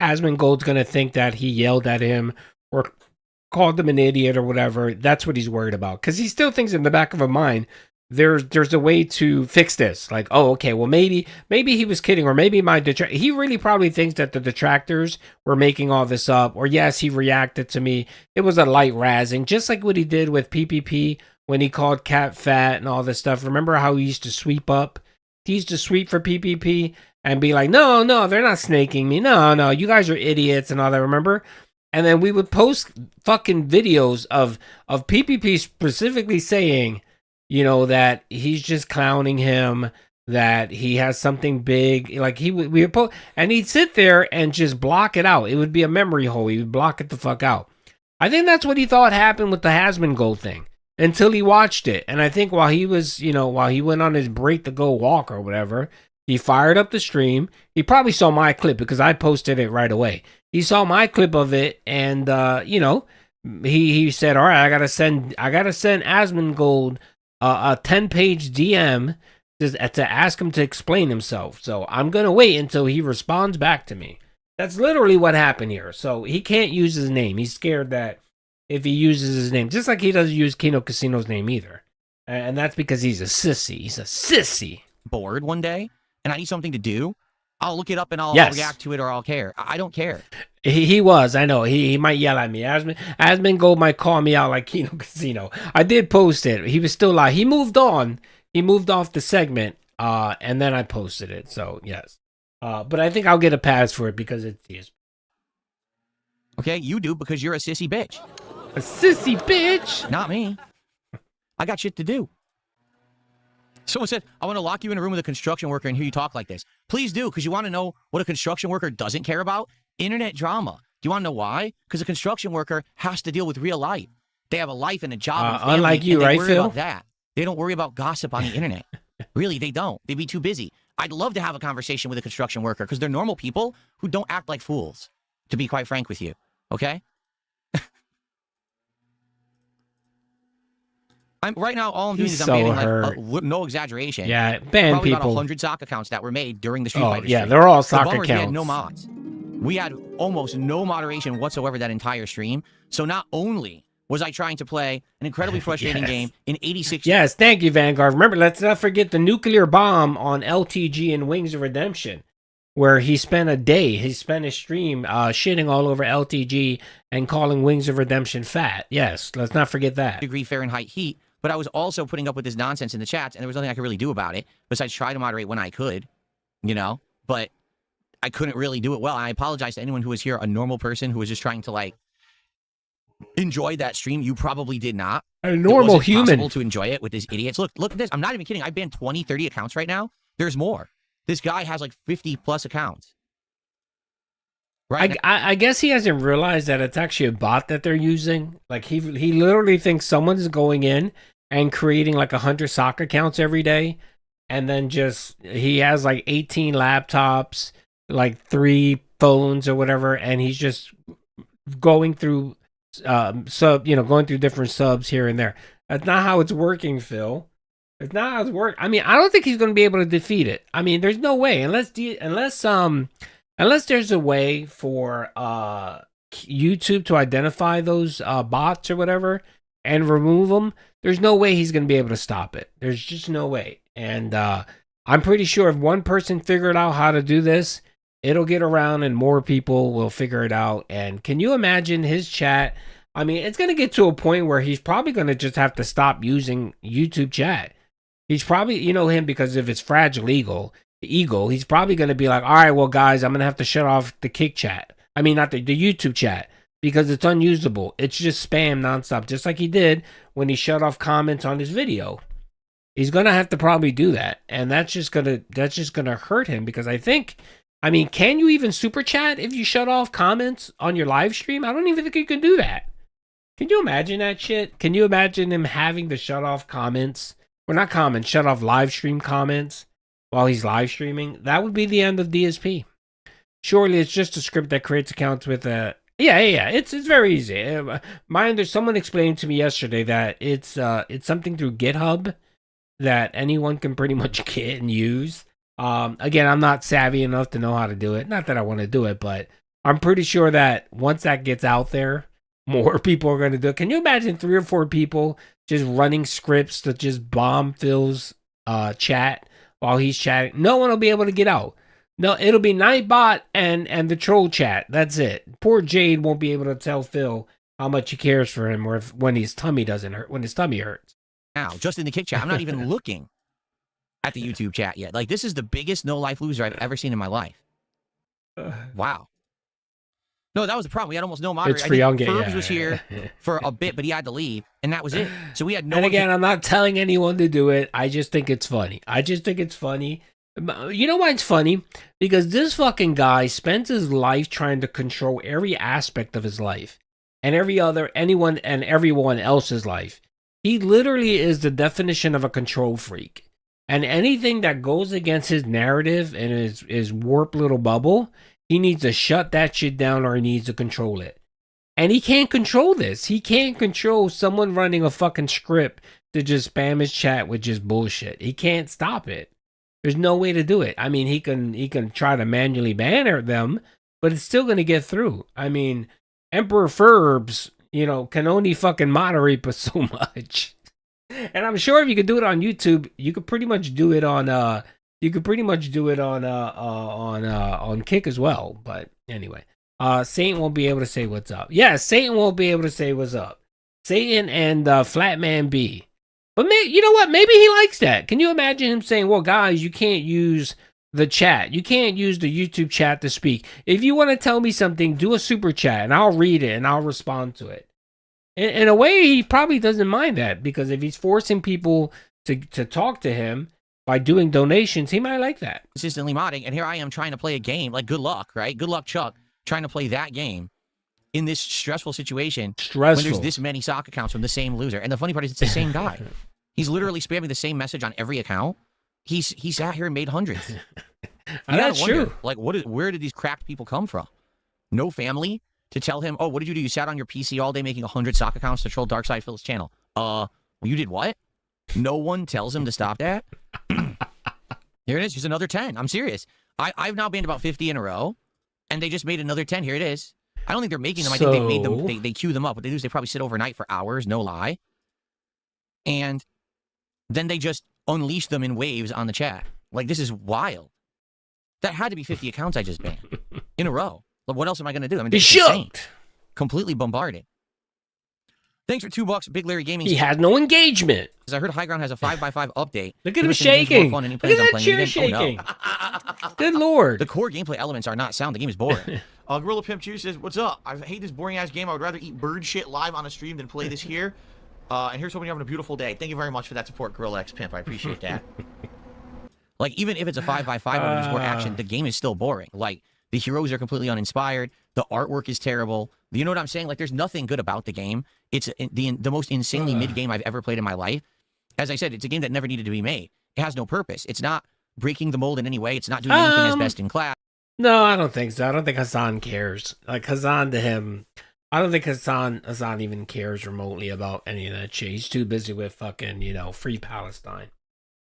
Asmongold's going to think that he yelled at him or called him an idiot or whatever. That's what he's worried about. Because he still thinks in the back of his mind, there's a way to fix this. Like, oh, okay, well, maybe he was kidding, or maybe he really probably thinks that the detractors were making all this up, or yes, he reacted to me. It was a light razzing, just like what he did with PPP when he called Cat fat and all this stuff. Remember how he used to sweep up? He used to sweep for PPP and be like, no, they're not snaking me. No, you guys are idiots and all that, remember? And then we would post fucking videos of PPP specifically saying, you know, that he's just clowning him, that he has something big. Like we would post, and he'd sit there and just block it out. It would be a memory hole. He would block it the fuck out. I think that's what he thought happened with the Asmongold thing until he watched it. And I think while he was, you know, while he went on his break to go walk or whatever, he fired up the stream. He probably saw my clip because I posted it right away. He saw my clip of it, and you know, he said, "All right, I gotta send Asmongold a 10-page DM to ask him to explain himself. So I'm gonna wait until he responds back to me." That's literally what happened here. So he can't use his name. He's scared that if he uses his name, just like he doesn't use Kino Casino's name either, and that's because he's a sissy. He's a sissy. Bored one day, and I need something to do. I'll look it up and I'll react to it, or I'll care. I don't care. He was, I know. He might yell at me. Asmongold might call me out like Kino Casino. I did post it. He was still live. He moved on. He moved off the segment, and then I posted it. So yes, but I think I'll get a pass for it because it's DSP. Okay, you do because you're a sissy bitch. A sissy bitch? Not me. I got shit to do. Someone said, I want to lock you in a room with a construction worker and hear you talk like this. Please do, because you want to know what a construction worker doesn't care about? Internet drama. Do you want to know why? Because a construction worker has to deal with real life. They have a life and a job and a family, unlike you, and they right, worry Phil? about that. They don't worry about gossip on the internet. Really, they don't. They'd be too busy. I'd love to have a conversation with a construction worker because they're normal people who don't act like fools, to be quite frank with you. Okay? Right now, all I'm doing is I'm banning, like, no exaggeration. Yeah, ban probably people. about 100 sock accounts that were made during the Street Fighter yeah, stream. they're all The sock bummer is we had accounts. no mods. We had almost no moderation whatsoever that entire stream. So not only was I trying to play an incredibly frustrating game in 86... Yes, thank you, Vanguard. Remember, let's not forget the nuclear bomb on LTG and Wings of Redemption, where he spent his stream shitting all over LTG and calling Wings of Redemption fat. Yes, let's not forget that. ...degree Fahrenheit heat, but I was also putting up with this nonsense in the chats, and there was nothing I could really do about it, besides try to moderate when I could, you know? But I couldn't really do it well. I apologize to anyone who was here, a normal person who was just trying to, like, enjoy that stream. You probably did not. A normal human. It wasn't possible to enjoy it with these idiots. Look at this. I'm not even kidding. I banned 20, 30 accounts right now. There's more. This guy has like 50+ accounts. Right. I guess he hasn't realized that it's actually a bot that they're using. Like he literally thinks someone's going in and creating like 100 sock accounts every day, and then he has like 18 laptops, like 3 phones or whatever, and he's just going through going through different subs here and there. That's not how it's working, Phil. It's not how it's working. I mean, I don't think he's going to be able to defeat it. I mean, there's no way unless there's a way for YouTube to identify those bots or whatever and remove them. There's no way he's going to be able to stop it. There's just no way. And I'm pretty sure if one person figured out how to do this, it'll get around and more people will figure it out. And can you imagine his chat? I mean, it's going to get to a point where he's probably going to just have to stop using YouTube chat. He's probably, you know him because of his fragile ego, he's probably going to be like, all right, well, guys, I'm going to have to shut off the kick chat. I mean, not the YouTube chat, because it's unusable. It's just spam nonstop, just like he did when he shut off comments on his video. He's going to have to probably do that. And that's just going to hurt him, because I mean, can you even super chat if you shut off comments on your live stream? I don't even think you can do that. Can you imagine that shit? Can you imagine him having to shut off comments? Or not comments, shut off live stream comments while he's live streaming? That would be the end of DSP. Surely it's just a script that creates accounts with a... Yeah. It's very easy. Someone explained to me yesterday that it's something through GitHub that anyone can pretty much get and use. Again, I'm not savvy enough to know how to do it. Not that I want to do it, but I'm pretty sure that once that gets out there, more people are going to do it. Can you imagine 3 or 4 people just running scripts to just bomb Phil's chat while he's chatting? No one will be able to get out. No, it'll be Nightbot and the troll chat. That's it. Poor Jade won't be able to tell Phil how much he cares for him, or when his tummy doesn't hurt, when his tummy hurts. Now, just in the kick chat, I'm not even looking at the YouTube chat yet. Like, this is the biggest no life loser I've ever seen in my life. Wow. No, that was the problem. We had almost no moderators. It's free. I'll get Furbs was here for a bit, but he had to leave, and that was it. So we had no. And again, I'm not telling anyone to do it. I just think it's funny. You know why it's funny? Because this fucking guy spends his life trying to control every aspect of his life and anyone and everyone else's life. He literally is the definition of a control freak. And anything that goes against his narrative and his warped little bubble, he needs to shut that shit down or he needs to control it. And he can't control this. He can't control someone running a fucking script to just spam his chat with just bullshit. He can't stop it. There's no way to do it. I mean, he can try to manually ban them, but it's still going to get through. I mean, Emperor Furbs, can only fucking moderate but so much. And I'm sure if you could do it on YouTube, you could pretty much do it on on Kick as well. But anyway, Satan won't be able to say what's up. Yeah, Satan won't be able to say what's up. Satan and Flatman B. But you know what? Maybe he likes that. Can you imagine him saying, well, guys, you can't use the chat. You can't use the YouTube chat to speak. If you want to tell me something, do a super chat and I'll read it and I'll respond to it. In a way, he probably doesn't mind that, because if he's forcing people to talk to him by doing donations, he might like that. Consistently modding, and here I am trying to play a game. Like, good luck, right? Good luck, Chuck, trying to play that game in this stressful situation. When there's this many sock accounts from the same loser. And the funny part is it's the same guy. He's literally spamming the same message on every account. He sat here and made hundreds. That's true. Like, where did these cracked people come from? No family to tell him, oh, what did you do? You sat on your PC all day making 100 sock accounts to troll Darkside Phil's channel. Well, you did what? No one tells him to stop that? Here it is. Here's another 10. I'm serious. I've now banned about 50 in a row, and they just made another 10. Here it is. I don't think they're making them. I think they made them. They queue them up. What they do is they probably sit overnight for hours, no lie. And then they just unleash them in waves on the chat. Like, this is wild. That had to be 50 accounts I just banned in a row. Like, what else am I going to do? I mean, He's shocked. Completely bombarded. Thanks for $2, Big Larry Gaming. He has no engagement. Because I heard High Ground has a 5x5 update. Look at him shaking. Look at that chair shaking. Good lord. The core gameplay elements are not sound. The game is boring. Gorilla Pimp Juice says, what's up? I hate this boring ass game. I would rather eat bird shit live on a stream than play this here. And here's hoping you're having a beautiful day. Thank you very much for that support, Gorilla X Pimp. I appreciate that. Like, even if it's a 5x5 where there's more action, the game is still boring. Like, the heroes are completely uninspired. The artwork is terrible. You know what I'm saying? Like, there's nothing good about the game. It's the most insanely mid game I've ever played in my life. As I said, it's a game that never needed to be made. It has no purpose. It's not breaking the mold in any way. It's not doing anything as best in class. No, I don't think so. I don't think Hassan cares. Like, Hassan to him, I don't think Hassan even cares remotely about any of that shit. He's too busy with fucking, free Palestine.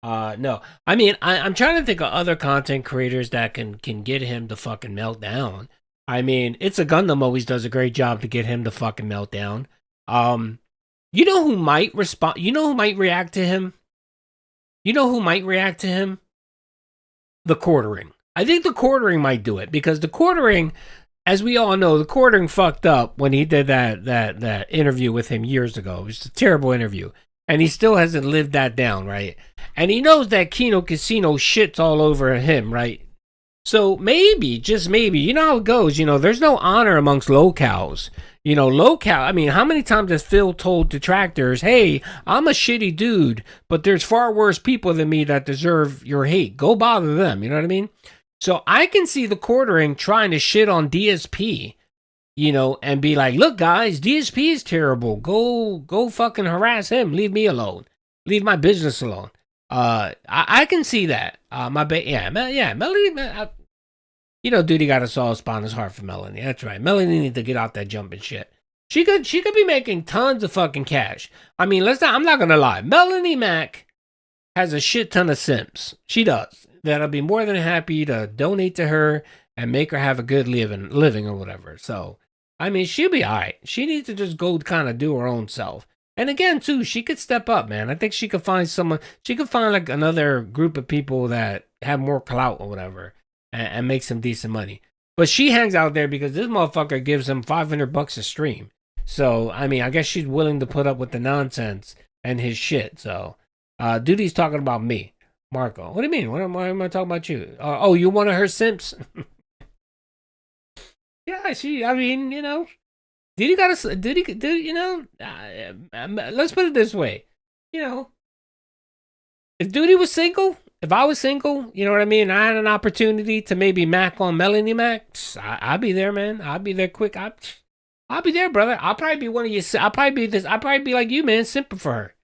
No. I mean, I'm trying to think of other content creators that can get him to fucking melt down. I mean, It's a Gundam always does a great job to get him to fucking melt down. You know who might respond? You know who might react to him? The Quartering. I think the Quartering might do it, because the Quartering, as we all know, the Quartering fucked up when he did that interview with him years ago. It was a terrible interview. And he still hasn't lived that down, right? And he knows that Kino Casino shits all over him, right? So maybe, just maybe, you know how it goes, there's no honor amongst locals. I mean, how many times has Phil told detractors, hey, I'm a shitty dude, but there's far worse people than me that deserve your hate. Go bother them, you know what I mean? So I can see the Quartering trying to shit on DSP, and be like, look, guys, DSP is terrible. Go fucking harass him. Leave me alone. Leave my business alone. I can see that. Melanie, Duty got a soft spot in his heart for Melanie. That's right. Melanie needs to get out that jumping shit. She could be making tons of fucking cash. I mean, I'm not gonna lie. Melanie Mac has a shit ton of simps. She does. That'll be more than happy to donate to her and make her have a good living or whatever. So, I mean, she'll be alright. She needs to just go kind of do her own self. And again, too, she could step up, man. I think she could find someone. She could find like another group of people that have more clout or whatever, and make some decent money. But she hangs out there because this motherfucker gives him $500 a stream. So, I mean, I guess she's willing to put up with the nonsense and his shit. So, Duty's talking about me, Marco. What do you mean? Why am I talking about you? Oh, you one of her simps? Yeah, I mean, did he got a, did he, let's put it this way. If Duty was single, if I was single, you know what I mean? I had an opportunity to maybe Mac on Melanie Mac. I'd be there, man. I'd be there quick. I'll be there, brother. I'll probably be one of you. I'll probably be like you, man, simping for her,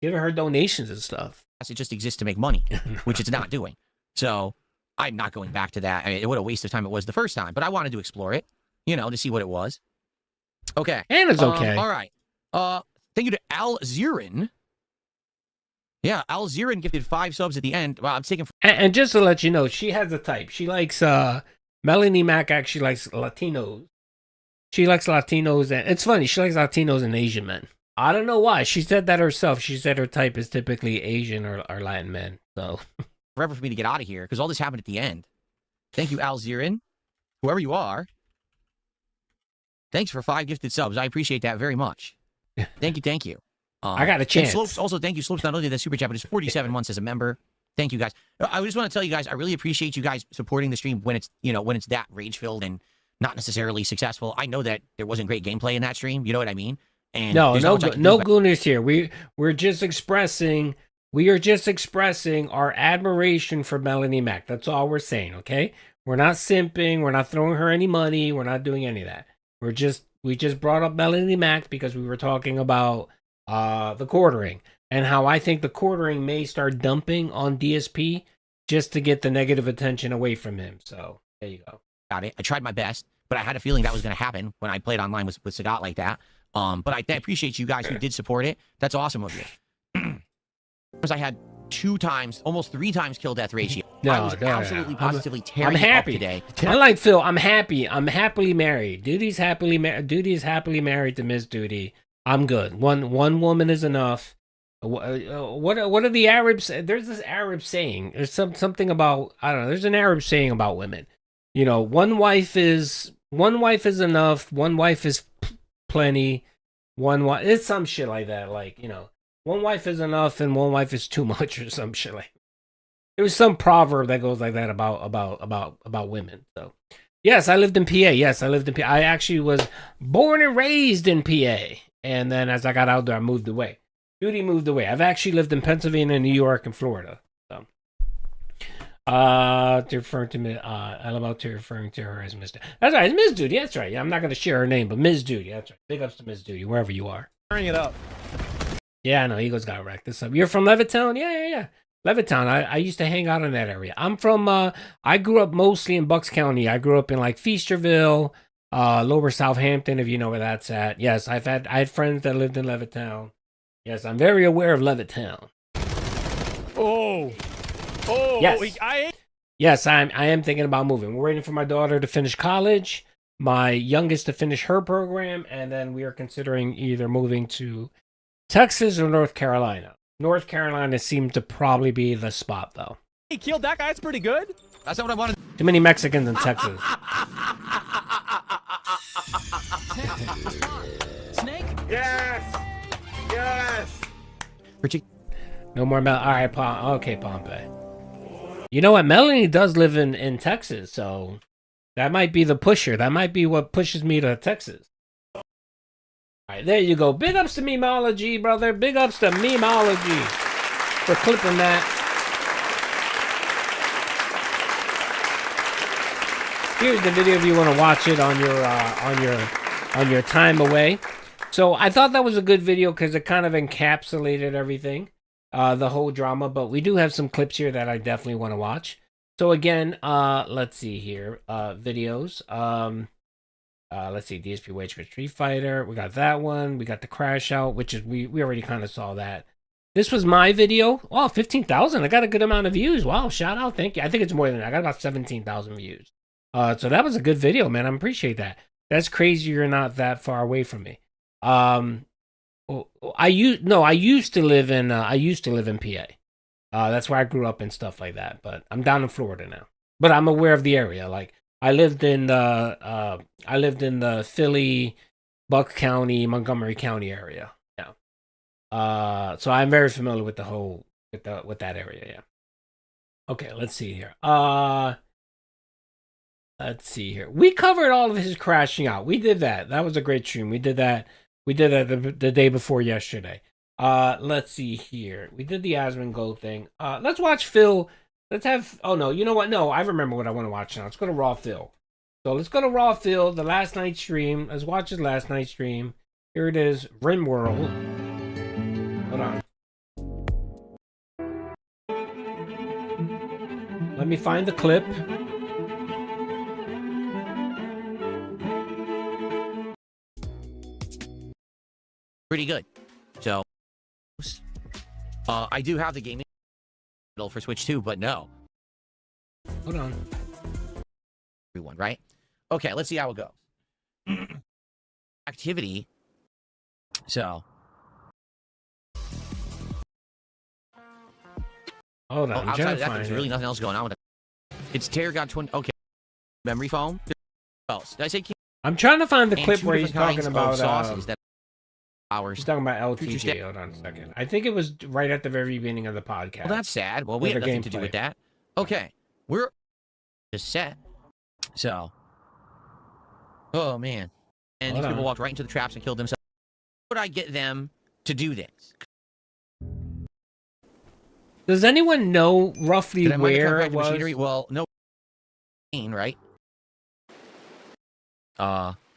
giving her donations and stuff. It just exists to make money, which it's not doing. So I'm not going back to that. I mean, what a waste of time it was the first time, but I wanted to explore it, to see what it was. Okay. And it's okay. All right. Thank you to Al Zirin. Yeah, Al Zirin gifted 5 subs at the end. Well, I'm taking. And just to let you know, she has a type. She likes Melanie Mac. Actually likes Latinos. She likes Latinos, and it's funny. She likes Latinos and Asian men. I don't know why. She said that herself. She said her type is typically Asian or Latin men. So forever for me to get out of here because all this happened at the end. Thank you, Al Zirin, whoever you are. Thanks for 5 gifted subs. I appreciate that very much. Thank you. I got a chance. Slopes, also, thank you, Slopes. Not only the super chat, but it's 47 months as a member. Thank you, guys. I just want to tell you guys, I really appreciate you guys supporting the stream when it's that rage filled and not necessarily successful. I know that there wasn't great gameplay in that stream. You know what I mean? And no gooners here. We are just expressing our admiration for Melanie Mac. That's all we're saying. Okay, we're not simping. We're not throwing her any money. We're not doing any of that. We just brought up Melanie Mac because we were talking about the quartering and how I think the quartering may start dumping on DSP just to get the negative attention away from him. So there you go. Got it. I tried my best, but I had a feeling that was going to happen when I played online with Sagat like that. But I appreciate you guys who did support it. That's awesome of you. Because I had 2 times, almost 3 times kill death ratio. I was absolutely positively tearing I'm happy up today. Unlike Phil, I'm happy. I'm happily married. Duty is happily married to Miss Duty. I'm good. One woman is enough. What are the Arabs? There's this Arab saying. There's something about, I don't know. There's an Arab saying about women. One wife is enough. One wife is plenty. It's some shit like that. Like, one wife is enough and one wife is too much or some shit like. There was some proverb that goes like that about women. So, yes, I lived in PA. Yes, I lived in PA. I actually was born and raised in PA. And then as I got out there, I moved away. Duty moved away. I've actually lived in Pennsylvania, New York, and Florida. So, referring to me, I'm about to referring to her as Miss. That's right, it's Miss Duty. That's right. I'm not going to share her name, but Miss Duty. That's right. Big ups to Miss Duty, wherever you are. Turning it up. Yeah, I know. Eagles got wrecked this up. You're from Levittown? Yeah. Levittown. I used to hang out in that area. I'm from. I grew up mostly in Bucks County. I grew up in like Feasterville, Lower Southampton, if you know where that's at. Yes, I had friends that lived in Levittown. Yes, I'm very aware of Levittown. Oh, yes. Yes, I am thinking about moving. We're waiting for my daughter to finish college, my youngest to finish her program, and then we are considering either moving to Texas or North Carolina. North Carolina seems to probably be the spot, though. He killed that guy. That's pretty good. That's not what I wanted. Too many Mexicans in Texas. Snake? Yes! No more All right, okay, Pompey. You know what? Melanie does live in Texas, so that might be the pusher. That might be what pushes me to Texas. All right, there you go. Big ups to Memology, brother. Big ups to Memology for clipping that. Here's the video if you want to watch it on your time away. So I thought that was a good video because it kind of encapsulated everything, the whole drama. But we do have some clips here that I definitely want to watch. So again, let's see here, videos. Let's see, DSP Wage for Street Fighter. We got that one. We got the Crash Out, which is we already kind of saw that. This was my video. Oh, 15,000. I got a good amount of views. Wow, shout out. Thank you. I think it's more than that. I got about 17,000 views. So that was a good video, man. I appreciate that. That's crazy. You're not that far away from me. I used to live in PA. That's where I grew up and stuff like that. But I'm down in Florida now. But I'm aware of the area. Like I lived in the Philly, Buck County, Montgomery County area. Yeah. So I'm very familiar with the whole with that area. Yeah. Okay, let's see here. Let's see here. We covered all of his crashing out. We did that. That was a great stream. We did that. We did that the day before yesterday. Let's see here. We did the Asmongold thing. Let's watch Phil. Let's have. Oh no, you know what? No, I remember what I want to watch now. Let's go to Raw Phil. So let's go to Raw Phil. The last night stream. Let's watch his last night stream. Here it is. Rimworld. Hold on. Let me find the clip. Pretty good. So, I do have the gaming for Switch 2, but no. Hold on. Everyone, right? Okay, let's see how it goes. Activity. So. Hold on. Outside of that, there's really nothing else going on with it. It's Terror God 20. Okay. Memory foam. What else? Did I say? I'm trying to find the and clip two where he's different talking kinds about of sauces that hours. He's talking about LTG. Hold on a second. I think it was right at the very beginning of the podcast. Well, that's sad. Well, we have nothing to do with that. Okay. We're just set. So. Oh, man. And these people walked right into the traps and killed themselves. How would I get them to do this? Does anyone know roughly where it was? Machinery? Well, no. Right?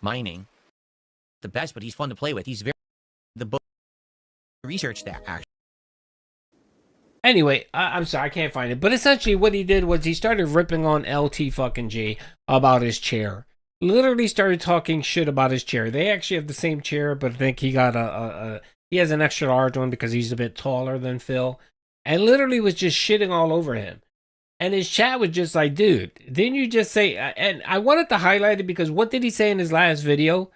Mining. The best, but he's fun to play with. He's very... The book researched that, actually. Anyway, I'm sorry, I can't find it. But essentially what he did was he started ripping on LT fucking G about his chair. Literally started talking shit about his chair. They actually have the same chair, but I think he got he has an extra large one because he's a bit taller than Phil. And literally was just shitting all over him. And his chat was just like, dude, didn't you just say... And I wanted to highlight it because what did he say in his last video?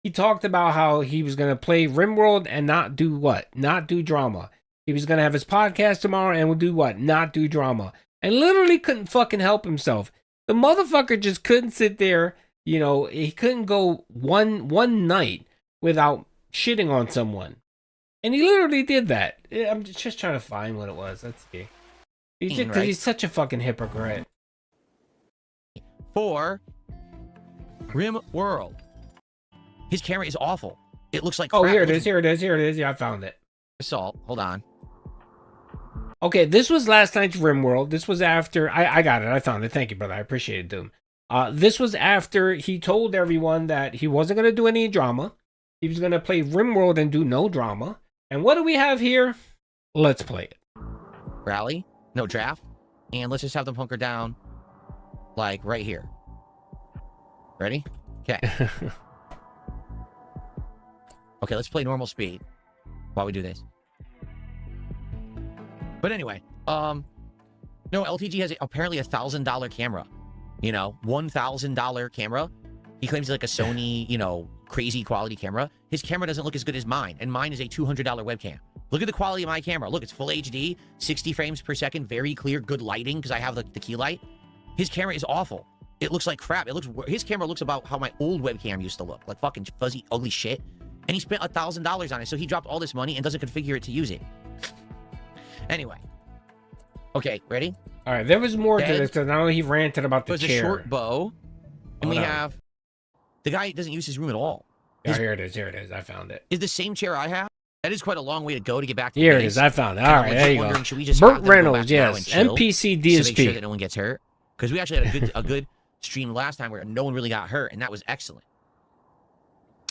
He talked about how he was going to play Rimworld and not do what? Not do drama. He was going to have his podcast tomorrow and would do what? Not do drama. And literally couldn't fucking help himself. The motherfucker just couldn't sit there. You know, he couldn't go one night without shitting on someone. And he literally did that. I'm just trying to find what it was. Let's see. He's such a fucking hypocrite. For Rimworld. His camera is awful. It looks like crap. Oh, here it is. Here it is. Here it is. Yeah, I found it. Assault. Hold on. Okay, this was last night's Rimworld. This was after... I got it. I found it. Thank you, brother. I appreciate it, Doom. This was after he told everyone that he wasn't going to do any drama. He was going to play Rimworld and do no drama. And what do we have here? Let's play it. Rally. No, draft. And let's just have them hunker down. Like, right here. Ready? Okay. Okay, let's play normal speed while we do this. But anyway, no, LTG has apparently $1,000 camera. You know, $1,000 camera. He claims it's like a Sony, you know, crazy quality camera. His camera doesn't look as good as mine, and mine is a $200 webcam. Look at the quality of my camera. Look, it's full HD, 60 frames per second, very clear, good lighting because I have the key light. His camera is awful. It looks like crap. His camera looks about how my old webcam used to look, like fucking fuzzy, ugly shit. And he spent $1,000 on it, so he dropped all this money and doesn't configure it to use it. Anyway. Okay, ready? All right, there was more to this because now he ranted about the chair. There's a short bow, and we have... The guy doesn't use his room at all. Oh, here it is. Here it is. I found it. Is the same chair I have? That is quite a long way to go to get back to Here it is. I found it. All right, there you go. Should we just Burt Reynolds, yes. NPC DSP. To make sure that no one gets hurt? Because we actually had a good stream last time where no one really got hurt, and that was excellent.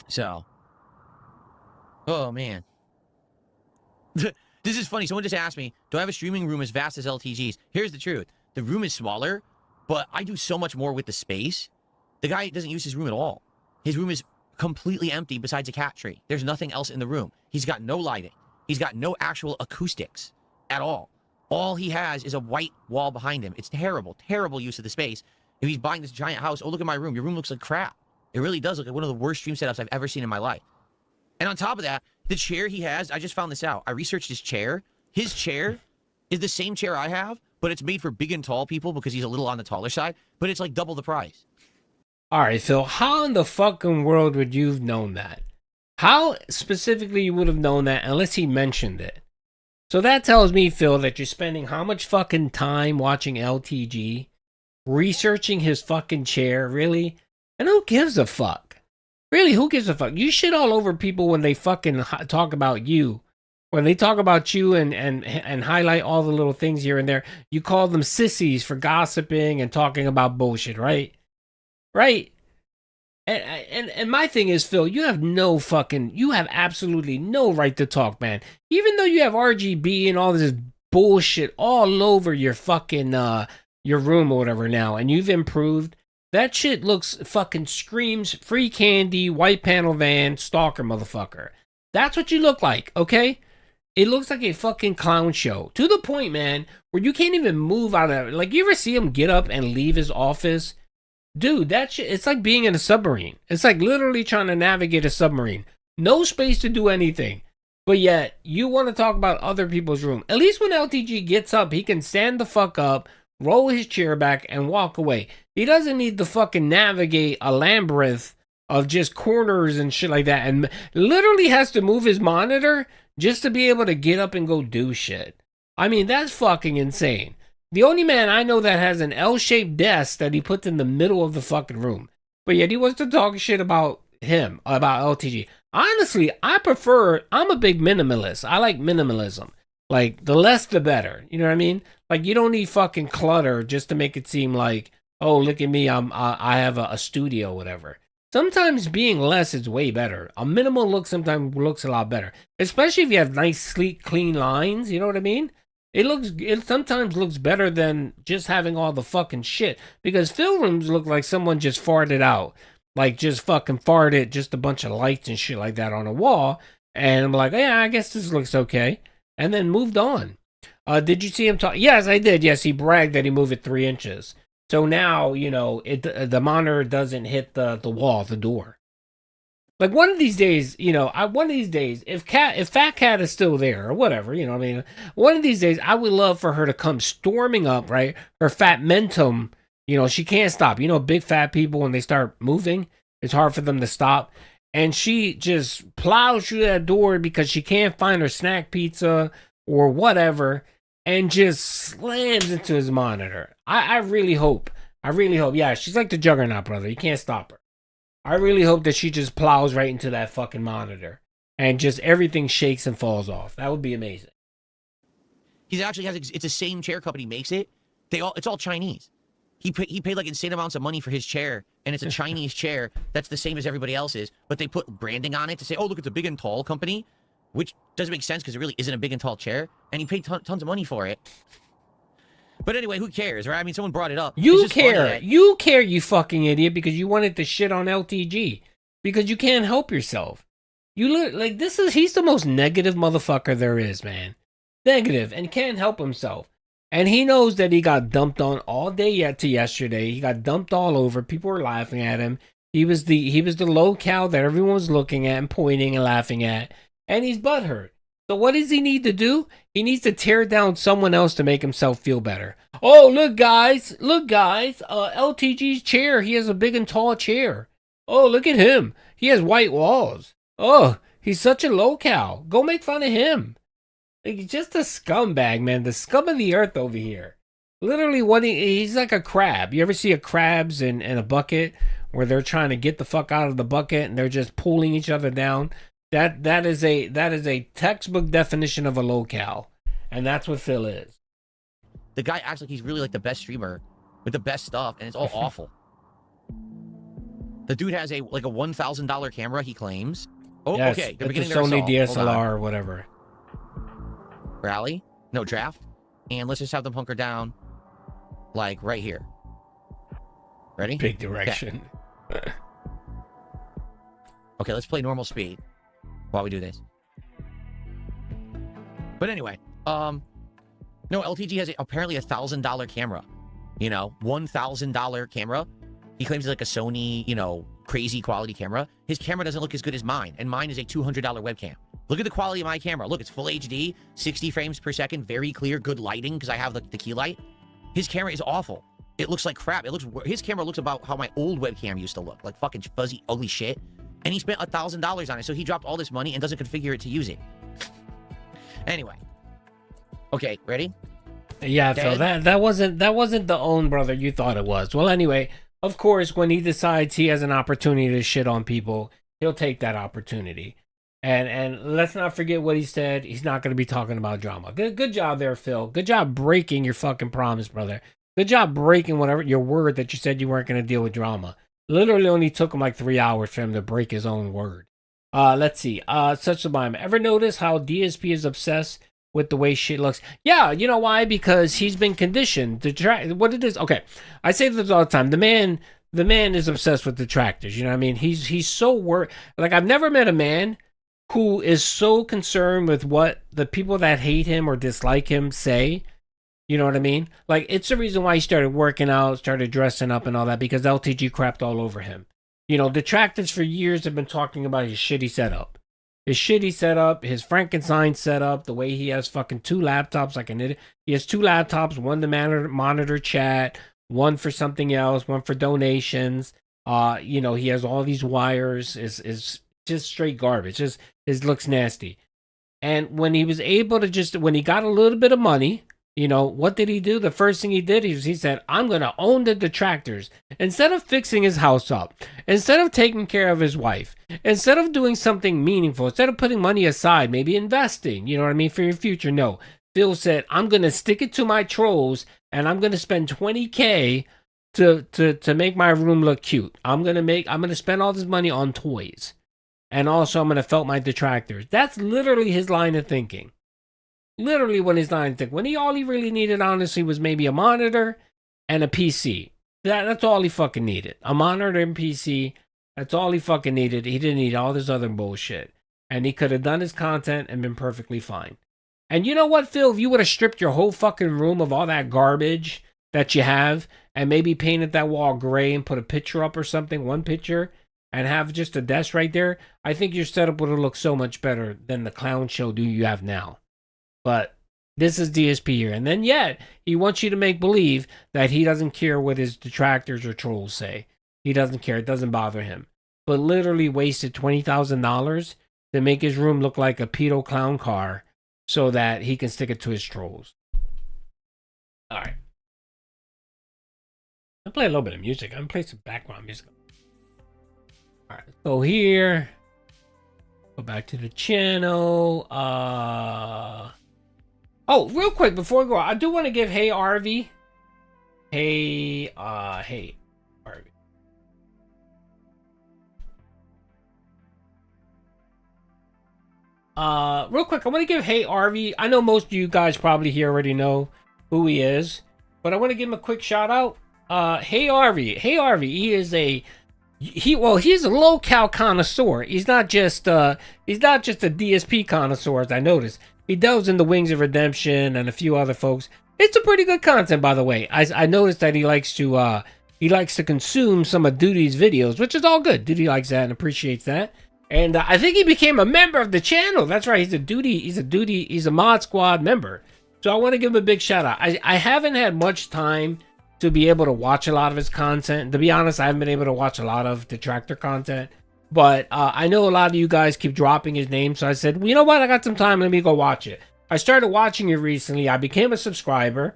So... Oh, man. This is funny. Someone just asked me, do I have a streaming room as vast as LTG's? Here's the truth. The room is smaller, but I do so much more with the space. The guy doesn't use his room at all. His room is completely empty besides a cat tree. There's nothing else in the room. He's got no lighting. He's got no actual acoustics at all. All he has is a white wall behind him. It's terrible, terrible use of the space. If he's buying this giant house, oh, look at my room. Your room looks like crap. It really does look like one of the worst stream setups I've ever seen in my life. And on top of that, the chair he has, I just found this out. I researched his chair. His chair is the same chair I have, but it's made for big and tall people because he's a little on the taller side, but it's like double the price. All right, Phil, how in the fucking world would you have known that? How specifically you would have known that unless he mentioned it? So that tells me, Phil, that you're spending how much fucking time watching LTG, researching his fucking chair, really? And who gives a fuck? Really, who gives a fuck? You shit all over people when they fucking talk about you. When they talk about you and highlight all the little things here and there, you call them sissies for gossiping and talking about bullshit, right? Right? And my thing is, Phil, you have absolutely no right to talk, man. Even though you have RGB and all this bullshit all over your fucking, your room or whatever now, and you've improved, that shit screams free candy, white panel van, stalker motherfucker. That's what you look like, okay? It looks like a fucking clown show. To the point, man, where you can't even move out of it. Like, you ever see him get up and leave his office? Dude, that shit, it's like being in a submarine. It's like literally trying to navigate a submarine. No space to do anything. But yet, you want to talk about other people's room. At least when LTG gets up, he can stand the fuck up, roll his chair back, and walk away. He doesn't need to fucking navigate a labyrinth of just corners and shit like that. And literally has to move his monitor just to be able to get up and go do shit. I mean, that's fucking insane. The only man I know that has an L-shaped desk that he puts in the middle of the fucking room. But yet he wants to talk shit about him, about LTG. Honestly, I'm a big minimalist. I like minimalism. Like, the less the better. You know what I mean? Like, you don't need fucking clutter just to make it seem like, oh, look at me, I have a studio, whatever. Sometimes being less is way better. A minimal look sometimes looks a lot better. Especially if you have nice, sleek, clean lines. You know what I mean? It sometimes looks better than just having all the fucking shit. Because film rooms look like someone just farted out. Like, just fucking farted just a bunch of lights and shit like that on a wall. And I'm like, yeah, I guess this looks okay. And then moved on. Did you see him talk? Yes, I did. Yes, he bragged that he moved it 3 inches. So now, you know, the monitor doesn't hit the wall, the door. Like, one of these days, you know, if Fat Cat is still there or whatever, you know what I mean? One of these days, I would love for her to come storming up, right? Her fat mentum, you know, she can't stop. You know, big fat people, when they start moving, it's hard for them to stop. And she just plows through that door because she can't find her snack pizza or whatever, and just slams into his monitor. I really hope. Yeah, she's like the Juggernaut, brother. You can't stop her. I really hope that she just plows right into that fucking monitor and just everything shakes and falls off. That would be amazing. He actually has, it's the same chair company makes it. It's all Chinese. He paid like insane amounts of money for his chair, and it's a Chinese chair that's the same as everybody else's, but they put branding on it to say, oh, look, it's a big and tall company, which doesn't make sense because it really isn't a big and tall chair, and he paid tons of money for it. But anyway, who cares, right? I mean, someone brought it up. You care. You care, you fucking idiot, because you wanted to shit on LTG. Because you can't help yourself. He's the most negative motherfucker there is, man. Negative, and can't help himself. And he knows that he got dumped on all day to yesterday. He got dumped all over. People were laughing at him. He was the locale that everyone was looking at and pointing and laughing at. And he's butthurt. So what does he need to do? He needs to tear down someone else to make himself feel better. Oh, look, guys. LTG's chair. He has a big and tall chair. Oh, look at him. He has white walls. Oh, he's such a locale. Go make fun of him. He's just a scumbag, man. The scum of the earth over here. Literally, he's like a crab. You ever see a crabs in a bucket where they're trying to get the fuck out of the bucket and they're just pulling each other down? That is a textbook definition of a locale, and that's what Phil is. The guy acts like he's really like the best streamer with the best stuff, and it's all awful. The dude has a $1,000 camera, he claims. Oh, yes, okay. It's a Sony DSLR or whatever. Rally? No, draft. And let's just have them hunker down, like right here. Ready? Big direction. Okay, let's play normal speed while we do this. But anyway, no, LTG has apparently a $1,000 camera. You know, $1,000 camera. He claims it's like a Sony, you know, crazy quality camera. His camera doesn't look as good as mine, and mine is a $200 webcam. Look at the quality of my camera. Look, it's full HD, 60 frames per second, very clear, good lighting because I have the key light. His camera is awful. It looks like crap. His camera looks about how my old webcam used to look, like fucking fuzzy, ugly shit. And he spent $1,000 on it, so he dropped all this money and doesn't configure it to use it. Anyway. Okay, ready? Yeah, Phil, that wasn't the own brother you thought it was. Well, anyway, of course, when he decides he has an opportunity to shit on people, he'll take that opportunity. And let's not forget what he said. He's not going to be talking about drama. Good job there, Phil. Good job breaking your fucking promise, brother. Good job breaking whatever your word that you said you weren't going to deal with drama. Literally only took him like 3 hours for him to break his own word. Let's see. Such Sublime. Ever notice how DSP is obsessed with the way shit looks? Yeah, you know why? Because he's been conditioned to track what it is. Okay, I say this all the time. The man is obsessed with detractors. You know what I mean? He's so worried. Like, I've never met a man who is so concerned with what the people that hate him or dislike him say. You know what I mean? Like, it's the reason why he started working out, started dressing up and all that, because LTG crapped all over him. You know, detractors for years have been talking about his shitty setup. His Frankenstein setup, the way he has fucking 2 laptops like an idiot. He has 2 laptops, one to monitor chat, one for something else, one for donations. You know, he has all these wires. Is just straight garbage. Just it looks nasty. And when he was able to when he got a little bit of money, you know, what did he do? The first thing he did is he said, I'm going to own the detractors. Instead of fixing his house up, instead of taking care of his wife, instead of doing something meaningful, instead of putting money aside, maybe investing, you know what I mean, for your future. No, Phil said, I'm going to stick it to my trolls and I'm going to spend $20K to make my room look cute. I'm going to spend all this money on toys. And also I'm going to felt my detractors. That's literally his line of thinking. Literally what his line of thinking. When all he really needed, honestly, was maybe a monitor and a PC. That's all he fucking needed. A monitor and PC. That's all he fucking needed. He didn't need all this other bullshit. And he could have done his content and been perfectly fine. And you know what, Phil? If you would have stripped your whole fucking room of all that garbage that you have and maybe painted that wall gray and put a picture up or something, one picture, and have just a desk right there, I think your setup would have looked so much better than the clown show you have now. But this is DSP here. And then yet, he wants you to make believe that he doesn't care what his detractors or trolls say. He doesn't care. It doesn't bother him. But literally wasted $20,000 to make his room look like a pedo clown car so that he can stick it to his trolls. All right. I'll play a little bit of music. I'm going to play some background music. All right. So here. Go back to the channel. Oh, real quick before we go, I do want to give Hey RV. Hey RV. Real quick, I want to give Hey RV. I know most of you guys probably here already know who he is, but I want to give him a quick shout out. Hey RV. Hey RV. He's a low-cal connoisseur. He's not just a DSP connoisseur, as I noticed. He delves into Wings of Redemption and a few other folks. It's a pretty good content, by the way. I noticed that he likes to consume some of Duty's videos, which is all good. Duty likes that and appreciates that. And I think he became a member of the channel. That's right. He's a Mod Squad member. So I want to give him a big shout out. I haven't had much time to be able to watch a lot of his content. To be honest, I haven't been able to watch a lot of detractor content. But I know a lot of you guys keep dropping his name, so I said, well, you know what? I got some time. Let me go watch it. I started watching it recently. I became a subscriber.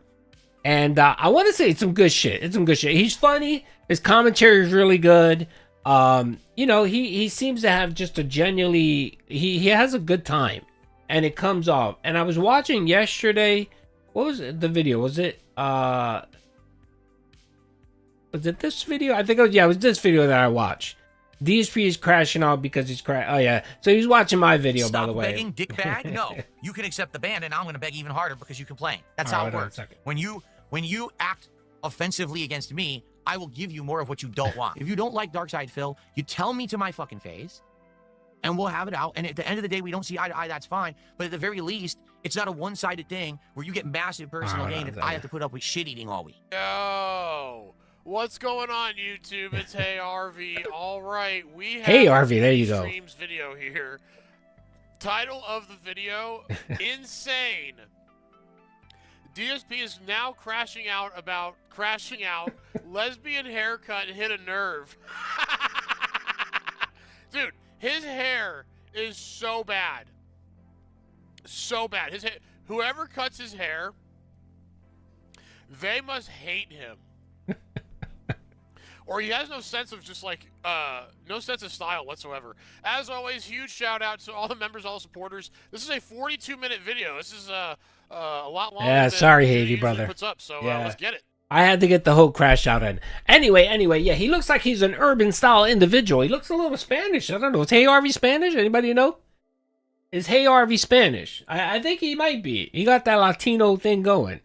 And I want to say it's some good shit. He's funny. His commentary is really good. You know, he seems to have just a genuinely... He has a good time. And it comes off. And I was watching yesterday... What was it, the video? Was it this video? I think it was this video that I watched. DSP is crashing out because he's Oh, yeah. So he's watching my video, by the way. Stop begging, dick bag? No. You can accept the ban, and I'm going to beg even harder because you complain. That's how it works. When you act offensively against me, I will give you more of what you don't want. If you don't like Darkside Phil, you tell me to my fucking face, and we'll have it out. And at the end of the day, we don't see eye to eye, that's fine. But at the very least, it's not a one-sided thing where you get massive personal gain if I have to put up with shit-eating all week. Yo! What's going on, YouTube? It's Hey RV. All right, we have Hey RV, there you go. Streams video here. Title of the video: Insane. DSP is now crashing out about crashing out. Lesbian haircut hit a nerve. Dude, his hair is so bad. So bad. Whoever cuts his hair They must hate him. Or he has no sense of just like, no sense of style whatsoever. As always, huge shout out to all the members, all the supporters. This is a 42-minute video. This is a lot longer. Yeah, than sorry, he Havy usually brother. Puts up, so Yeah. let's get it. I had to get the whole crash out in. Anyway, yeah, he looks like he's an urban style individual. He looks a little Spanish. I don't know. Is Hey Harvey Spanish? Anybody know? Is Hey Harvey Spanish? I think he might be. He got that Latino thing going.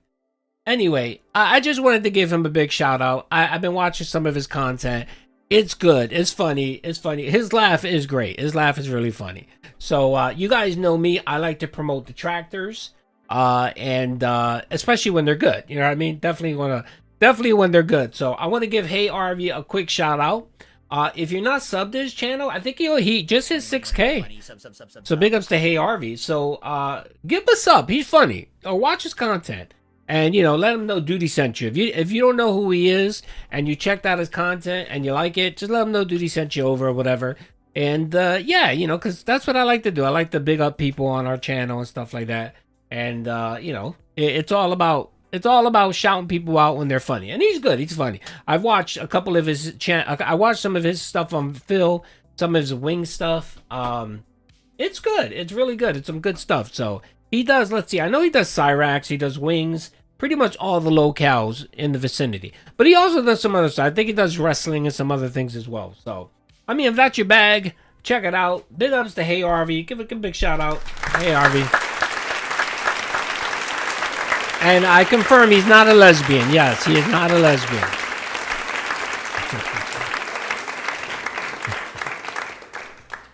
Anyway, I just wanted to give him a big shout out. I've been watching some of his content. It's good. It's funny. It's funny. His laugh is great. His laugh is really funny. So you guys know me. I like to promote detractors, and especially when they're good. You know what I mean? Definitely when they're good. So I want to give Hey Harvey a quick shout out. If you're not subbed to his channel, I think he just hit 6K. So big ups to Hey Harvey. So give him a sub. He's funny. Or watch his content. And, you know, let him know Duty sent you. If you don't know who he is and you checked out his content and you like it, just let him know Duty sent you over or whatever. And, yeah, you know, because that's what I like to do. I like to big up people on our channel and stuff like that. And, you know, it's all about shouting people out when they're funny. And he's good. He's funny. I've watched a couple of his I watched some of his stuff on Phil, some of his wing stuff. It's good. It's really good. It's some good stuff. So he does, let's see, I know he does Cyrax, he does wings, pretty much all the locales in the vicinity. But he also does some other stuff. I think he does wrestling and some other things as well. So, I mean, if that's your bag, check it out. Big ups to Hey Harvey. Give a big shout out. Hey Harvey. And I confirm he's not a lesbian. Yes, he is not a lesbian.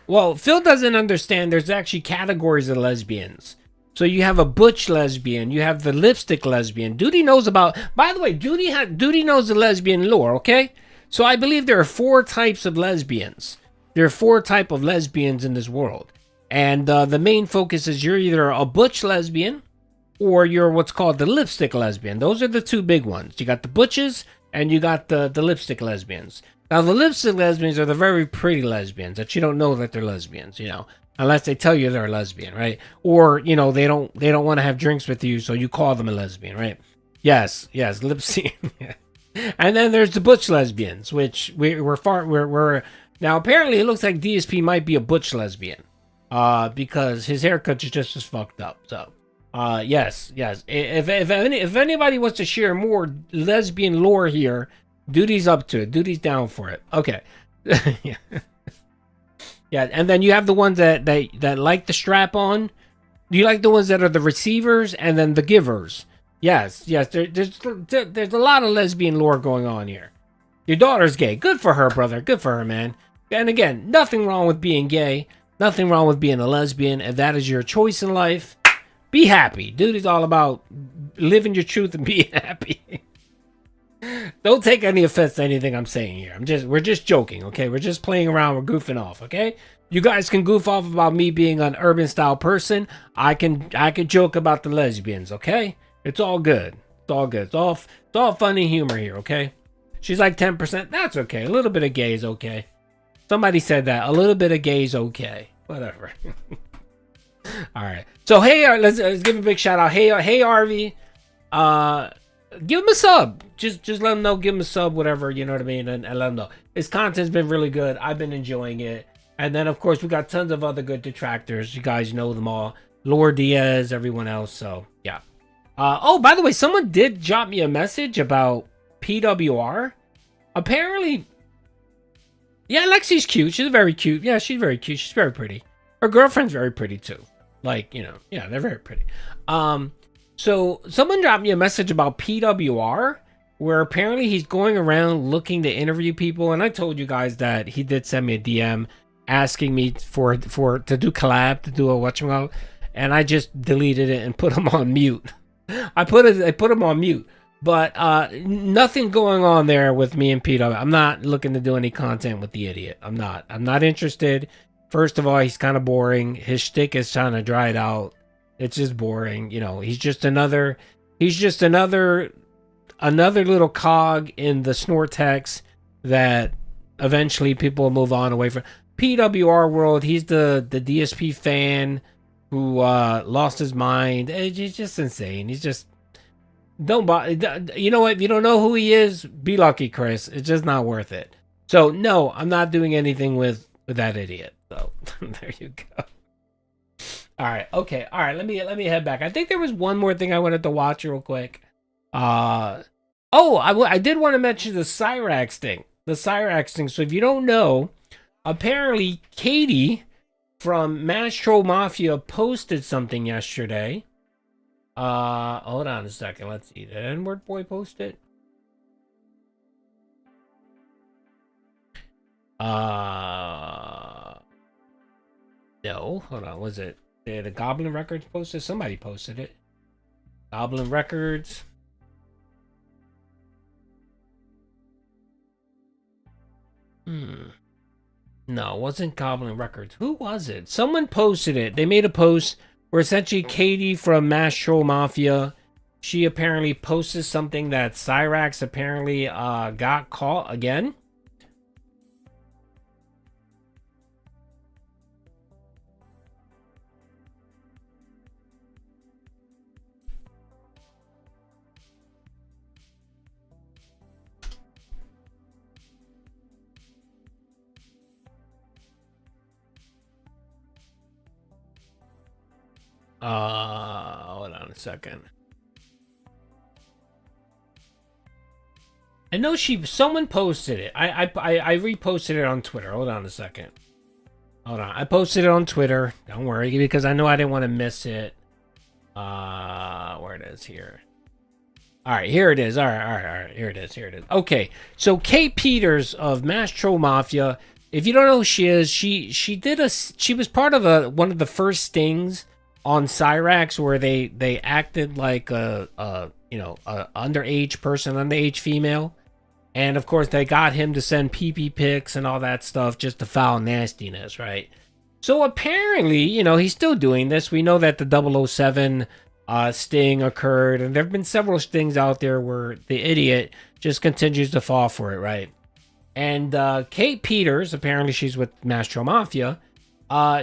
Well, Phil doesn't understand there's actually categories of lesbians. So you have a butch lesbian, you have the lipstick lesbian. Duty knows about, by the way, Duty knows the lesbian lore, okay? So I believe there are 4 types of lesbians. There are 4 types of lesbians in this world. And the main focus is you're either a butch lesbian or you're what's called the lipstick lesbian. Those are the 2 big ones. You got the butches and you got the lipstick lesbians. Now, the lipstick lesbians are the very pretty lesbians that you don't know that they're lesbians, you know, unless they tell you they're a lesbian, right? Or, you know, they don't want to have drinks with you, so you call them a lesbian, right? Yes, lipstick. And then there's the butch lesbians, which we're now apparently it looks like DSP might be a butch lesbian, because his haircut is just as fucked up. So, yes. If anybody wants to share more lesbian lore here, Duty's up to it. Duty's down for it. Okay. Yeah. Yeah, and then you have the ones that like the strap on. You like the ones that are the receivers and then the givers. Yes. There's a lot of lesbian lore going on here. Your daughter's gay. Good for her, brother. Good for her, man. And again, nothing wrong with being gay. Nothing wrong with being a lesbian. If that is your choice in life, be happy. Duty's all about living your truth and being happy. Don't take any offense to anything I'm saying here. We're just joking, okay? We're just playing around. We're goofing off, okay? You guys can goof off about me being an urban style person. I can joke about the lesbians, okay? It's all good. It's all good. It's all funny humor here, okay? She's like 10%. That's okay. A little bit of gay is okay. Somebody said that. A little bit of gay is okay. Whatever. All right. So hey, let's give a big shout out. Hey Harvey. Give him a sub. Just let him know. Give him a sub, whatever, you know what I mean, and let him know. His content's been really good. I've been enjoying it. And then, of course, we got tons of other good detractors. You guys know them all. Lord Diaz, everyone else. So, yeah. Oh, by the way, someone did drop me a message about PWR. Apparently, yeah, Lexi's cute. She's very cute. Yeah, she's very cute. She's very pretty. Her girlfriend's very pretty, too. Like, you know, yeah, they're very pretty. So someone dropped me a message about PWR, where apparently he's going around looking to interview people, and I told you guys that he did send me a DM asking me to do collab, to do a whatchamacallit, and I just deleted it and put him on mute. I put him on mute, but nothing going on there with me and PWR. I'm not looking to do any content with the idiot. I'm not interested. First of all, he's kind of boring. His shtick is trying to dry it out. It's just boring, you know. He's just another little cog in the Snortex that eventually people will move on away from. PWR world, he's the DSP fan who lost his mind. He's just insane. Don't buy. You know what? If you don't know who he is, be lucky, Chris. It's just not worth it. So no, I'm not doing anything with that idiot. So there you go. All right. Okay. All right. Let me head back. I think there was one more thing I wanted to watch real quick. I did want to mention the Cyrax thing. The Cyrax thing. So if you don't know, apparently Katie from Mash Troll Mafia posted something yesterday. Hold on a second. Let's see. Did N-Word Boy post it? No. Hold on. Was it? Did the Goblin Records post it? Somebody posted it. Goblin Records. No, it wasn't Goblin Records. Who was it? Someone posted it. They made a post where essentially Katie from Mash Troll Mafia, she apparently posted something that Cyrax apparently got caught again. Hold on a second. I know someone posted it. I reposted it on Twitter. Hold on a second. Hold on. I posted it on Twitter. Don't worry, because I know I didn't want to miss it. Where it is here. All right, here it is. All right. Here it is. Okay, so Kate Peters of Mash Troll Mafia. If you don't know who she is, she was part of one of the first stings on Cyrax where they acted like a underage person, underage female, and of course they got him to send pee pics and all that stuff just to foul nastiness, right? So apparently, he's still doing this. We know that the 007 sting occurred, and there have been several stings out there where the idiot just continues to fall for it, right? And Kate Peters, apparently she's with Mash Troll Mafia,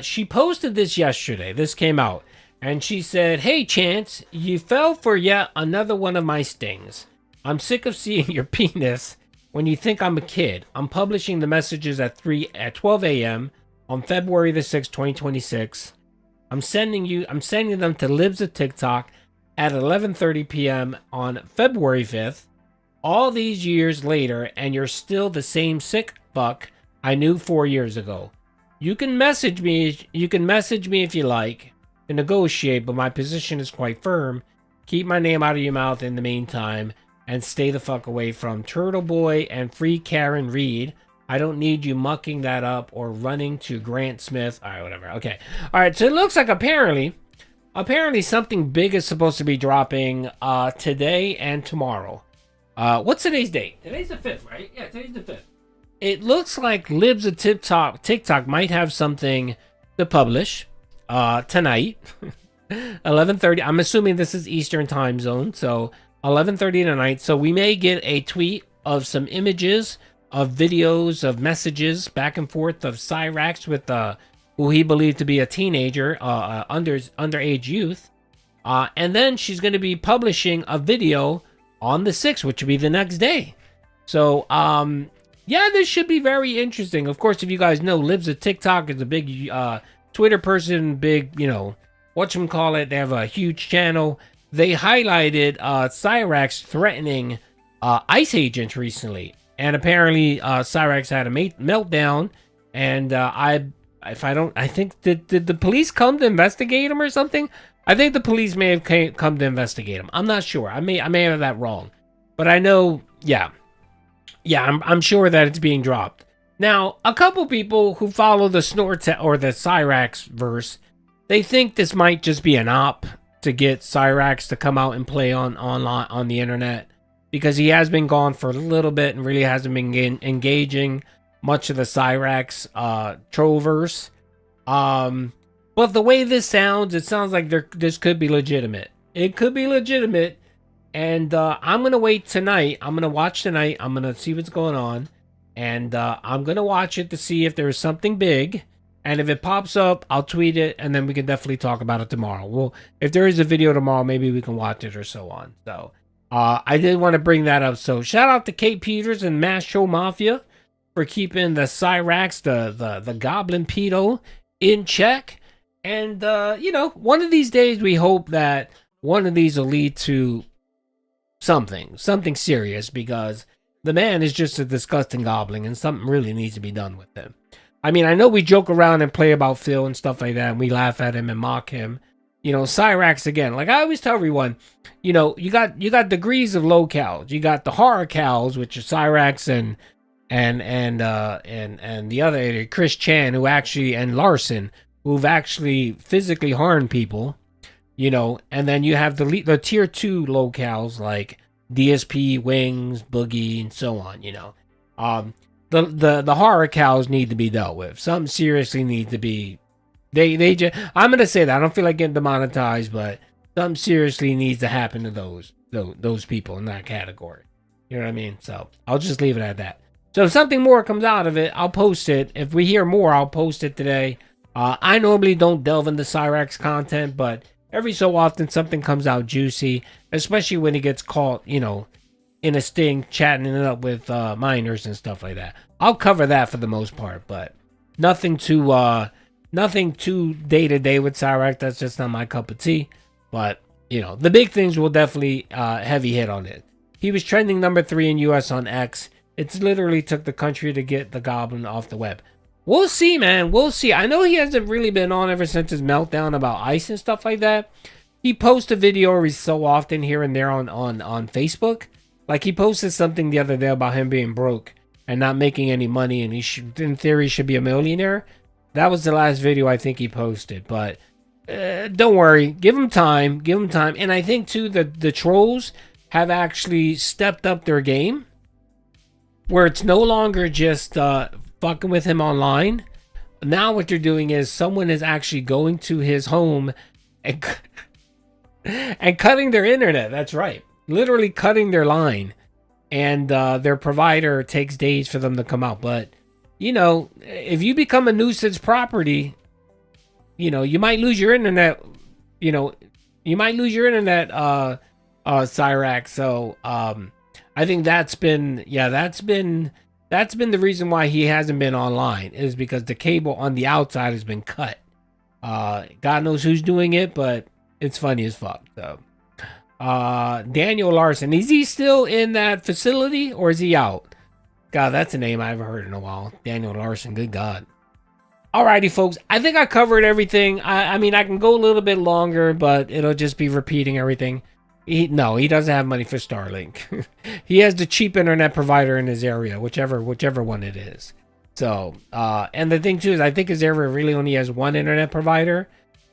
she posted this yesterday. This came out. And she said, "Hey, Chance, you fell for yet another one of my stings. I'm sick of seeing your penis when you think I'm a kid. I'm publishing the messages at 12 a.m. on February the 6th, 2026. I'm sending them to Libs of TikTok at 11:30 p.m. on February 5th. All these years later, and you're still the same sick fuck I knew 4 years ago. You can message me if you like to negotiate, but my position is quite firm. Keep my name out of your mouth in the meantime, and stay the fuck away from Turtle Boy and Free Karen Reed. I don't need you mucking that up or running to Grant Smith." All right, whatever. Okay. All right, so it looks like apparently something big is supposed to be dropping today and tomorrow. What's today's date? Today's the 5th, right? Yeah, today's the 5th. It looks like Libs of TikTok might have something to publish tonight. 11:30. I'm assuming this is Eastern time zone, so 11:30 tonight. So we may get a tweet of some images, of videos, of messages back and forth of Cyrax with who he believed to be a teenager, underage youth. And then she's going to be publishing a video on the 6th, which will be the next day. So, yeah, this should be very interesting. Of course, if you guys know, Libs of TikTok is a big Twitter person, big, whatchamacallit. They have a huge channel. They highlighted Cyrax threatening ICE agents recently. And apparently, Cyrax had a meltdown. And I think, did the police come to investigate him or something? I think the police may have come to investigate him. I'm not sure. I may have that wrong. But I know, yeah, I'm sure that it's being dropped. Now, a couple people who follow the or the Cyrax verse, they think this might just be an op to get Cyrax to come out and play on the internet, because he has been gone for a little bit and really hasn't been engaging much of the Cyrax trollverse. But the way this sounds, it sounds like this could be legitimate. It could be legitimate, and I'm gonna wait tonight. I'm gonna watch tonight. I'm gonna see what's going on. And I'm going to watch it to see if there's something big. And if it pops up, I'll tweet it. And then we can definitely talk about it tomorrow. Well, if there is a video tomorrow, maybe we can watch it or so on. So, I did want to bring that up. So shout out to Kate Peters and Macho Mafia for keeping the Cyrax, the Goblin Pedo, in check. And, you know, one of these days we hope that one of these will lead to something serious, because the man is just a disgusting goblin and something really needs to be done with him. I mean, I know we joke around and play about Phil and stuff like that, and we laugh at him and mock him. You know, Cyrax again. Like I always tell everyone, you know, you got degrees of low cows. You got the horror cows, which are Cyrax and the other idiot, Chris Chan, who actually, and Larson, who've actually physically harmed people. You know, and then you have the tier 2 locales like DSP, Wings, Boogie, and so on. You know, the horror cows need to be dealt with. Something seriously needs to be. They just. I'm gonna say that I don't feel like getting demonetized, but something seriously needs to happen to those people in that category. You know what I mean? So I'll just leave it at that. So if something more comes out of it, I'll post it. If we hear more, I'll post it today. I normally don't delve into Cyrax content, but every so often something comes out juicy, especially when he gets caught, you know, in a sting, chatting it up with minors and stuff like that. I'll cover that for the most part, but nothing too day-to-day with Cyrax. That's just not my cup of tea. But, you know, the big things will definitely heavy hit on it. He was trending number 3 in US on X. It's literally took the country to get the goblin off the web. We'll see, man. We'll see. I know he hasn't really been on ever since his meltdown about ice and stuff like that. He posts a video every so often here and there on Facebook. Like he posted something the other day about him being broke and not making any money, and he should, in theory, should be a millionaire. That was the last video I think he posted. But don't worry. Give him time. Give him time. And I think, too, the trolls have actually stepped up their game, where it's no longer just fucking with him online. Now what they're doing is someone is actually going to his home and cutting their internet. That's right. Literally cutting their line. And their provider takes days for them to come out. But, you know, if you become a nuisance property, you know, you might lose your internet. You know, you might lose your internet, Cyrax. So, I think that's been the reason why he hasn't been online, is because the cable on the outside has been cut. God knows who's doing it, but it's funny as fuck. So, Daniel Larson, is he still in that facility or is he out? God, that's a name I haven't heard in a while. Daniel Larson, good God. Alrighty, folks. I think I covered everything. I mean, I can go a little bit longer, but it'll just be repeating everything. He doesn't have money for Starlink. He has the cheap internet provider in his area, whichever one it is. So, and the thing too is, I think his area really only has one internet provider.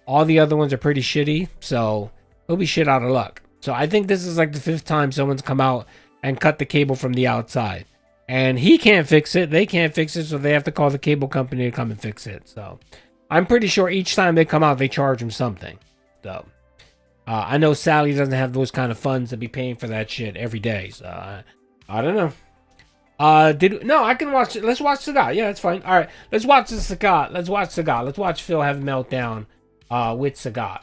All the other ones are pretty shitty, so he'll be shit out of luck. So I think this is like the 5th time someone's come out and cut the cable from the outside. And he can't fix it, they can't fix it, so they have to call the cable company to come and fix it. So I'm pretty sure each time they come out, they charge him something. So I know Sally doesn't have those kind of funds to be paying for that shit every day. So I don't know. No, I can watch it. Let's watch Sagat. Yeah, that's fine. All right, let's watch the Sagat. Let's watch Sagat. Let's watch Phil have a meltdown with Sagat.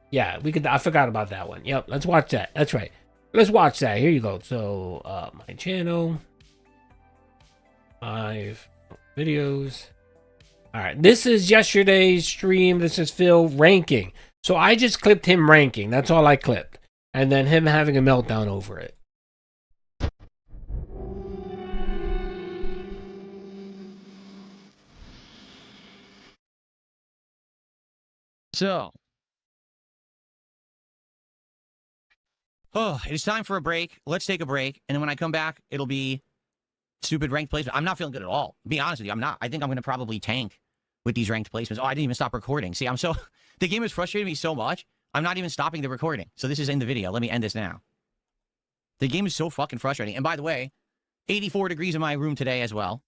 Yeah, we could. I forgot about that one. Yep, let's watch that. That's right. Let's watch that. Here you go. So my channel, 5 videos. All right, this is yesterday's stream. This is Phil ranking. So I just clipped him ranking. That's all I clipped. And then him having a meltdown over it. So, it is time for a break. Let's take a break. And then when I come back, it'll be stupid ranked placement. I'm not feeling good at all. To be honest with you, I'm not. I think I'm going to probably tank with these ranked placements. Oh, I didn't even stop recording. See, the game has frustrated me so much, I'm not even stopping the recording. So this is in the video. Let me end this now. The game is so fucking frustrating. And by the way, 84 degrees in my room today as well.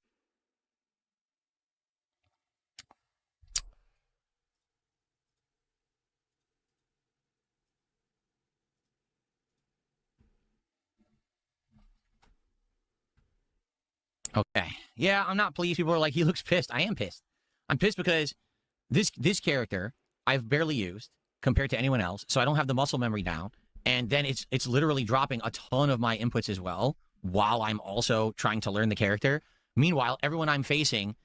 Okay. Yeah, I'm not pleased. People are like, he looks pissed. I am pissed. I'm pissed because this character I've barely used compared to anyone else, so I don't have the muscle memory down. And then it's literally dropping a ton of my inputs as well, while I'm also trying to learn the character. Meanwhile, everyone I'm facing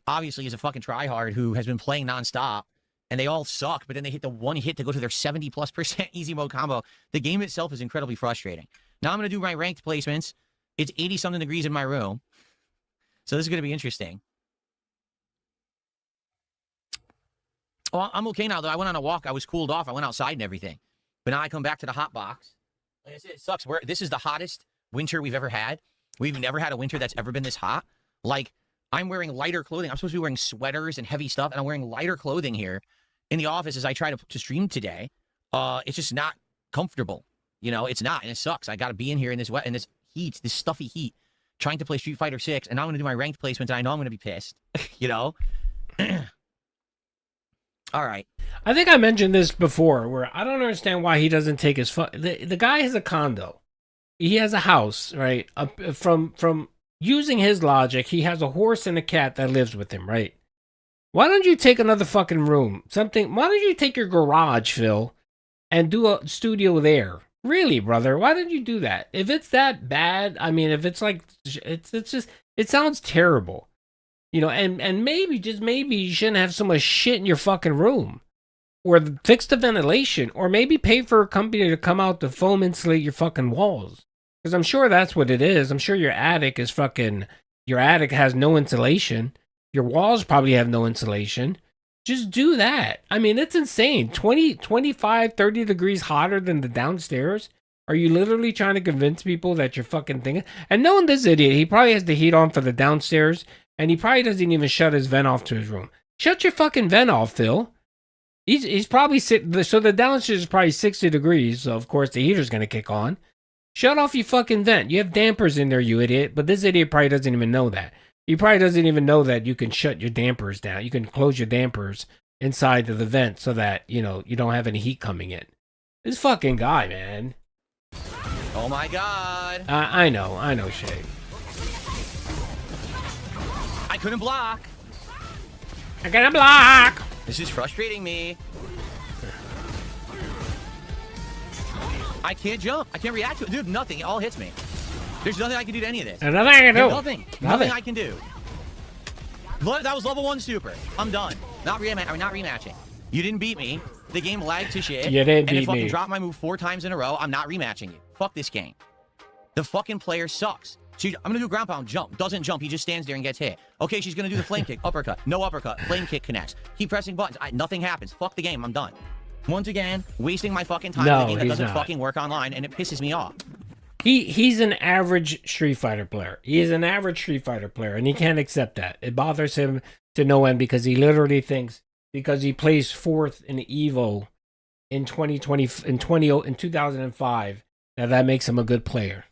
obviously is a fucking tryhard who has been playing nonstop, and they all suck, but then they hit the one hit to go to their 70+% easy mode combo. The game itself is incredibly frustrating. Now I'm going to do my ranked placements. It's 80-something degrees in my room, so this is going to be interesting. Oh, I'm okay now, though. I went on a walk. I was cooled off. I went outside and everything. But now I come back to the hot box. Like I said, it sucks. This is the hottest winter we've ever had. We've never had a winter that's ever been this hot. Like, I'm wearing lighter clothing. I'm supposed to be wearing sweaters and heavy stuff, and I'm wearing lighter clothing here in the office as I try to stream today. It's just not comfortable. You know, it's not, and it sucks. I got to be in here in this heat, this stuffy heat, trying to play Street Fighter 6, and now I'm going to do my ranked placements, and I know I'm going to be pissed. You know? All right. I think I mentioned this before, where I don't understand why he doesn't take his the guy has a condo. He has a house, right? From using his logic, he has a horse and a cat that lives with him, right? Why don't you take another fucking room? Why don't you take your garage, Phil, and do a studio there? Really, brother? Why did you do that? If it's that bad, I mean, if it's like, it's just, it sounds terrible. You know, and maybe, just maybe, you shouldn't have so much shit in your fucking room. Or fix the ventilation. Or maybe pay for a company to come out to foam insulate your fucking walls. Because I'm sure that's what it is. I'm sure your attic has no insulation. Your walls probably have no insulation. Just do that. I mean, it's insane. 20, 25, 30 degrees hotter than the downstairs. Are you literally trying to convince people that you're fucking thinking? And knowing this idiot, he probably has the heat on for the downstairs. And he probably doesn't even shut his vent off to his room. Shut your fucking vent off, Phil. He's probably sitting. So the downstairs is probably 60 degrees. So, of course, the heater's going to kick on. Shut off your fucking vent. You have dampers in there, you idiot. But this idiot probably doesn't even know that. He probably doesn't even know that you can shut your dampers down. You can close your dampers inside of the vent so that, you know, you don't have any heat coming in. This fucking guy, man. Oh, my God. I know, Shay. I couldn't block. I couldn't block. This is frustrating me. I can't jump. I can't react to it. Dude, nothing. It all hits me. There's nothing I can do to any of this. Nothing I can do. Nothing I can do. That was level 1 super. I'm done. Not rematching. You didn't beat me. The game lagged to shit. You didn't beat me. And it fucking dropped my move 4 times in a row. I'm not rematching you. Fuck this game. The fucking player sucks. I'm going to do a ground pound, jump. Doesn't jump. He just stands there and gets hit. Okay, she's going to do the flame kick, uppercut. No uppercut. Flame kick connects. Keep pressing buttons. Nothing happens. Fuck the game. I'm done. Once again, wasting my fucking time on a game that doesn't fucking work online, and it pisses me off. He's an average Street Fighter player. He is an average Street Fighter player, and he can't accept that. It bothers him to no end because he literally thinks because he plays 4th in Evo in 2005 that makes him a good player.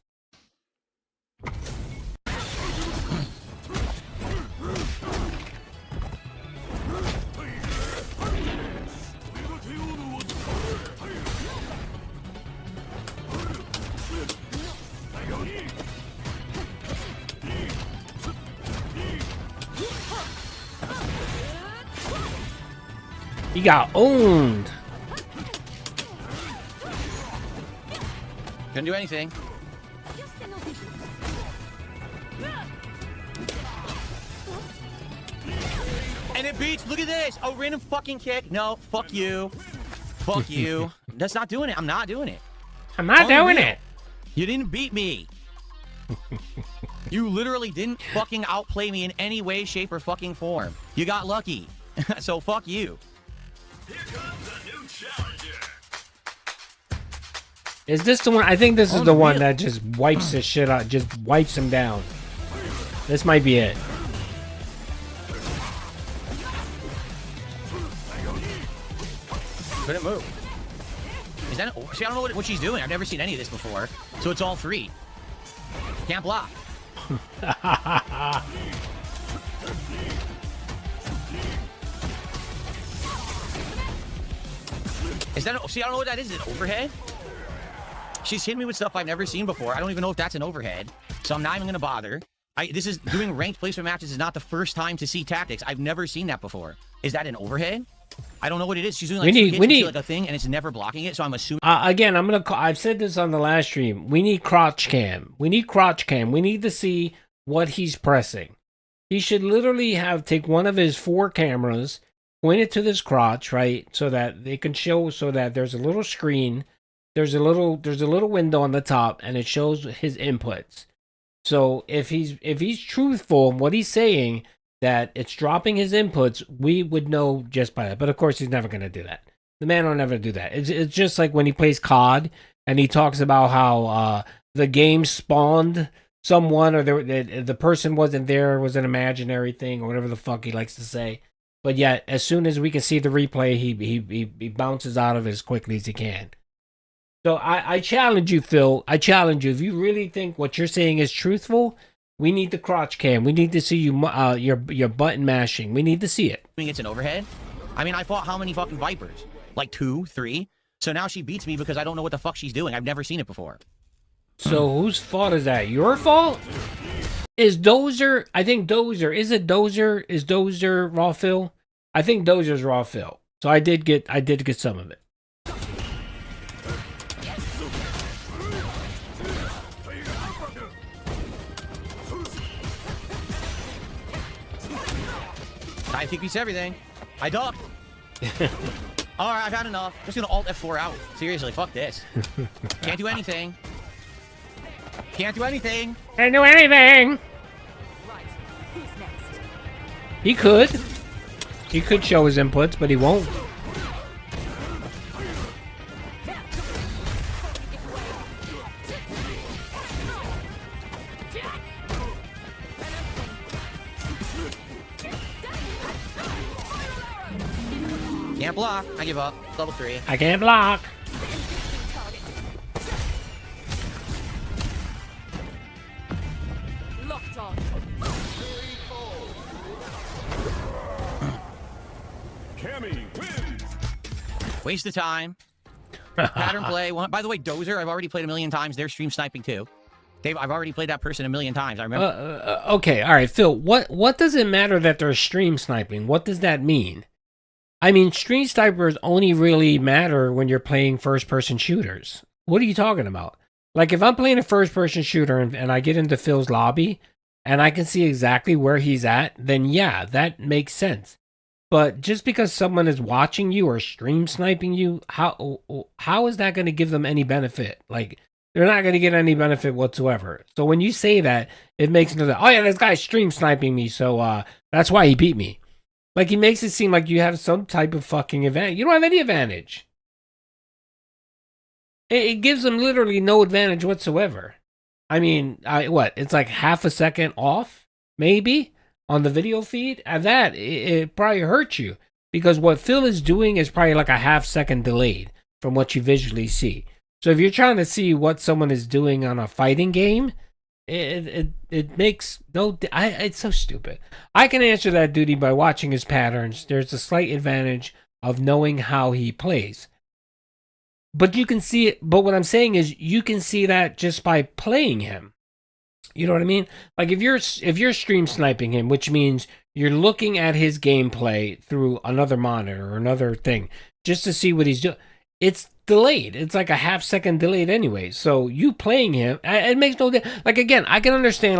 He got owned. Couldn't do anything. And it beats. Look at this. A random fucking kick. No, fuck you. Fuck you. That's not doing it. I'm not doing it. I'm not doing it. You didn't beat me. You literally didn't fucking outplay me in any way, shape, or fucking form. You got lucky. So fuck you. Here comes a new challenger. Is this the one? I think this is the one that just wipes his shit out, just wipes him down. This might be it. Couldn't move. Is that? See, I don't know what she's doing. I've never seen any of this before. So it's all 3. Can't block. Is that? See, I don't know what that is. Is it overhead? She's hitting me with stuff I've never seen before. I don't even know if that's an overhead. So I'm not even gonna bother. This is doing ranked placement matches is not the first time to see tactics. I've never seen that before. Is that an overhead? I don't know what it is. She's doing like two hits like a thing, and it's never blocking it. So I'm assuming. Again, I've said this on the last stream. We need crotch cam. We need crotch cam. We need to see what he's pressing. He should literally take one of his 4 cameras, point it to this crotch, right, so that they can show. So that there's a little screen, there's a little window on the top, and it shows his inputs. So if he's truthful in what he's saying, that it's dropping his inputs, we would know just by that. But of course, he's never going to do that. The man will never do that. It's just like when he plays COD and he talks about how the game spawned someone, or the person wasn't there, was an imaginary thing, or whatever the fuck he likes to say. But yet, as soon as we can see the replay, he bounces out of it as quickly as he can. So I challenge you, Phil. I challenge you. If you really think what you're saying is truthful, we need the crotch cam. We need to see you your button mashing. We need to see it. It's an overhead. I mean, I fought how many fucking Vipers? Like 2, 3. So now she beats me because I don't know what the fuck she's doing. I've never seen it before. So whose fault is that? Your fault? Is Dozer? I think Dozer. Is it Dozer? Is Dozer raw fill? I think Dozer's raw fill. So I did get some of it. I think beats everything. I ducked. Alright, I've had enough. I'm just gonna alt F4 out. Seriously, fuck this. Can't do anything. Can't do anything. Can't do anything. He could. He could show his inputs, but he won't. Can't block. I give up. Level 3. I can't block. Locked on. Waste of time. Pattern play. By the way, Dozer, I've already played a million times. They're stream sniping too. I've already played that person a million times. I remember. Okay, all right, Phil. What does it matter that they're stream sniping? What does that mean? I mean, stream snipers only really matter when you're playing first-person shooters. What are you talking about? Like, if I'm playing a first-person shooter and I get into Phil's lobby and I can see exactly where he's at, then yeah, that makes sense. But just because someone is watching you or stream sniping you, how is that going to give them any benefit? Like, they're not going to get any benefit whatsoever. So when you say that, it makes it oh yeah, this guy's stream sniping me, so that's why he beat me. Like, he makes it seem like you have some type of fucking advantage. You don't have any advantage. It gives them literally no advantage whatsoever. I mean, it's like half a second off, maybe, on the video feed? At that, it probably hurts you. Because what Phil is doing is probably like a half-second delayed from what you visually see. So if you're trying to see what someone is doing on a fighting game, it makes no... it's so stupid. I can answer that duty by watching his patterns. There's a slight advantage of knowing how he plays. But you can see it... But what I'm saying is, you can see that just by playing him. You know what I mean? Like, if you're stream sniping him, which means you're looking at his gameplay through another monitor or another thing, just to see what he's doing, it's delayed. It's like a half-second delayed anyway. So you playing him, it makes no difference. Like, again, I can understand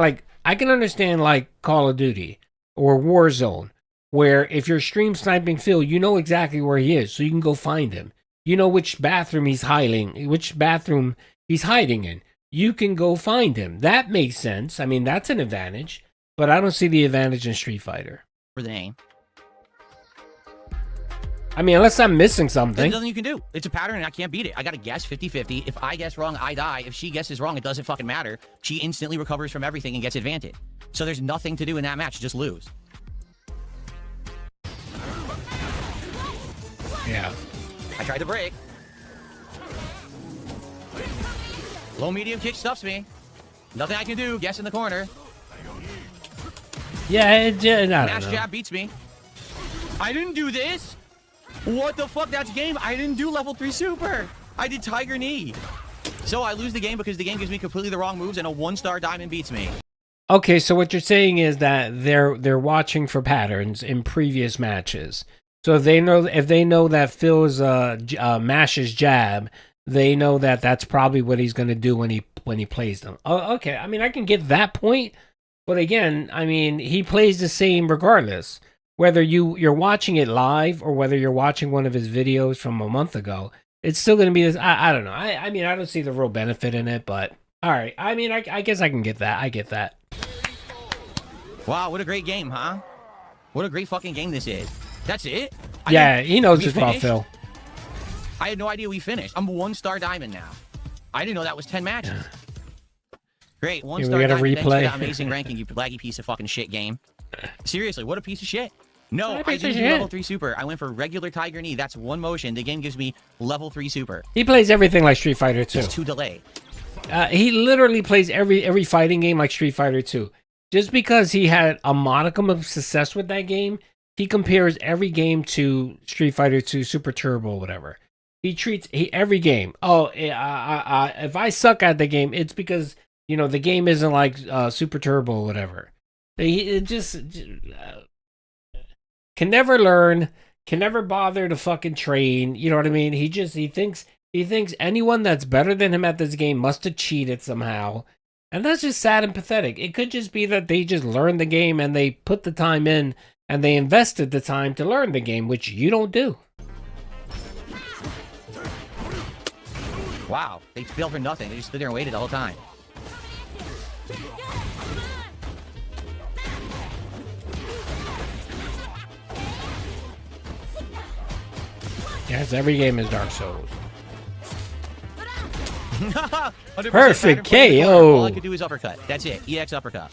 like Call of Duty or Warzone, where if you're stream sniping Phil, you know exactly where he is, so you can go find him. You know which bathroom he's hiding in. You can go find him. That makes sense. I mean, that's an advantage, but I don't see the advantage in Street Fighter. For the name. I mean, unless I'm missing something. There's nothing you can do. It's a pattern and I can't beat it. I got to guess 50-50. If I guess wrong, I die. If she guesses wrong, it doesn't fucking matter. She instantly recovers from everything and gets advantage. So there's nothing to do in that match. Just lose. Yeah. I tried to break. Low medium kick stuffs me. Nothing I can do. Guess in the corner. Yeah, I don't Mash know. jab beats me. I didn't do this. What the fuck? That's game. I didn't do level 3 super. I did Tiger Knee. So I lose the game because the game gives me completely the wrong moves and a 1-star diamond beats me. Okay, so what you're saying is that they're watching for patterns in previous matches. So if they know that Phil's mashes jab, they know that that's probably what he's going to do when he plays them. Oh, okay. I mean, I can get that point, but again, I mean, he plays the same regardless. Whether you're watching it live or whether you're watching one of his videos from a month ago, it's still going to be this. I don't know. I mean, I don't see the real benefit in it, but all right. I mean, I guess I can get that. I get that. Wow, what a great game, huh? What a great fucking game this is. That's it? Yeah, he knows just about Phil. I had no idea we finished. I'm 1-star diamond now. I didn't know that was 10 matches. Great, 1-star diamond. Thanks for that amazing ranking, you laggy piece of fucking shit game. Seriously, what a piece of shit. No, I didn't do level 3 super. I went for regular Tiger Knee. That's one motion. The game gives me level 3 super. He plays everything like Street Fighter 2. It's 2 delay. He literally plays every fighting game like Street Fighter 2. Just because he had a modicum of success with that game, he compares every game to Street Fighter 2 Super Turbo or whatever. He treats every game. Oh, if I suck at the game, it's because, you know, the game isn't like Super Turbo or whatever. It just can never learn, can never bother to fucking train. You know what I mean? He thinks anyone that's better than him at this game must have cheated somehow. And that's just sad and pathetic. It could just be that they just learned the game and they put the time in and they invested the time to learn the game, which you don't do. Wow, they failed for nothing. They just stood there and waited the whole time. Yes, every game is Dark Souls. 100% Perfect pattern KO. All I could do is uppercut. That's it. EX uppercut.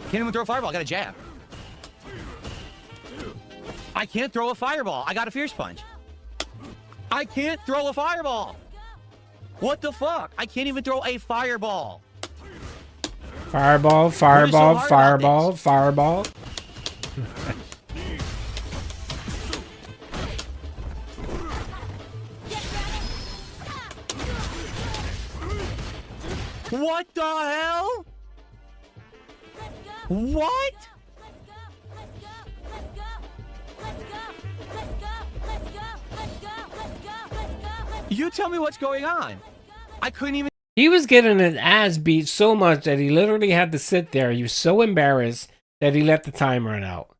Can't even throw a fireball. I got a jab. I can't throw a fireball. I got a fierce punch. I can't throw a fireball. What the fuck? I can't even throw a fireball. Fireball, fireball, fireball, fireball. What the hell? What? You tell me what's going on. I couldn't even. He was getting his ass beat so much that he literally had to sit there. He was so embarrassed that he let the time run out.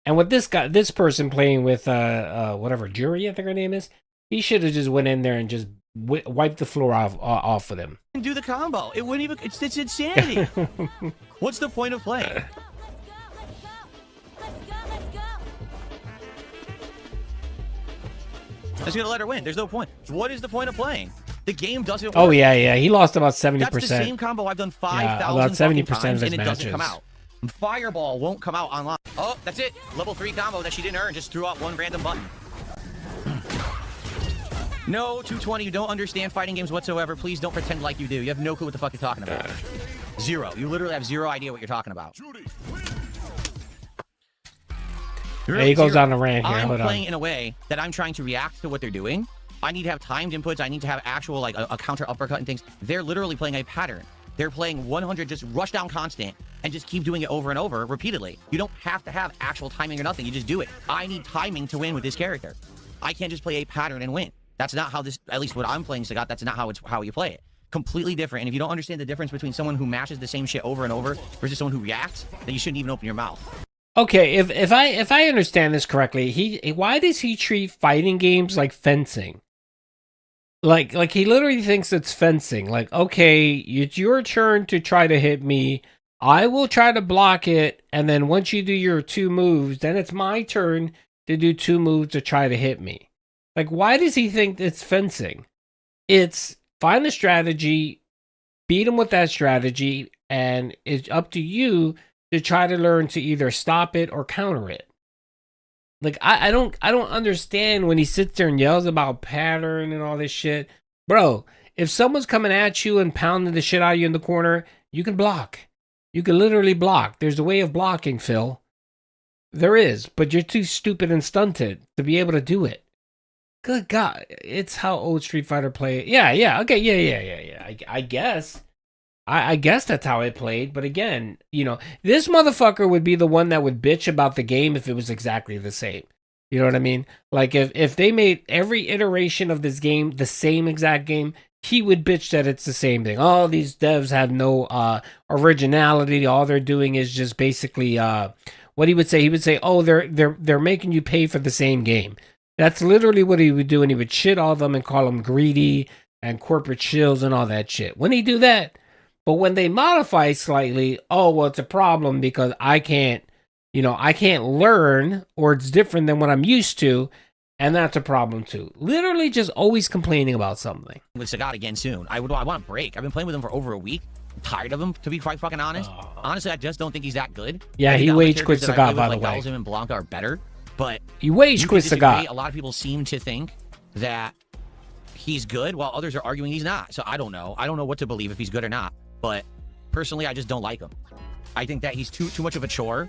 And with this person playing with whatever Jury, I think her name is, he should have just went in there and just wiped the floor off with him. Do the combo. It wouldn't even. It's insanity. What's the point of playing? I was gonna let her win. There's no point. What is the point of playing? The game doesn't work. Oh yeah. He lost about 70%. That's the same combo I've done 5,000 about 70% times, of his and it matches. doesn't come out. Fireball won't come out online. Oh, that's it. Level 3 combo that she didn't earn. Just threw out one random button. No, 220. You don't understand fighting games whatsoever. Please don't pretend like you do. You have no clue what the fuck you're talking about. Zero. You literally have zero idea what you're talking about. He goes on a rant here. I'm Hold playing on. in a way that I'm trying to react to what they're doing. I need to have timed inputs. I need to have actual, like, a counter uppercut and things. They're literally playing a pattern. They're playing 100, just rush down constant, and just keep doing it over and over, repeatedly. You don't have to have actual timing or nothing. You just do it. I need timing to win with this character. I can't just play a pattern and win. That's not how this, at least what I'm playing, Sagat, that's not how you play it. Completely different. And if you don't understand the difference between someone who mashes the same shit over and over versus someone who reacts, then you shouldn't even open your mouth. Okay, if I understand this correctly, why does he treat fighting games like fencing? Like he literally thinks it's fencing. Like, okay, it's your turn to try to hit me. I will try to block it, and then once you do your 2 moves, then it's my turn to do 2 moves to try to hit me. Like, why does he think it's fencing? It's find a strategy, beat him with that strategy, and it's up to you to try to learn to either stop it or counter it. Like, I don't understand when he sits there and yells about pattern and all this shit. Bro, if someone's coming at you and pounding the shit out of you in the corner, you can block. You can literally block. There's a way of blocking, Phil. There is, but you're too stupid and stunted to be able to do it. Good God, it's how old Street Fighter played. Yeah, okay, yeah. I guess. I guess that's how it played, but again, you know, this motherfucker would be the one that would bitch about the game if it was exactly the same. You know what I mean? Like, if they made every iteration of this game the same exact game, he would bitch that it's the same thing. Oh, these devs have no originality. All they're doing is just basically what he would say. He would say, oh, they're making you pay for the same game. That's literally what he would do, and he would shit all them and call them greedy and corporate shills and all that shit. When he do that, but when they modify slightly, oh, well, it's a problem because I can't learn, or it's different than what I'm used to, and that's a problem too. Literally just always complaining about something. With Sagat again soon. I want a break. I've been playing with him for over a week. I'm tired of him, to be quite fucking honest. Honestly, I just don't think he's that good. Yeah, he wage quit Sagat, by the way. Galzim and Blanca are better. But you wage quit Sagat. A lot of people seem to think that he's good, while others are arguing he's not. So I don't know. I don't know what to believe, if he's good or not. But personally, I just don't like him. I think that he's too much of a chore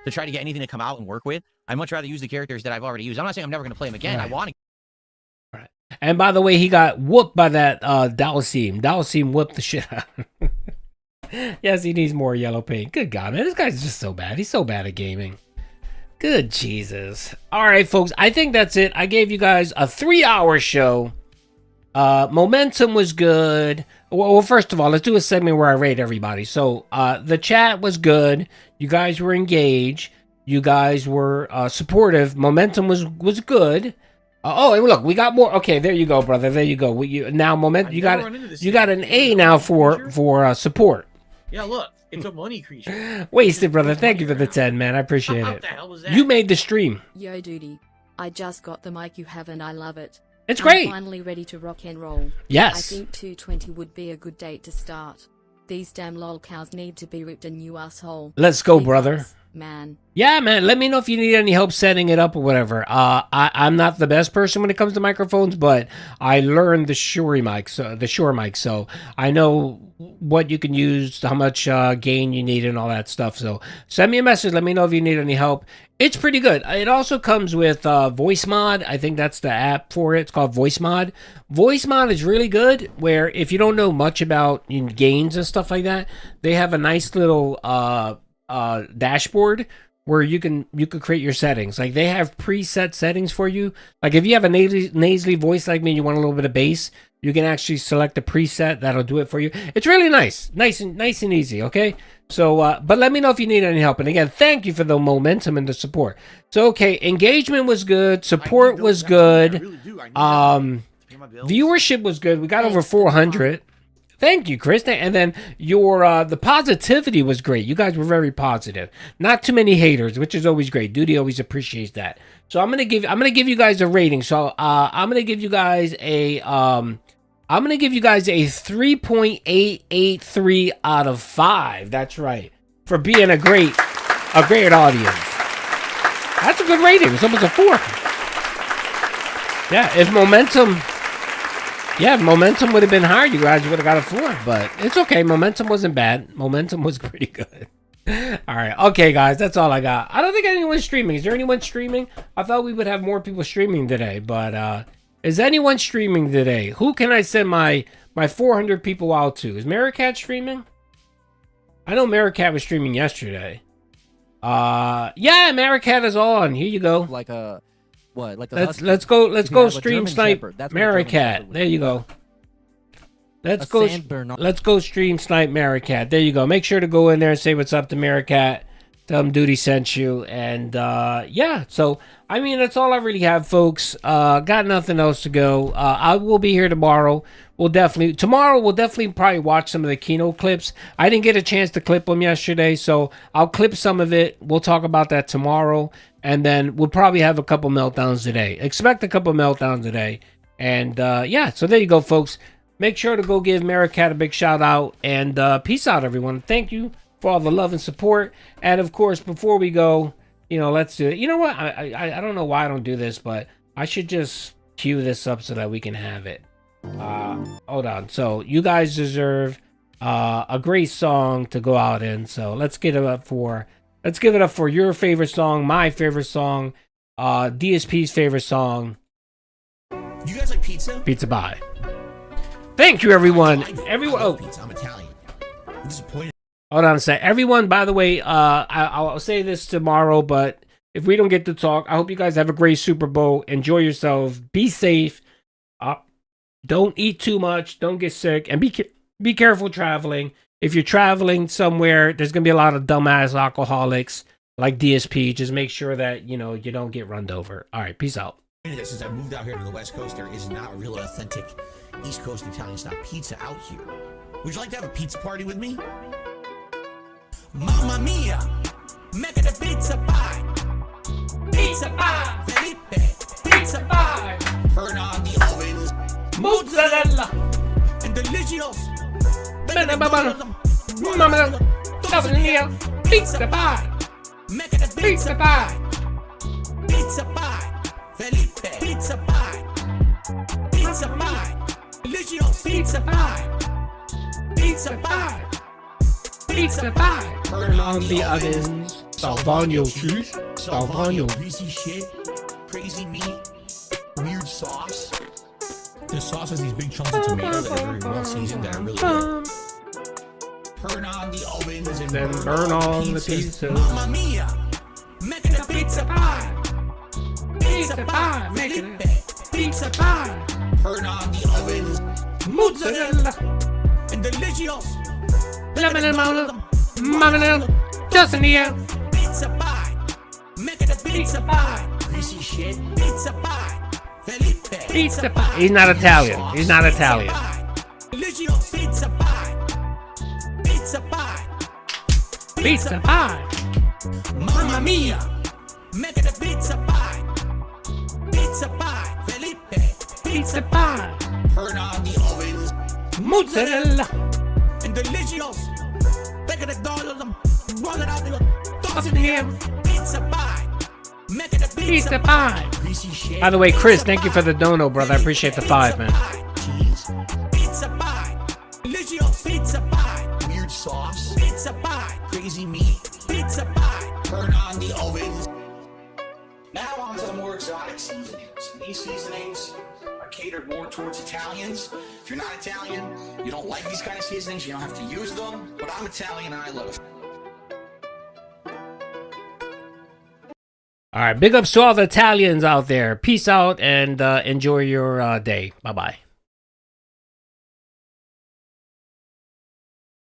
to try to get anything to come out and work with. I'd much rather use the characters that I've already used. I'm not saying I'm never going to play him again. Right. I want to. Right. And by the way, he got whooped by that Dalsim. Dalsim whooped the shit out of him. Yes, he needs more yellow paint. Good God, man. This guy's just so bad. He's so bad at gaming. Good Jesus. All right, folks. I think that's it. I gave you guys a 3-hour show. Momentum was good. Well, first of all, let's do a segment where I rate everybody. So, the chat was good. You guys were engaged. You guys were supportive. Momentum was good. Oh, and look, we got more. Okay, there you go, brother. There you go. Now, momentum. You got an A now for support. Yeah, look. It's a money creature. Wasted, brother. Thank you for the 10, man. I appreciate it. What the hell was that? You made the stream. Yo, duty. I just got the mic you have and I love it. It's great. I'm finally ready to rock and roll. Yes. I think 220 would be a good date to start. These damn lol cows need to be ripped a new asshole. Let's go, brother. Man. Yeah, man. Let me know if you need any help setting it up or whatever. I'm not the best person when it comes to microphones, but I learned the Shure mic, so I know what you can use, how much gain you need, and all that stuff. So send me a message. Let me know if you need any help. It's pretty good. It also comes with Voice Mod. I think that's the app for it. It's called Voice Mod. Voice Mod is really good, where if you don't know much about gains and stuff like that, they have a nice little dashboard where you can create your settings. Like, they have preset settings for you. Like, if you have a nasally voice like me, you want a little bit of bass, you can actually select a preset that'll do it for you. It's really nice and easy. Okay, so but let me know if you need any help. And again, thank you for the momentum and the support. So okay, engagement was good, support was good, viewership was good. We got over 400. Thank you, Chris. And then your the positivity was great. You guys were very positive. Not too many haters, which is always great. Duty always appreciates that. So I'm gonna give you guys a rating. So I'm gonna give you guys a 3.883 out of 5. That's right, for being a great audience. That's a good rating. It's almost a 4. Yeah, if momentum would have been higher, you guys would have got a 4, but it's okay. Momentum wasn't bad. Momentum was pretty good. All right. Okay, guys, that's all I got. I don't think anyone's streaming. Is there anyone streaming? I thought we would have more people streaming today, but is anyone streaming today? Who can I send my 400 people out to? Is Maricat streaming? I know Maricat was streaming yesterday. Yeah, Maricat is on. Here you go. Like a... What? Like let's go stream snipe Maricat. There you go. Let's go stream snipe Maricat. There you go. Make sure to go in there and say what's up to Maricat. Tell him Duty sent you. And yeah, so I mean, that's all I really have, folks. Got nothing else to go. I will be here tomorrow. We'll definitely probably watch some of the keynote clips. I didn't get a chance to clip them yesterday, so I'll clip some of it. We'll talk about that tomorrow. And then we'll probably have a couple meltdowns today. Expect a couple meltdowns today. And yeah, so there you go, folks. Make sure to go give Maricat a big shout out. And peace out, everyone. Thank you for all the love and support. And of course, before we go, let's do it. You know what? I don't know why I don't do this, but I should just cue this up so that we can have it. Hold on. So you guys deserve a great song to go out in. So let's get it up for Let's give it up for your favorite song, my favorite song, DSP's favorite song. You guys like pizza? Pizza pie. Thank you, everyone. Everyone. Oh. Pizza. I'm Italian. I'm disappointed. Hold on a sec. Everyone, by the way, I'll say this tomorrow, but if we don't get to talk, I hope you guys have a great Super Bowl. Enjoy yourselves. Be safe. Don't eat too much. Don't get sick. And be careful traveling. If you're traveling somewhere, there's going to be a lot of dumbass alcoholics like DSP. Just make sure that, you don't get run over. All right, peace out. Since I moved out here to the West Coast, there is not a real authentic East Coast Italian style pizza out here. Would you like to have a pizza party with me? Mamma mia, make it a pizza pie. Pizza pie, Felipe, pizza pie. Turn on the ovens. Mozzarella and delicious. Pizza pie. Make it a pizza pie. Pizza pie, Felipe, pizza pie. Pizza pie, delicious. Pizza pie. Pizza pie. Pizza pie. Turn on the ovens. Salvagno cheese. Salvagno. Greasy shit. Crazy meat. Weird sauce. The sauce has these big chunks of tomato that are very well seasoned that are really good. Turn on the ovens and then burn on the pizza. Mamma mia, make it a pizza pie. Pizza pie, make it a pizza pie. Turn on the ovens. Mozzarella and delicious. Just in the air. Pizza pie, make it a pizza pie. Greasy shit. Pizza pie, Felipe. Pizza pie. He's not Italian. He's not Italian. Delicious. Pizza pie. Pizza pie. Pizza pie. Mamma mia, make it a pizza pie. Pizza pie, Felipe. Pizza pie. Turn on the ovens. Mozzarella and delicious. Take it a dollar, roll it out, toss it in the air. Pizza pie. Make it a Pizza pie. Greasy shit. By the way, Chris, thank you for the dono, brother. I appreciate the 5, man. Cheese. Pizza pie. Delicious. Pizza pie. Weird sauce. Pizza pie. Crazy meat. Pizza pie. Turn on the ovens. Now on to the more exotic seasonings. And these seasonings are catered more towards Italians. If you're not Italian, you don't like these kind of seasonings, you don't have to use them. But I'm Italian and I love it. All right, big ups to all the Italians out there. Peace out and enjoy your day. Bye-bye.